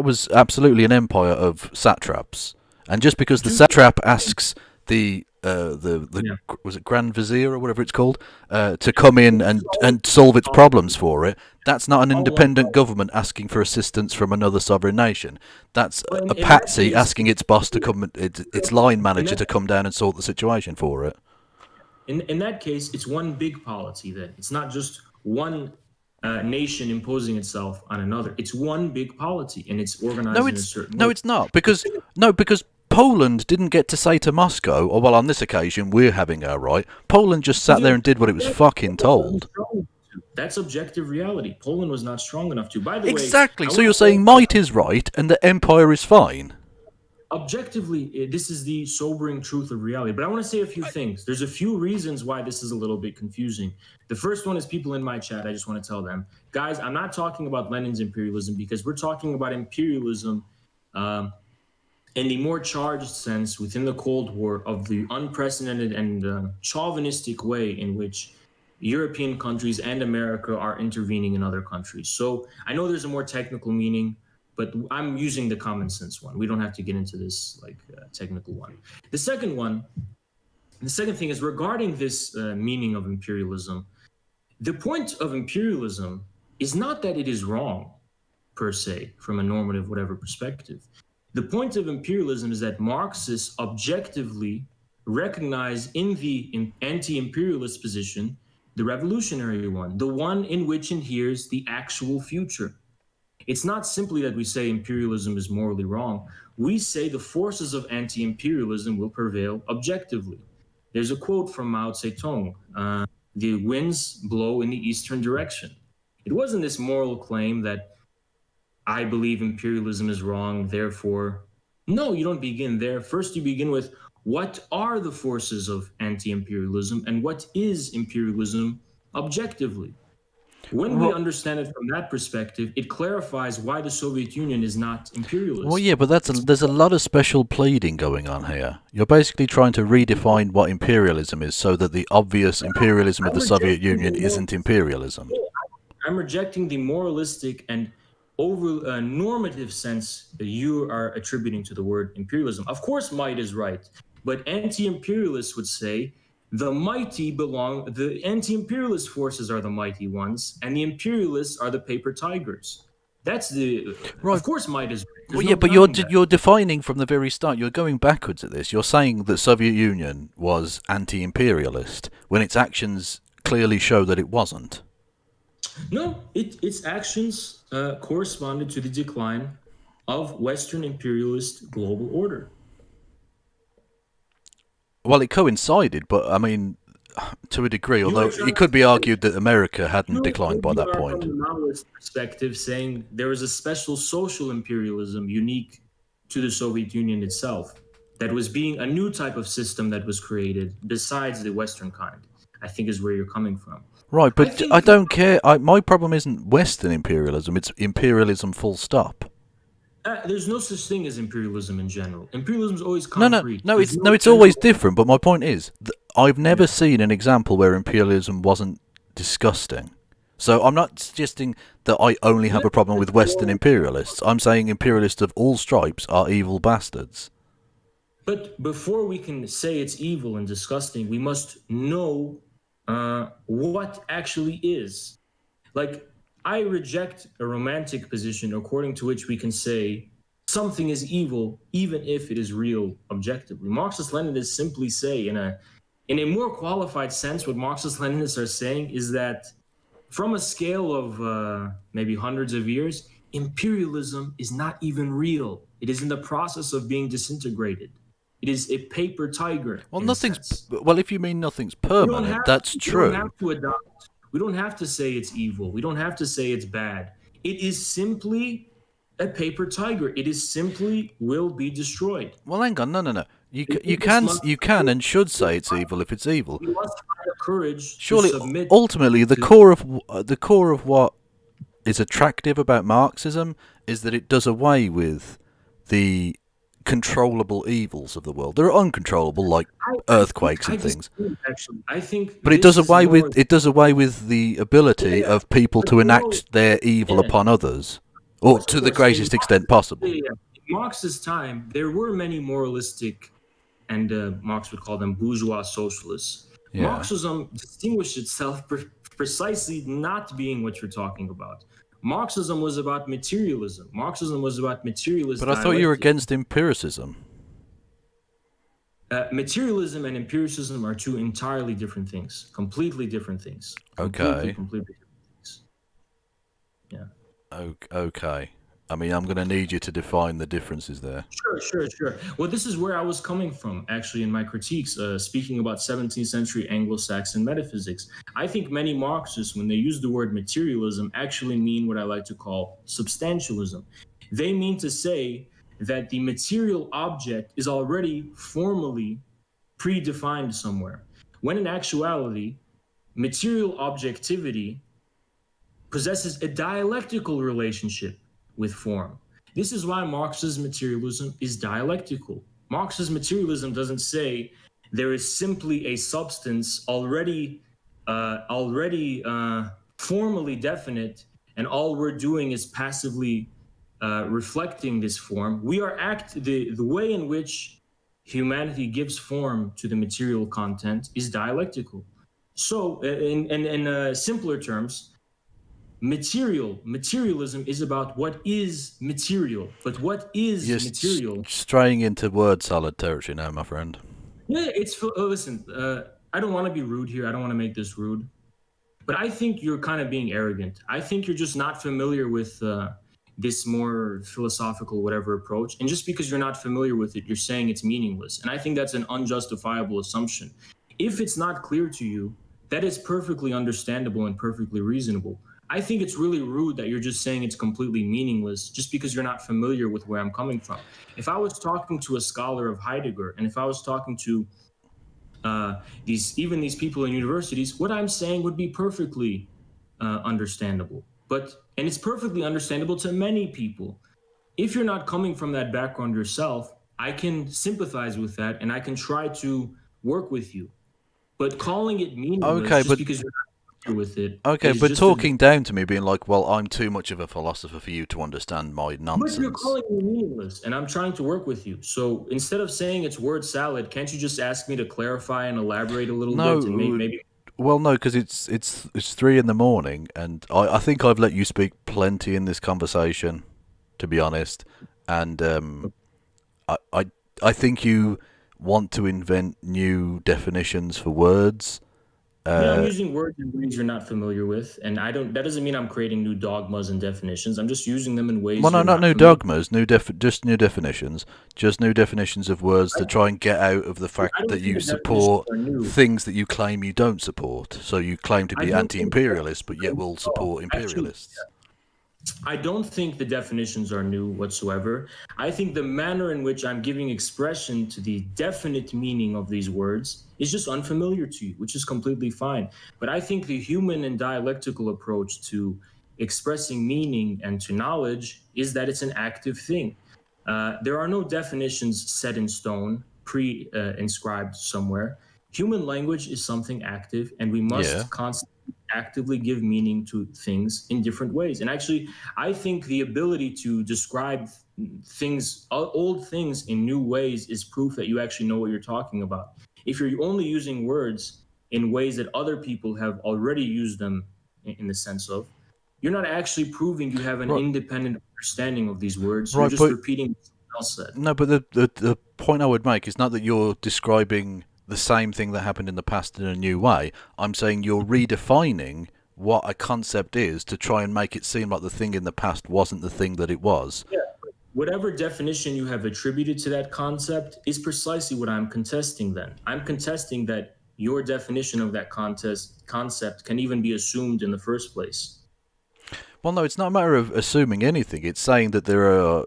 was absolutely an empire of satraps. And just because the satrap asks the was it Grand Vizier or whatever it's called to come in and solve its problems for it, that's not an independent government asking for assistance from another sovereign nation. That's a patsy asking its boss to come, its line manager to come down and sort the situation for it. In that case, it's one big polity then. It's not just one nation imposing itself on another. It's one big polity, and it's organized in a certain way. No, it's not. Because Poland didn't get to say to Moscow, oh, well, on this occasion, we're having our right. Poland just sat there and did what it was fucking told. That's objective reality. Poland was not strong enough to. By the way... Exactly. So you're saying might is right and the empire is fine? Objectively, this is the sobering truth of reality. But I want to say a few things. There's a few reasons why this is a little bit confusing. The first one is people in my chat. I just want to tell them, guys, I'm not talking about Lenin's imperialism, because we're talking about imperialism in the more charged sense within the Cold War, of the unprecedented and chauvinistic way in which European countries and America are intervening in other countries. So I know there's a more technical meaning, but I'm using the common sense one. We don't have to get into this technical one. The second thing is regarding this meaning of imperialism. The point of imperialism is not that it is wrong per se from a normative whatever perspective. The point of imperialism is that Marxists objectively recognize in the anti-imperialist position the revolutionary one, the one in which inheres the actual future. It's not simply that we say imperialism is morally wrong. We say the forces of anti-imperialism will prevail objectively. There's a quote from Mao Zedong, the winds blow in the eastern direction. It wasn't this moral claim that I believe imperialism is wrong, therefore, no, you don't begin there. First, you begin with what are the forces of anti-imperialism and what is imperialism objectively? When we understand it from that perspective, it clarifies why the Soviet Union is not imperialist. Well, yeah, but there's a lot of special pleading going on here. You're basically trying to redefine what imperialism is so that the obvious imperialism of the Soviet Union isn't imperialism. I'm rejecting the moralistic and over normative sense that you are attributing to the word imperialism. Of course, might is right, but anti-imperialists would say the anti-imperialist forces are the mighty ones, and the imperialists are the paper tigers. That's the right. Of course, might is right. Well, yeah, but you're defining from the very start. You're going backwards at this. You're saying that Soviet Union was anti-imperialist when its actions clearly show that it wasn't. No, its actions corresponded to the decline of Western imperialist global order. Well, it coincided, but I mean, to a degree, although it could be argued that America hadn't declined by that point. From the Maoist perspective, saying there was a special social imperialism unique to the Soviet Union itself, that was being a new type of system that was created besides the Western kind, I think is where you're coming from. Right, but I don't care. My problem isn't Western imperialism, it's imperialism full stop. There's no such thing as imperialism in general. Imperialism is always concrete. No, it's always different. But my point is, I've never seen an example where imperialism wasn't disgusting. So I'm not suggesting that I only have a problem with Western imperialists. I'm saying imperialists of all stripes are evil bastards. But before we can say it's evil and disgusting, we must know what actually is. Like, I reject a romantic position according to which we can say something is evil even if it is real objectively. Marxist-Leninists simply say in a more qualified sense, what Marxist-Leninists are saying is that from a scale of maybe hundreds of years, imperialism is not even real. It is in the process of being disintegrated. It is a paper tiger. Well, if you mean nothing's permanent, that's true. We don't have to adopt. We don't have to say it's evil. We don't have to say it's bad. It is simply a paper tiger. It is simply will be destroyed. Well, hang on, no. You can and should say it's evil if it's evil. We must have the courage. Surely, to submit ultimately, the core of what is attractive about Marxism is that it does away with the controllable evils of the world. There are uncontrollable, like earthquakes and things. I think, but it does away with the ability of people to enact their evil upon others, or to the greatest extent possible. In Marx's time, there were many moralistic, and Marx would call them bourgeois socialists. Yeah. Marxism distinguished itself precisely not being what you're talking about. Marxism was about materialism. Marxism was about materialist. But I thought you were against empiricism. Materialism and empiricism are two entirely different things. Completely different things. Okay. Completely different things. Yeah. Okay. I mean, I'm going to need you to define the differences there. Sure. Well, this is where I was coming from, actually, in my critiques, speaking about 17th century Anglo-Saxon metaphysics. I think many Marxists, when they use the word materialism, actually mean what I like to call substantialism. They mean to say that the material object is already formally predefined somewhere, when in actuality, material objectivity possesses a dialectical relationship with form. This is why Marx's materialism is dialectical. Marx's materialism doesn't say there is simply a substance already formally definite, and all we're doing is passively reflecting this form. We are the way in which humanity gives form to the material content is dialectical. So, in simpler terms, materialism is about what is material. But what is material? You're straying into word salad territory now, my friend. Yeah, listen, I don't want to be rude here. I don't want to make this rude. But I think you're kind of being arrogant. I think you're just not familiar with this more philosophical whatever approach. And just because you're not familiar with it, you're saying it's meaningless. And I think that's an unjustifiable assumption. If it's not clear to you, that is perfectly understandable and perfectly reasonable. I think it's really rude that you're just saying it's completely meaningless just because you're not familiar with where I'm coming from. If I was talking to a scholar of Heidegger, and if I was talking to these people in universities, what I'm saying would be perfectly understandable. And it's perfectly understandable to many people. If you're not coming from that background yourself, I can sympathize with that and I can try to work with you. But calling it meaningless because you're not familiar with it. Okay, but talking down to me, being like, well, I'm too much of a philosopher for you to understand my nonsense. But you're calling me meaningless, and I'm trying to work with you. So instead of saying it's word salad, can't you just ask me to clarify and elaborate a little bit? And maybe. Well, no, because it's 3 a.m, and I think I've let you speak plenty in this conversation, to be honest. And I think you want to invent new definitions for words. I'm using words in ways you're not familiar with, and that doesn't mean I'm creating new dogmas and definitions. I'm just using them in ways. Well, no, not new dogmas, just new definitions, just new definitions of words to try and get out of the fact that you support things that you claim you don't support. So you claim to be anti-imperialist, but yet will support imperialists. I don't think the definitions are new whatsoever. I think the manner in which I'm giving expression to the definite meaning of these words is just unfamiliar to you, which is completely fine. But I think the human and dialectical approach to expressing meaning and to knowledge is that it's an active thing. There are no definitions set in stone, inscribed somewhere. Human language is something active, and we must constantly actively give meaning to things in different ways. And actually, I think the ability to describe things, old things, in new ways is proof that you actually know what you're talking about. If you're only using words in ways that other people have already used them in the sense of, you're not actually proving you have an independent understanding of these words. You're just repeating what someone else said. No, but the point I would make is not that you're describing the same thing that happened in the past in a new way. I'm saying you're redefining what a concept is to try and make it seem like the thing in the past wasn't the thing that it was. Yeah, whatever definition you have attributed to that concept is precisely what I'm contesting then. I'm contesting that your definition of that concept can even be assumed in the first place. Well, no, it's not a matter of assuming anything. It's saying that there are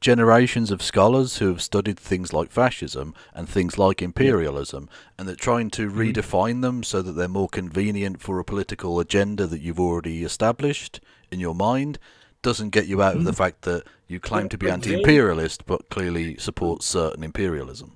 generations of scholars who have studied things like fascism and things like imperialism, and that trying to redefine them so that they're more convenient for a political agenda that you've already established in your mind doesn't get you out of the fact that you claim to be anti-imperialist but clearly support certain imperialism.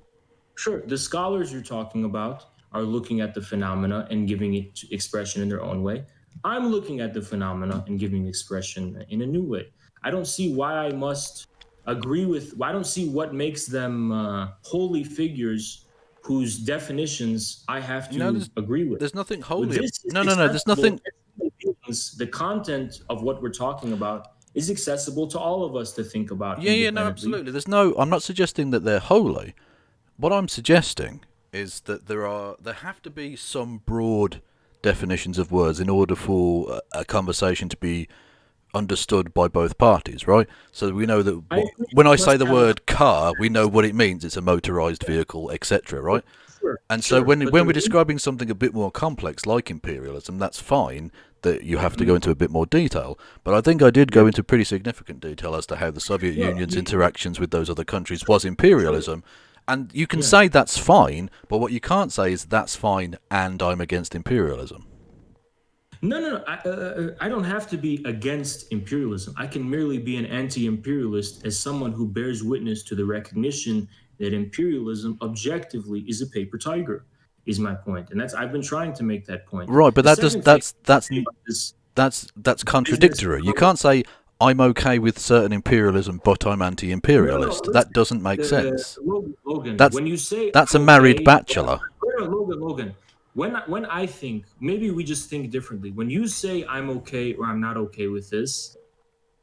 Sure, the scholars you're talking about are looking at the phenomena and giving it expression in their own way. I'm looking at the phenomena and giving expression in a new way. I don't see why I must agree with. I don't see what makes them holy figures whose definitions I have to agree with. There's nothing holy. No. There's nothing. The content of what we're talking about is accessible to all of us to think about. Yeah, no, absolutely. I'm not suggesting that they're holy. What I'm suggesting is that there have to be some broad definitions of words in order for a conversation to be understood by both parties, right? So we know that when I say the word car, we know what it means. It's a motorized vehicle, etc., right? Sure, and so when we're describing something a bit more complex like imperialism, that's fine. that you have to go into a bit more detail. But I think I did go into pretty significant detail as to how the Soviet Union's interactions with those other countries was imperialism. And you can say that's fine, but what you can't say is that's fine and I'm against imperialism. No. I don't have to be against imperialism. I can merely be an anti-imperialist as someone who bears witness to the recognition that imperialism objectively is a paper tiger, is my point. And I've been trying to make that point. Right, but that's contradictory. You can't say I'm okay with certain imperialism, but I'm anti-imperialist. No, that doesn't make sense. Logan, That's when you say that's a married bachelor. Logan, when I think, maybe we just think differently. When you say I'm okay or I'm not okay with this,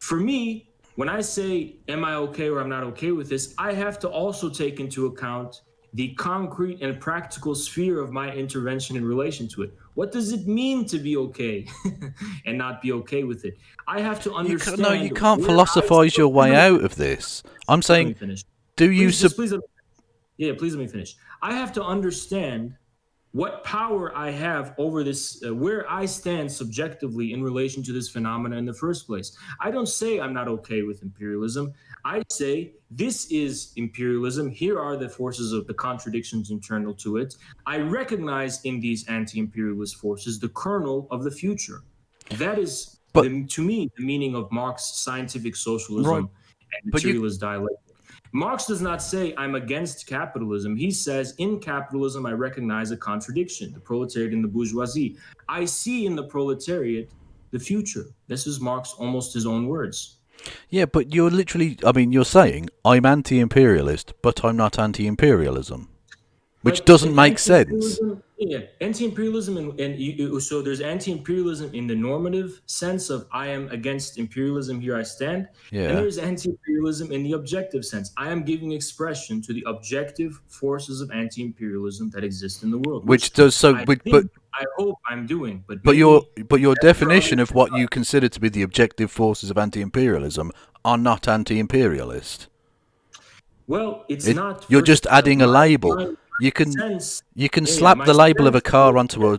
for me, when I say am I okay or I'm not okay with this, I have to also take into account the concrete and practical sphere of my intervention in relation to it. What does it mean to be okay and not be okay with it? I have to understand. You can't philosophize your way out of this. I'm saying, do you... Please let me finish. I have to understand what power I have over this, where I stand subjectively in relation to this phenomena in the first place. I don't say I'm not okay with imperialism. I say this is imperialism. Here are the forces of the contradictions internal to it. I recognize in these anti-imperialist forces the kernel of the future. That is, to me, the meaning of Marx's scientific socialism and materialist dialectic. Marx does not say I'm against capitalism. He says in capitalism, I recognize a contradiction, the proletariat and the bourgeoisie. I see in the proletariat the future. This is Marx, almost his own words. Yeah, but you're literally, you're saying I'm anti-imperialist, but I'm not anti-imperialism, which doesn't make sense. Yeah, anti-imperialism, so there's anti-imperialism in the normative sense of I am against imperialism, here I stand. Yeah. And there's anti-imperialism in the objective sense. I am giving expression to the objective forces of anti-imperialism that exist in the world. I hope I'm doing. But your definition of what you consider to be the objective forces of anti-imperialism are not anti-imperialist. Well, not. You're just adding a label. You can slap the label of a car onto a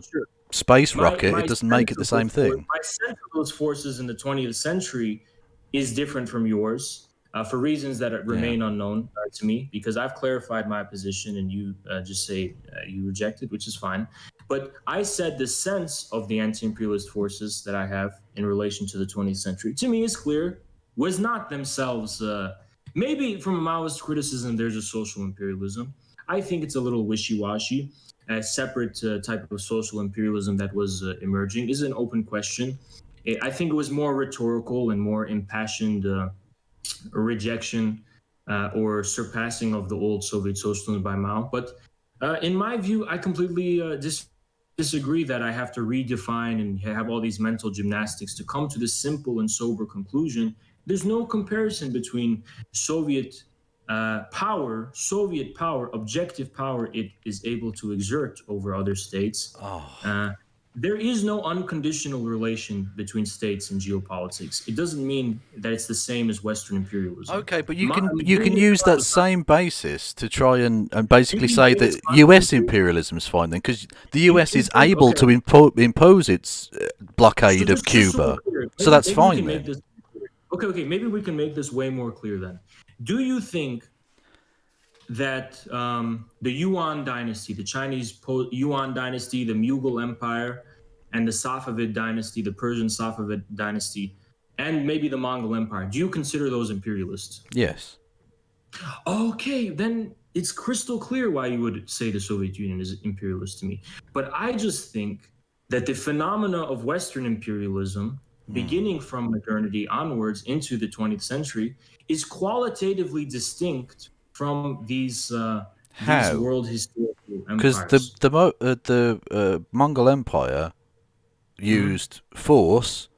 space rocket. It doesn't make it the same thing. My sense of those forces in the 20th century is different from yours for reasons that remain unknown to me, because I've clarified my position and you just say you reject it, which is fine. But I said the sense of the anti-imperialist forces that I have in relation to the 20th century, to me is clear, was not themselves, maybe from a Maoist criticism, there's a social imperialism. I think it's a little wishy-washy. A separate type of social imperialism that was emerging is an open question. I think it was more rhetorical and more impassioned rejection or surpassing of the old Soviet socialism by Mao. But in my view, I completely disagree that I have to redefine and have all these mental gymnastics to come to this simple and sober conclusion. There's no comparison between Soviet power, objective power it is able to exert over other states. There is no unconditional relation between states and geopolitics. It doesn't mean that it's the same as Western imperialism. Okay, but you can use that same basis to try and basically say that US imperialism is fine then, because the US is able to impose its blockade of Cuba. So that's fine then. Okay, maybe we can make this way more clear then. Do you think that the Yuan dynasty, the Chinese Yuan dynasty, the Mughal Empire, and the Safavid dynasty, the Persian Safavid dynasty, and maybe the Mongol Empire, do you consider those imperialists? Yes. Okay, then it's crystal clear why you would say the Soviet Union is imperialist to me. But I just think that the phenomena of Western imperialism, beginning from modernity onwards into the 20th century, is qualitatively distinct from these world historical empires. Because the Mongol Empire used force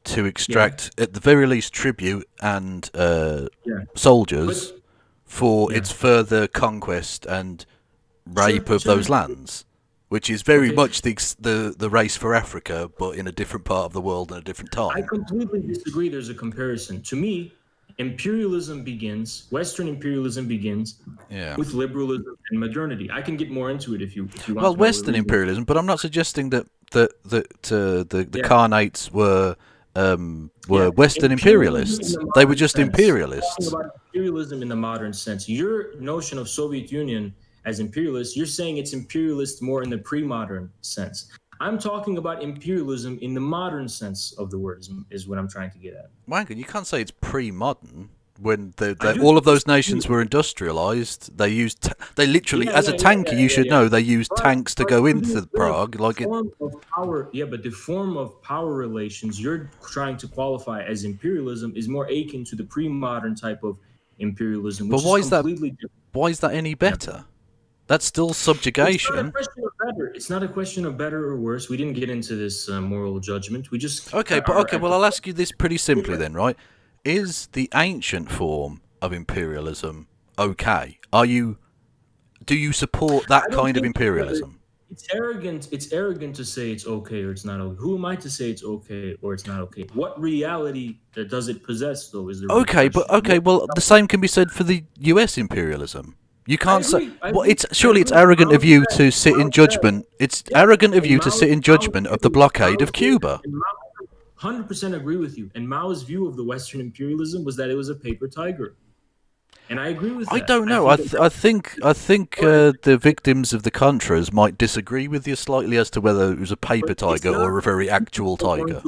to extract, at the very least, tribute and soldiers for its further conquest and rape of those lands. Which is very much the race for Africa, but in a different part of the world and a different time. I completely disagree there's a comparison. To me, Western imperialism begins with liberalism and modernity. I can get more into it if you want. Well, Western imperialism, but I'm not suggesting that the Khanates were Western imperialists. In the They were modern just sense. imperialists. Talking about imperialism in the modern sense. Your notion of Soviet Union as imperialist, you're saying it's imperialist more in the pre-modern sense. I'm talking about imperialism in the modern sense of the word is what I'm trying to get at. Wangan, you can't say it's pre-modern when I all do of those think nations were industrialized. They used they literally as a tankie. You should know they used tanks to go into Prague. Like it. Form of power, yeah, but the form of power relations you're trying to qualify as imperialism is more akin to the pre-modern type of imperialism, which But why is is that? completely different. Why is that any better? That's still subjugation. It's not a question of better or worse. We didn't get into this moral judgment. We just Okay. Well, I'll ask you this pretty simply then, right? Is the ancient form of imperialism okay? Do you support that kind of imperialism? It's arrogant. It's arrogant to say it's okay or it's not okay. Who am I to say it's okay or it's not okay? What reality does it possess, though? Is the real Okay, but question. okay. Well, the same can be said for the U.S. imperialism. You can't say. I Well, agree. it's surely it's I agree. arrogant of you to sit in Mao judgment. It's arrogant of And you to sit in judgment of the blockade of Cuba. 100% agree with you. And Mao's view of the Western imperialism was that it was a paper tiger. And I agree with that. I don't know. I think the victims of the Contras might disagree with you slightly as to whether it was a paper tiger or a very actual tiger.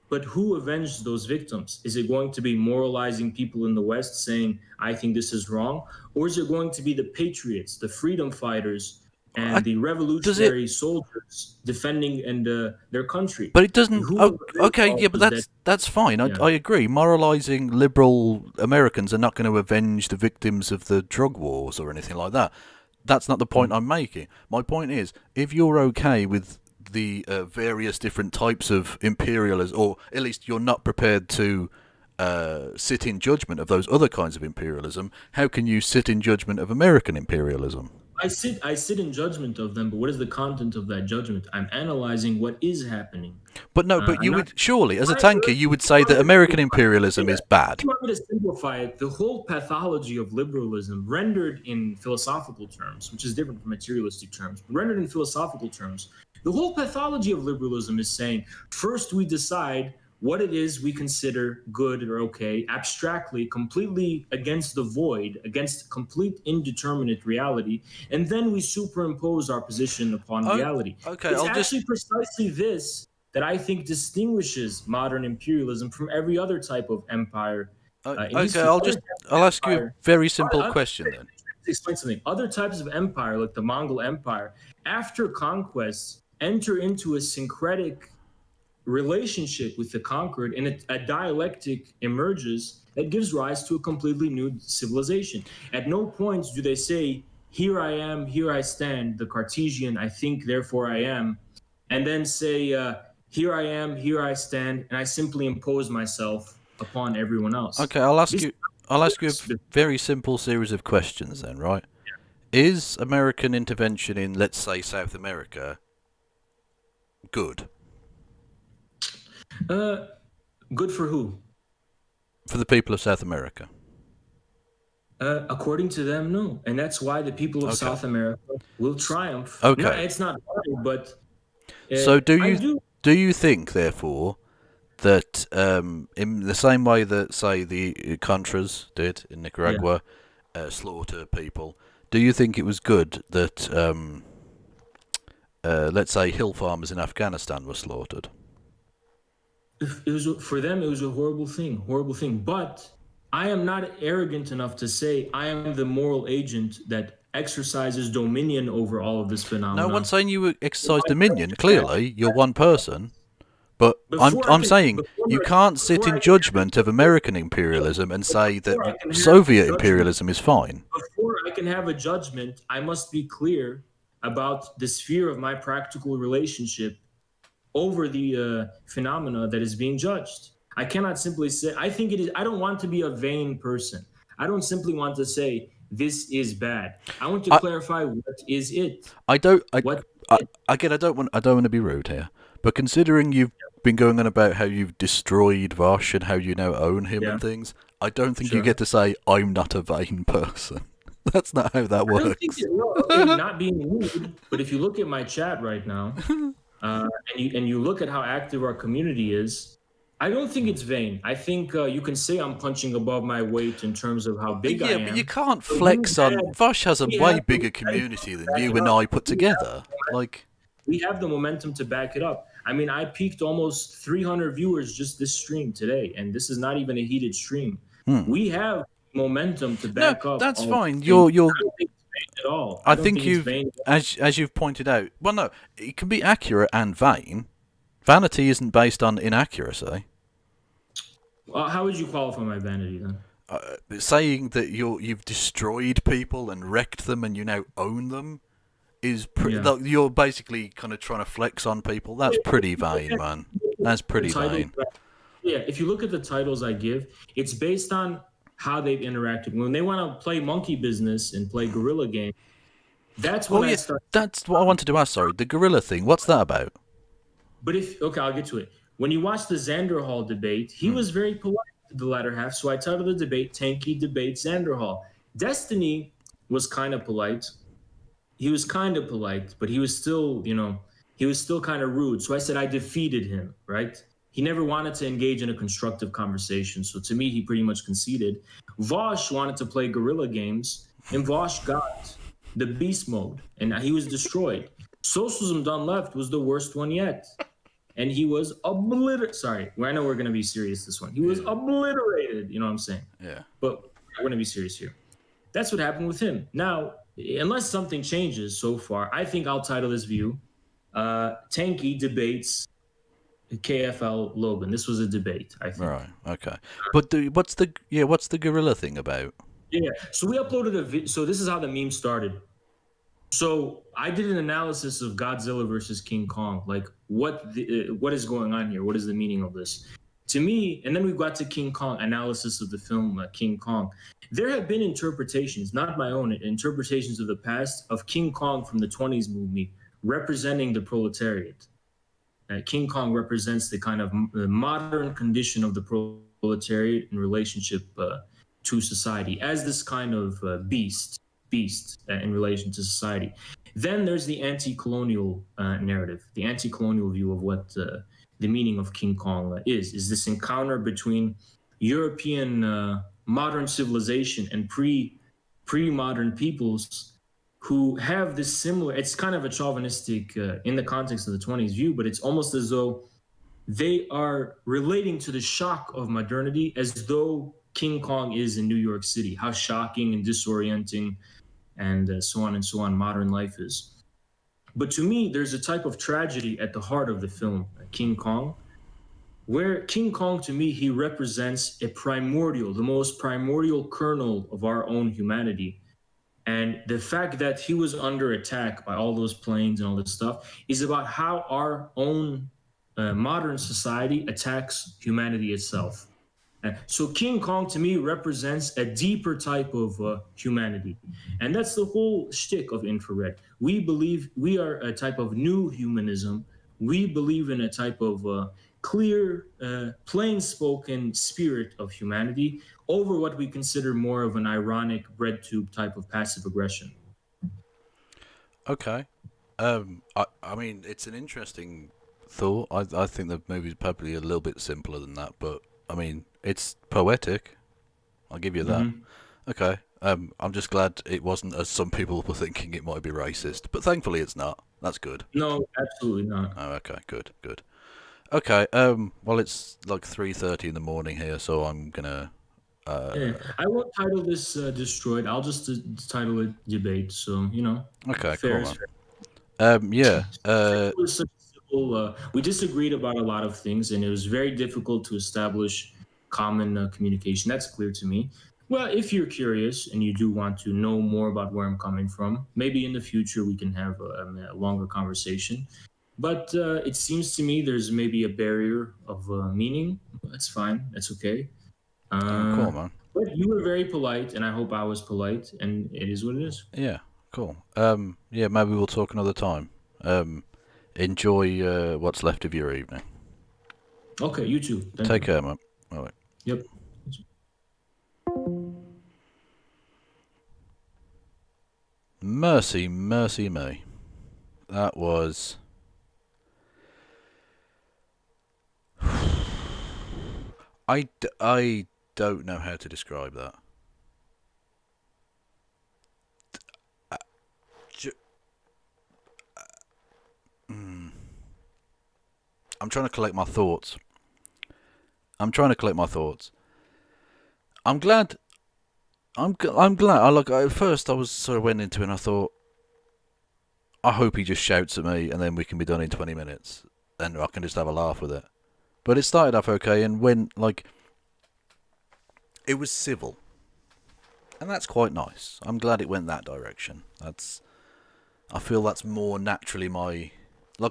But who avenged those victims? Is it going to be moralizing people in the West saying, I think this is wrong? Or is it going to be the patriots, the freedom fighters, and the revolutionary soldiers defending their country? But it doesn't. Okay, yeah, but that's fine. I agree. Moralizing liberal Americans are not going to avenge the victims of the drug wars or anything like that. That's not the point I'm making. My point is, if you're okay with the various different types of imperialism, or at least you're not prepared to sit in judgment of those other kinds of imperialism, how can you sit in judgment of American imperialism? I sit in judgment of them, but what is the content of that judgment? I'm analyzing what is happening. But no, but you would surely, as a tanker, you would say that American imperialism is bad. If you want me to simplify it, the whole pathology of liberalism, rendered in philosophical terms, which is different from materialistic terms, but rendered in philosophical terms, the whole pathology of liberalism is saying, first we decide what it is we consider good or okay, abstractly, completely against the void, against complete indeterminate reality, and then we superimpose our position upon reality. Okay, it's actually precisely this that I think distinguishes modern imperialism from every other type of empire. Okay, I'll ask you a very simple question then. Explain something. Other types of empire, like the Mongol Empire, after conquests, enter into a syncretic relationship with the conquered, and a dialectic emerges that gives rise to a completely new civilization. At no point do they say, here I am, here I stand, the Cartesian, I think, therefore I am, and then say, here I am, here I stand, and I simply impose myself upon everyone else. Okay, I'll ask you a very simple series of questions then, right? Yeah. Is American intervention in, let's say, South America good? Good for who? For the people of South America. According to them, no. And that's why the people of South America will triumph. Okay. No, it's not hard, but... So do you think, therefore, that in the same way that, say, the Contras did in Nicaragua, slaughter people, do you think it was good that, let's say, hill farmers in Afghanistan were slaughtered? For them, it was a horrible thing. But I am not arrogant enough to say I am the moral agent that exercises dominion over all of this phenomenon. No one's saying you exercise dominion. Clearly, you're one person. But I'm saying you can't sit in judgment of American imperialism and say that Soviet imperialism is fine. Before I can have a judgment, I must be clear about the sphere of my practical relationship over the phenomena that is being judged. I cannot simply say, I think it is, I don't want to be a vain person. I don't simply want to say, this is bad. I want to clarify what is it. I don't want to be rude here, but considering you've been going on about how you've destroyed Vosh and how you now own him and things, I don't think you get to say, I'm not a vain person. That's not how that works. I don't think not being rude, but if you look at my chat right now, and you look at how active our community is, I don't think it's vain. I think you can say I'm punching above my weight in terms of how big I Yeah, am. but you can't flex on. Vosh has a way bigger community than you and I put together. Like, we have the momentum to back it up. I mean, I peaked almost 300 viewers just this stream today, and this is not even a heated stream. We have momentum to back up. That's fine. I don't You're. think it's vain at all. I don't think it's you've, vain. as you've pointed out. Well, no, it can be accurate and vain. Vanity isn't based on inaccuracy. How would you qualify my vanity then? Saying that you've destroyed people and wrecked them and you now own them is you're basically kind of trying to flex on people. That's pretty vain, man. That's pretty vain. Yeah, if you look at the titles I give, it's based on how they've interacted. When they want to play monkey business and play guerrilla game, that's when that's what I wanted to ask. Sorry, the guerrilla thing. What's that about? But I'll get to it. When you watch the Xander Hall debate, he was very polite to the latter half. So I titled the debate "Tankie Debates Xander Hall." Destiny was kind of polite. He was kind of polite, but he was still, kind of rude. So I said I defeated him, right? He never wanted to engage in a constructive conversation. So to me, he pretty much conceded. Vosh wanted to play guerrilla games, and Vosh got the beast mode, and he was destroyed. Socialism done left was the worst one yet. And he was obliterated. Sorry, I know we're going to be serious this one. He was obliterated, you know what I'm saying? Yeah. But we're going to be serious here. That's what happened with him. Now, unless something changes so far, I think I'll title this view, Tankie Debates KFL Logan. This was a debate, I think. Right, okay. But what's the guerrilla thing about? Yeah, so we uploaded a video. So this is how the meme started. So I did an analysis of Godzilla versus King Kong. Like, what is going on here? What is the meaning of this? To me, and then we got to King Kong, analysis of the film King Kong. There have been interpretations, not my own, interpretations of the past of King Kong from the 20s movie representing the proletariat. King Kong represents the kind of modern condition of the proletariat in relationship to society as this kind of beast in relation to society. Then there's the anti-colonial narrative, the anti-colonial view of what the meaning of King Kong is this encounter between European modern civilization and pre-modern peoples who have this similar, it's kind of a chauvinistic in the context of the 20s view, but it's almost as though they are relating to the shock of modernity as though King Kong is in New York City, how shocking and disorienting and so on modern life is. But to me, there's a type of tragedy at the heart of the film, King Kong, where King Kong, to me, he represents the most primordial kernel of our own humanity. And the fact that he was under attack by all those planes and all this stuff is about how our own modern society attacks humanity itself. So King Kong, to me, represents a deeper type of humanity. And that's the whole shtick of Infrared. We believe we are a type of new humanism. We believe in a type of clear, plain-spoken spirit of humanity over what we consider more of an ironic Breadtube type of passive aggression. Okay. I mean, it's an interesting thought. I think the movie's probably a little bit simpler than that, but I mean, it's poetic. I'll give you that. Mm-hmm. Okay. I'm just glad it wasn't, as some people were thinking, it might be racist, but thankfully it's not. That's good. No, absolutely not. Oh, okay, good. Okay. Well, it's like 3:30 in the morning here, so I'm gonna. I won't title this "Destroyed." I'll just title it "Debate." So Okay, fair cool. Man. Yeah. It was such we disagreed about a lot of things, and it was very difficult to establish common communication. That's clear to me. Well, if you're curious and you do want to know more about where I'm coming from, maybe in the future we can have a longer conversation. But it seems to me there's maybe a barrier of meaning. That's fine. That's okay. Cool, man. But you were very polite, and I hope I was polite, and it is what it is. Yeah, cool. Yeah, maybe we'll talk another time. Enjoy what's left of your evening. Okay, you too. Take care, man. All right. Yep. Mercy me. That was I don't know how to describe that. I'm trying to collect my thoughts. I'm glad. I'm glad. At first I was sort of went into it and I thought, I hope he just shouts at me and then we can be done in 20 minutes and I can just have a laugh with it. But it started off okay and went it was civil. And that's quite nice. I'm glad it went that direction. I feel that's more naturally my...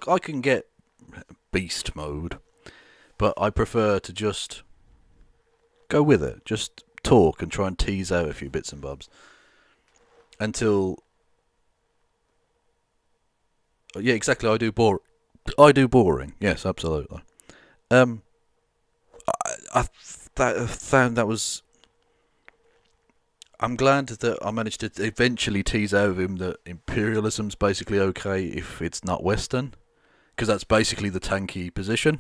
I can get beast mode, but I prefer to just go with it. Just talk and try and tease out a few bits and bobs. Until... Yeah, exactly, I do boring. Yes, absolutely. I found that was... I'm glad that I managed to eventually tease out of him that imperialism's basically okay if it's not Western, because that's basically the tankie position.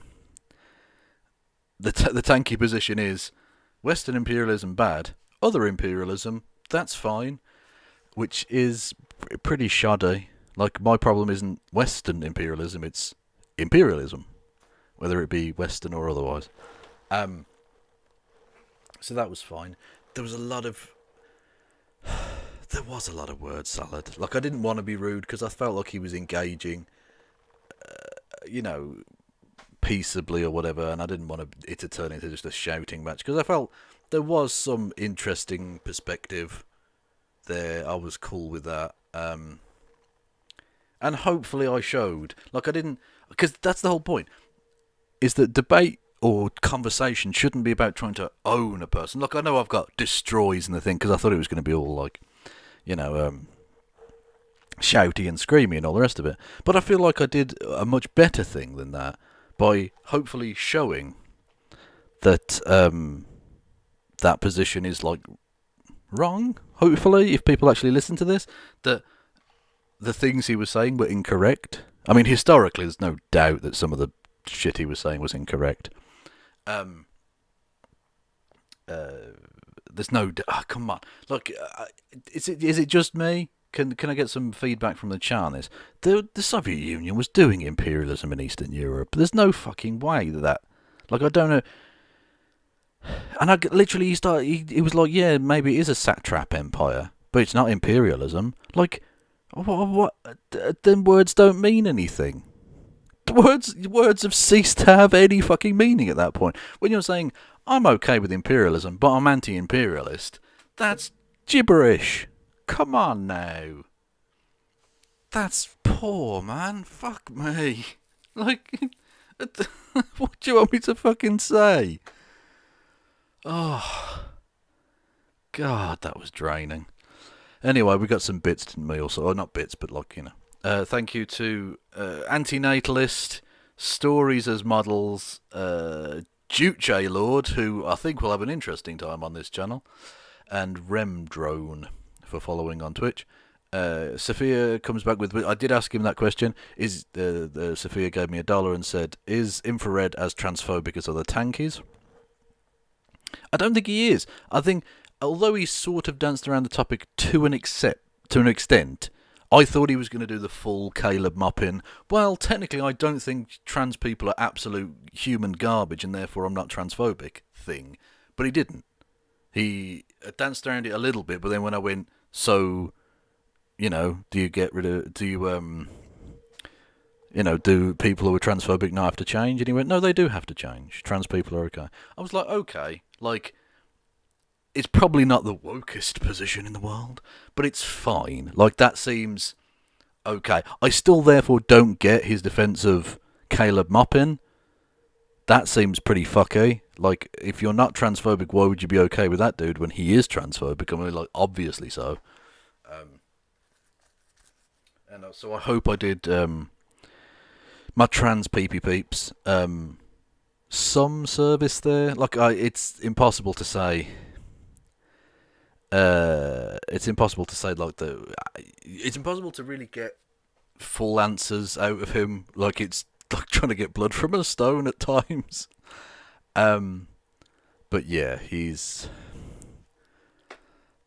The tankie position is Western imperialism bad, other imperialism that's fine, which is pretty shoddy. My problem isn't Western imperialism, it's imperialism, whether it be Western or otherwise. So that was fine. There was a lot of word salad. I didn't want to be rude because I felt like he was engaging, peaceably or whatever, and I didn't want it to turn into just a shouting match because I felt there was some interesting perspective there. I was cool with that. And hopefully I showed. I didn't... Because that's the whole point. Is that debate or conversation shouldn't be about trying to own a person. I know I've got destroys in the thing because I thought it was going to be all shouty and screamy and all the rest of it. But I feel like I did a much better thing than that by hopefully showing that that position is wrong. Hopefully, if people actually listen to this, that the things he was saying were incorrect. I mean, historically, there's no doubt that some of the shit he was saying was incorrect. There's no... come on. Is it just me? Can I get some feedback from the chat on this? The Soviet Union was doing imperialism in Eastern Europe. There's no fucking way that... I don't know... And I literally, he was like, yeah, maybe it is a satrap empire, but it's not imperialism. What? Then words don't mean anything. Words have ceased to have any fucking meaning at that point. When you're saying, I'm okay with imperialism, but I'm anti-imperialist, that's gibberish. Come on now. That's poor, man. Fuck me. What do you want me to fucking say? Oh, God, that was draining. Anyway, we got some bits, didn't we, also? Or not bits, but thank you to Antinatalist, Stories as Models, Duce Lord, who I think will have an interesting time on this channel, and Remdrone for following on Twitch. Sophia comes back with... I did ask him that question. Sophia gave me $1 and said, is infrared as transphobic as other tankies? I don't think he is. I think, although he sort of danced around the topic to an extent, I thought he was going to do the full Caleb Moppin. Well, technically, I don't think trans people are absolute human garbage, and therefore I'm not transphobic thing. But he didn't. He danced around it a little bit, but then when I went, so, do you get rid of... Do you, do people who are transphobic not have to change? And he went, no, they do have to change. Trans people are okay. I was like, okay. It's probably not the wokest position in the world, but it's fine. That seems okay. I still, therefore, don't get his defense of Caleb Moppin. That seems pretty fucky. If you're not transphobic, why would you be okay with that dude when he is transphobic? I mean, obviously so. And so I hope I did... my trans peeps, some service there. It's impossible to say. It's impossible to say it's impossible to really get full answers out of him. It's like trying to get blood from a stone at times. But yeah, he's.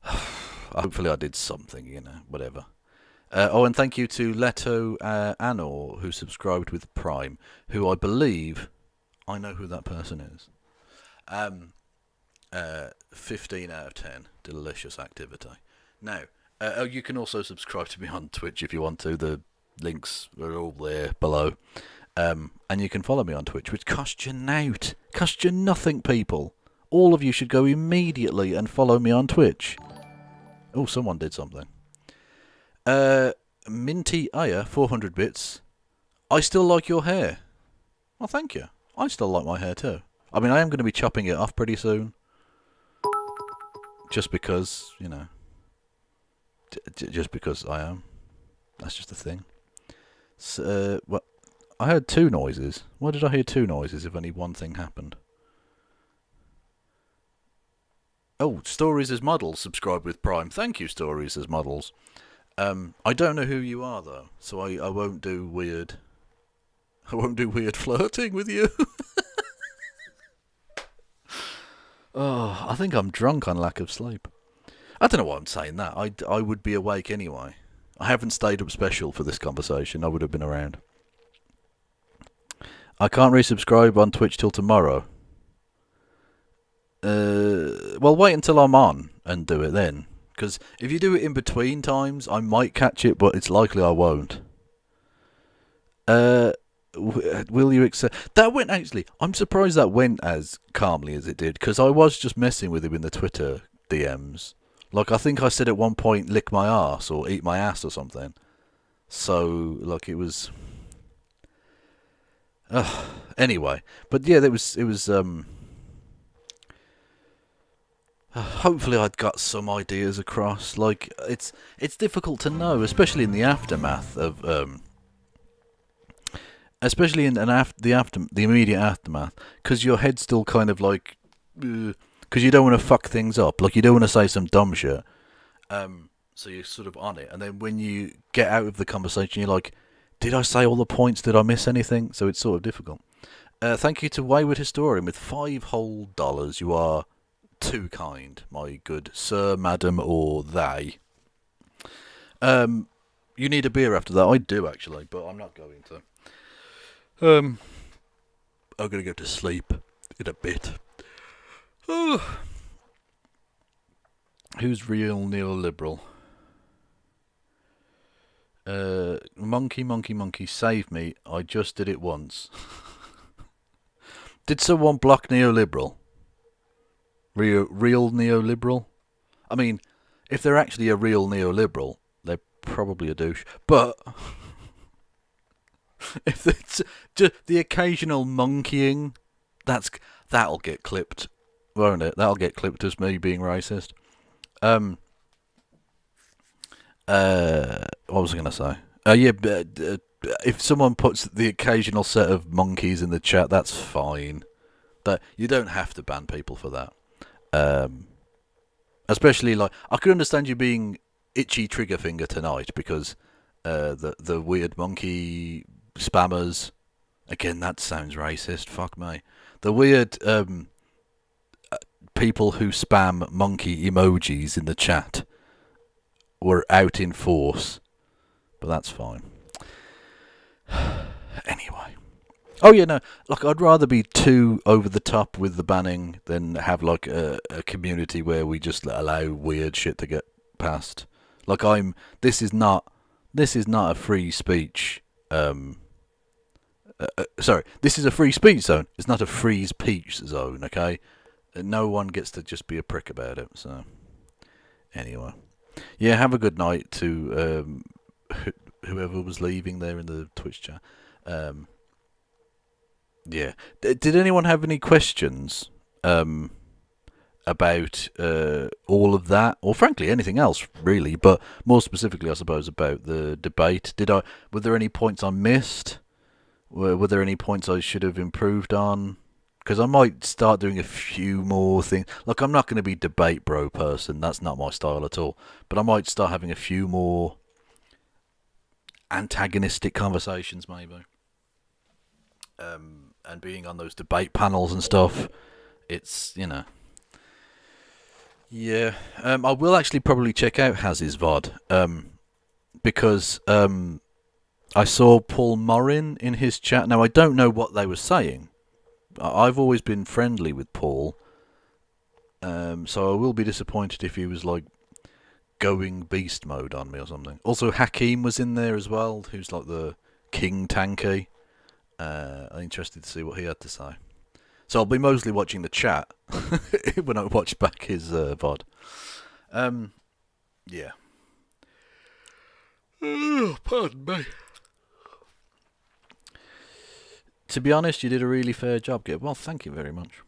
Hopefully, I did something, whatever. And thank you to Leto Anor, who subscribed with Prime, who I believe I know who that person is. 15 out of 10. Delicious activity. Now, you can also subscribe to me on Twitch if you want to. The links are all there below. And you can follow me on Twitch, which costs you nout. Costs you nothing, people. All of you should go immediately and follow me on Twitch. Oh, someone did something. Minty Aya, 400 bits. I still like your hair. Well, thank you. I still like my hair too. I mean, I am going to be chopping it off pretty soon. Just because, just because I am. That's just the thing. So, well, I heard two noises. Why did I hear two noises if only one thing happened? Oh, Stories as Models, subscribe with Prime. Thank you, Stories as Models. I don't know who you are, though, so I won't do weird... I won't do weird flirting with you. Oh, I think I'm drunk on lack of sleep. I don't know why I'm saying that. I would be awake anyway. I haven't stayed up special for this conversation. I would have been around. I can't resubscribe on Twitch till tomorrow. Well, wait until I'm on and do it then. Because if you do it in between times, I might catch it, but it's likely I won't. Will you accept... That went, actually... I'm surprised that went as calmly as it did, because I was just messing with him in the Twitter DMs. Like, I think I said at one point, lick my ass, or eat my ass, or something. So, like, it was... Anyway. But, yeah, it was... Hopefully I'd got some ideas across. Like, it's difficult to know, especially in the aftermath of... especially in the immediate aftermath, because your head's still kind of like, because you don't want to fuck things up, like you don't want to say some dumb shit, so you're sort of on it, and then when you get out of the conversation, you're like, did I say all the points? Did I miss anything? So it's sort of difficult. Thank you to Wayward Historian with $5 whole. You are too kind, my good sir, madam, or they. You need a beer after that. I do actually, but I'm not going to. I'm gonna go to sleep in a bit. Who's real neoliberal? Monkey, save me. I just did it once. Did someone block neoliberal? Real neoliberal? I mean, if they're actually a real neoliberal, they're probably a douche. But... if it's just the occasional monkeying, that'll get clipped, won't it? That'll get clipped as me being racist. What was I going to say? If someone puts the occasional set of monkeys in the chat, that's fine. That you don't have to ban people for that. Especially, like, I could understand you being itchy trigger finger tonight because the weird monkey spammers, again, that sounds racist, fuck me. The weird people who spam monkey emojis in the chat were out in force, but that's fine. Anyway. Oh yeah, no, like, I'd rather be too over the top with the banning than have like a community where we just allow weird shit to get passed. Like, this is not a free speech sorry, this is a free speech zone. It's not a free speech zone, okay? No one gets to just be a prick about it, so... Anyway. Yeah, have a good night to whoever was leaving there in the Twitch chat. Yeah. Did anyone have any questions about all of that? Or frankly, anything else, really, but more specifically, I suppose, about the debate. Were there any points I missed? Were there any points I should have improved on? Because I might start doing a few more things. Like, I'm not going to be debate bro person. That's not my style at all. But I might start having a few more antagonistic conversations, maybe. And being on those debate panels and stuff. it's, you know. Yeah, I will actually probably check out Haz's VOD, because I saw Paul Morin in his chat. Now, I don't know what they were saying. I've always been friendly with Paul, so I will be disappointed if he was, like, going beast mode on me or something. Also, Hakeem was in there as well, who's like the king tankie. I'm interested to see what he had to say. So I'll be mostly watching the chat when I watch back his VOD. Yeah. Oh, pardon me. To be honest, you did a really fair job, Gib. Well, thank you very much.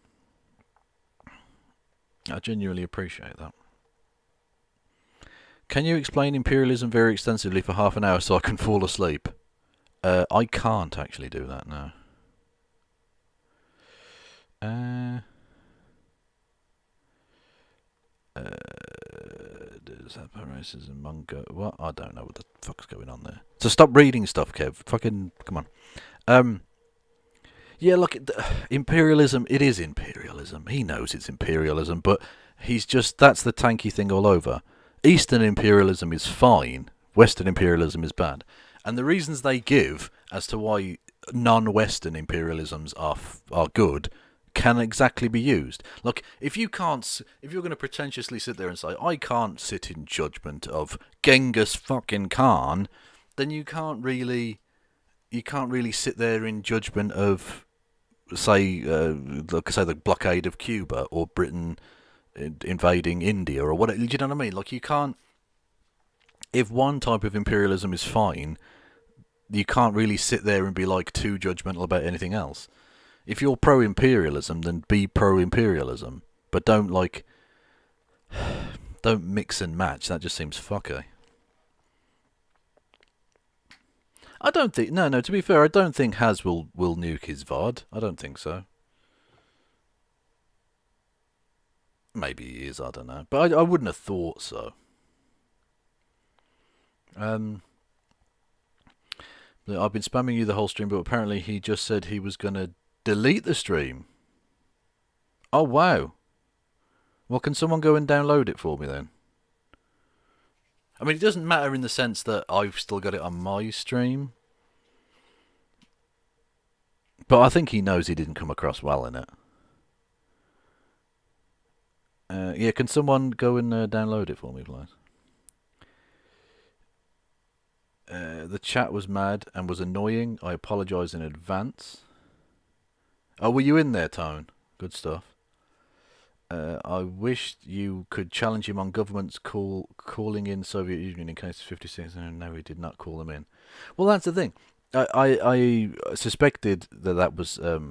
I genuinely appreciate that. Can you explain imperialism very extensively for half an hour so I can fall asleep? I can't actually do that now. Does that racism, Mongo? What? I don't know what the fuck's going on there. So stop reading stuff, Kev. Fucking come on. Yeah, look, imperialism. It is imperialism. He knows it's imperialism, but he's just—that's the tanky thing all over. Eastern imperialism is fine. Western imperialism is bad, and the reasons they give as to why non-Western imperialisms are good can exactly be used. Look, if you're going to pretentiously sit there and say, I can't sit in judgment of Genghis fucking Khan, then you can't really sit there in judgment of, say the blockade of Cuba or Britain invading India or whatever. Do you know what I mean? Like, you can't. If one type of imperialism is fine, you can't really sit there and be like too judgmental about anything else. If you're pro-imperialism, then be pro-imperialism, but don't mix and match. That just seems fucky. I don't think. No. To be fair, I don't think Haz will nuke his VOD. I don't think so. Maybe he is. I don't know, but I wouldn't have thought so. I've been spamming you the whole stream, but apparently he just said he was gonna delete the stream. Oh wow. Well, can someone go and download it for me then? I mean, it doesn't matter in the sense that I've still got it on my stream. But I think he knows he didn't come across well in it. Yeah, can someone go and download it for me, please? The chat was mad and was annoying. I apologise in advance. Oh, were you in there, Tone? Good stuff. I wish you could challenge him on governments calling in Soviet Union in case of 56. No, he did not call them in. Well, that's the thing. I suspected that was that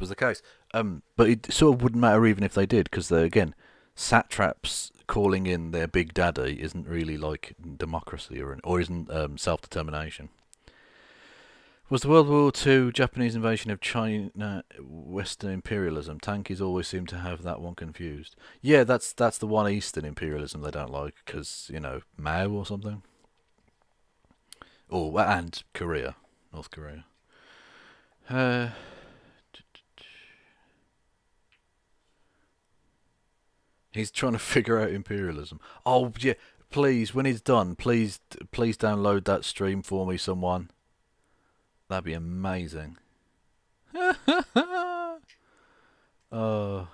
was the case. But it sort of wouldn't matter even if they did, because again, satraps calling in their big daddy isn't really like democracy or isn't self-determination. Was the World War II Japanese invasion of China Western imperialism? Tankies always seem to have that one confused. Yeah, that's the one Eastern imperialism they don't like, because, you know, Mao or something. Oh, and Korea. North Korea. He's trying to figure out imperialism. Oh, yeah, please, when it's done, please download that stream for me, someone. That'd be amazing. Oh.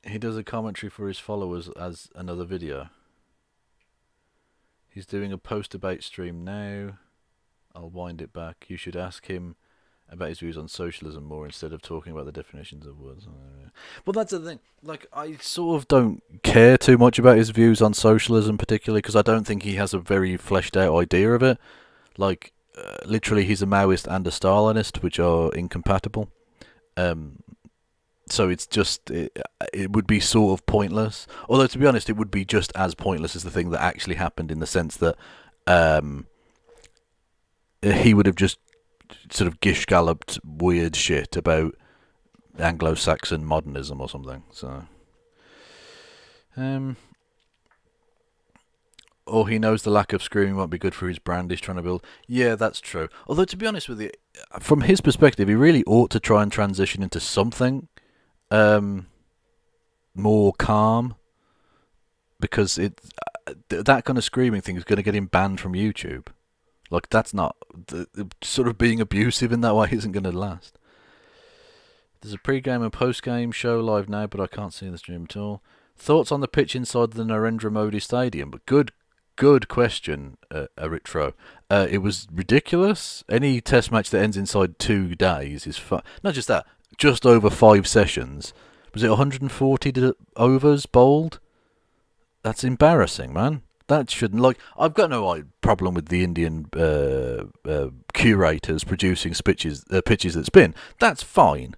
He does a commentary for his followers as another video. He's doing a post-debate stream now. I'll wind it back. You should ask him about his views on socialism more instead of talking about the definitions of words. Well, that's the thing. Like, I sort of don't care too much about his views on socialism, particularly because I don't think he has a very fleshed out idea of it. Like, literally, he's a Maoist and a Stalinist, which are incompatible. So it's just, it would be sort of pointless. Although, to be honest, it would be just as pointless as the thing that actually happened, in the sense that he would have just sort of gish-galloped weird shit about Anglo-Saxon modernism or something. So, or he knows the lack of screaming won't be good for his brand he's trying to build. Yeah, that's true. Although, to be honest with you, from his perspective, he really ought to try and transition into something more calm, because that kind of screaming thing is going to get him banned from YouTube. Like, that's not... sort of being abusive in that way isn't going to last. There's a pre-game and post-game show live now, but I can't see the stream at all. Thoughts on the pitch inside the Narendra Modi Stadium? But good question, Eritro. It was ridiculous. Any test match that ends inside 2 days is fun. Not just that, just over 5 sessions. Was it 140 overs bowled? That's embarrassing, man. That shouldn't... Like, I've got no problem with the Indian curators producing pitches that spin. That's fine.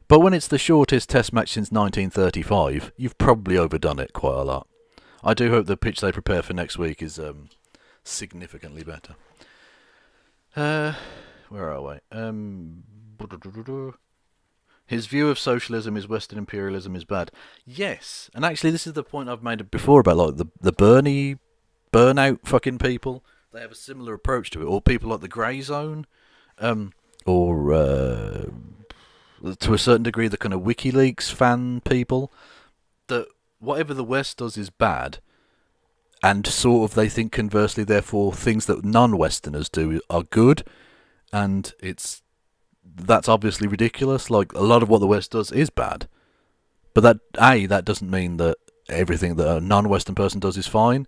But when it's the shortest test match since 1935, you've probably overdone it quite a lot. I do hope the pitch they prepare for next week is significantly better. Where are we? His view of socialism is Western imperialism is bad. Yes, and actually this is the point I've made before about like the Bernie burnout fucking people. They have a similar approach to it, or people like the Grey Zone, or to a certain degree the kind of WikiLeaks fan people. That whatever the West does is bad, and sort of they think conversely, therefore things that non-Westerners do are good, and that's obviously ridiculous. Like, a lot of what the West does is bad, but that doesn't mean that everything that a non-Western person does is fine,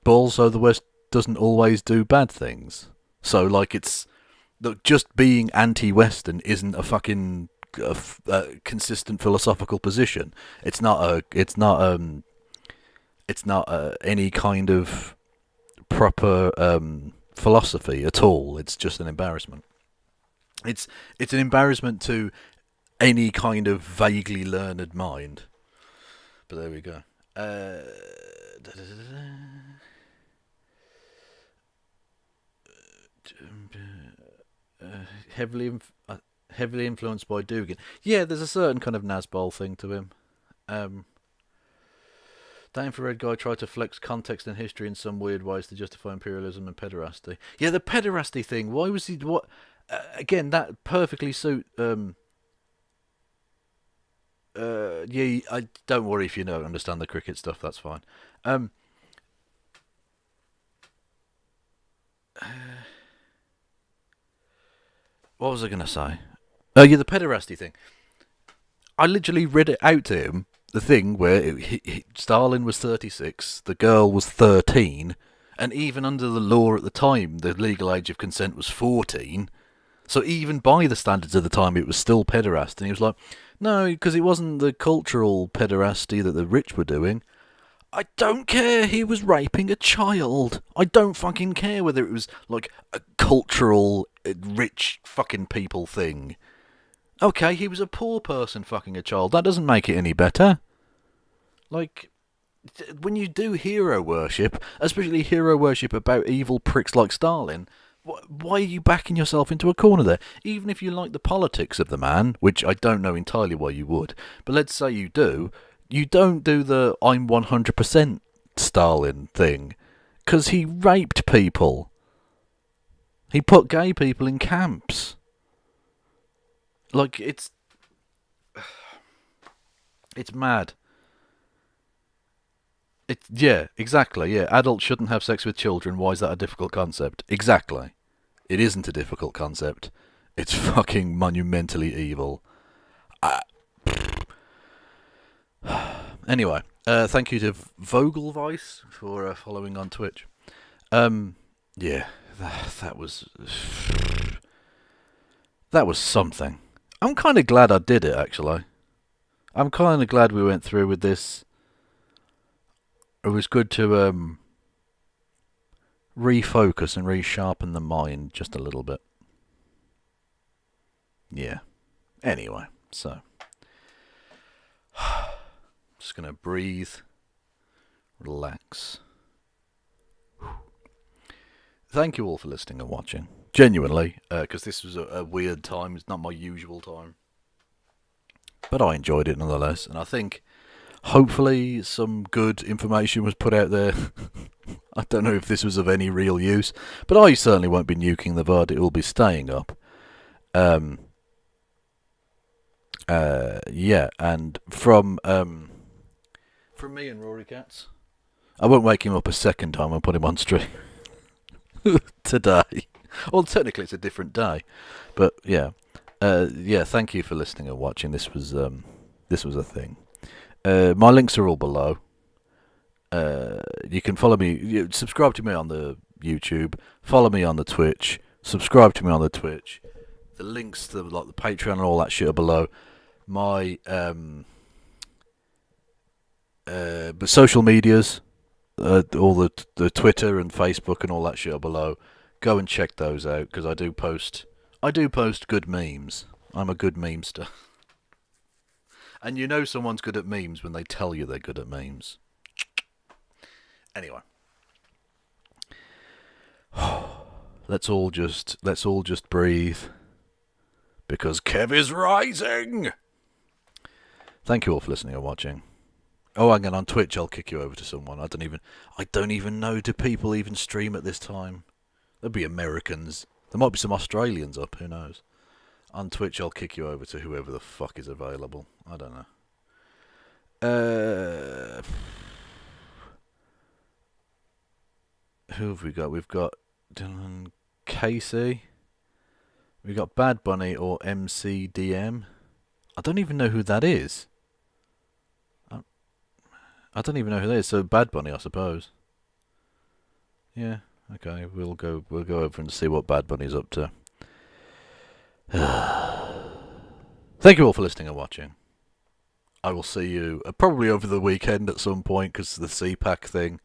but also the West doesn't always do bad things. So like, just being anti-Western isn't a fucking consistent philosophical position. It's not any kind of proper philosophy at all. It's just an embarrassment. It's an embarrassment to any kind of vaguely learned mind. But there we go. Heavily influenced by Dugin. Yeah, there's a certain kind of Nazbol thing to him. That infrared guy tried to flex context and history in some weird ways to justify imperialism and pederasty. Yeah, the pederasty thing. Why was he... What? Again, that perfectly suit... yeah, don't worry if you don't understand the cricket stuff, that's fine. What was I going to say? Yeah, the pederasty thing. I literally read it out to him, the thing where Stalin was 36, the girl was 13, and even under the law at the time, the legal age of consent was 14. So even by the standards of the time, it was still pederast. And he was like, no, because it wasn't the cultural pederasty that the rich were doing. I don't care, he was raping a child. I don't fucking care whether it was like a cultural, rich fucking people thing. Okay, he was a poor person fucking a child. That doesn't make it any better. Like, when you do hero worship, especially hero worship about evil pricks like Stalin, why are you backing yourself into a corner there? Even if you like the politics of the man, which I don't know entirely why you would, but let's say you do, you don't do the I'm 100% Stalin thing, because he raped people. He put gay people in camps. Like, it's mad. Yeah, exactly, yeah. Adults shouldn't have sex with children. Why is that a difficult concept? Exactly. It isn't a difficult concept. It's fucking monumentally evil. Anyway, thank you to Vogelweiss for following on Twitch. Yeah, that was something. I'm kind of glad I did it, actually. I'm kind of glad we went through with this. It was good to refocus and resharpen the mind just a little bit. Yeah. Anyway, so just gonna breathe, relax. Thank you all for listening and watching. Genuinely, because this was a weird time. It's not my usual time, but I enjoyed it nonetheless, and I think hopefully some good information was put out there. I don't know if this was of any real use, but I certainly won't be nuking the VOD. It will be staying up. Yeah, and from me and Rory Katz, I won't wake him up a second time and put him on stream today. Well, technically it's a different day, but yeah, yeah. Thank you for listening and watching. This was a thing. My links are all below. You can follow me, subscribe to me on the YouTube, follow me on the Twitch, subscribe to me on the Twitch. The links to like the Patreon and all that shit are below. My social medias, all the Twitter and Facebook and all that shit are below. Go and check those out because I do post good memes. I'm a good memester. And you know someone's good at memes when they tell you they're good at memes. Anyway, let's all just breathe because Kev is rising. Thank you all for listening and watching. Oh, and on Twitch I'll kick you over to someone. I don't even know. Do people even stream at this time? There'll be Americans. There might be some Australians up. Who knows? On Twitch I'll kick you over to whoever the fuck is available. I don't know. Who have we got? We've got Dylan Casey. We've got Bad Bunny or MCDM. I don't even know who that is. I don't even know who that is. So Bad Bunny, I suppose. Yeah. Okay. We'll go over and see what Bad Bunny's up to. Thank you all for listening and watching. I will see you probably over the weekend at some point because the CPAC thing.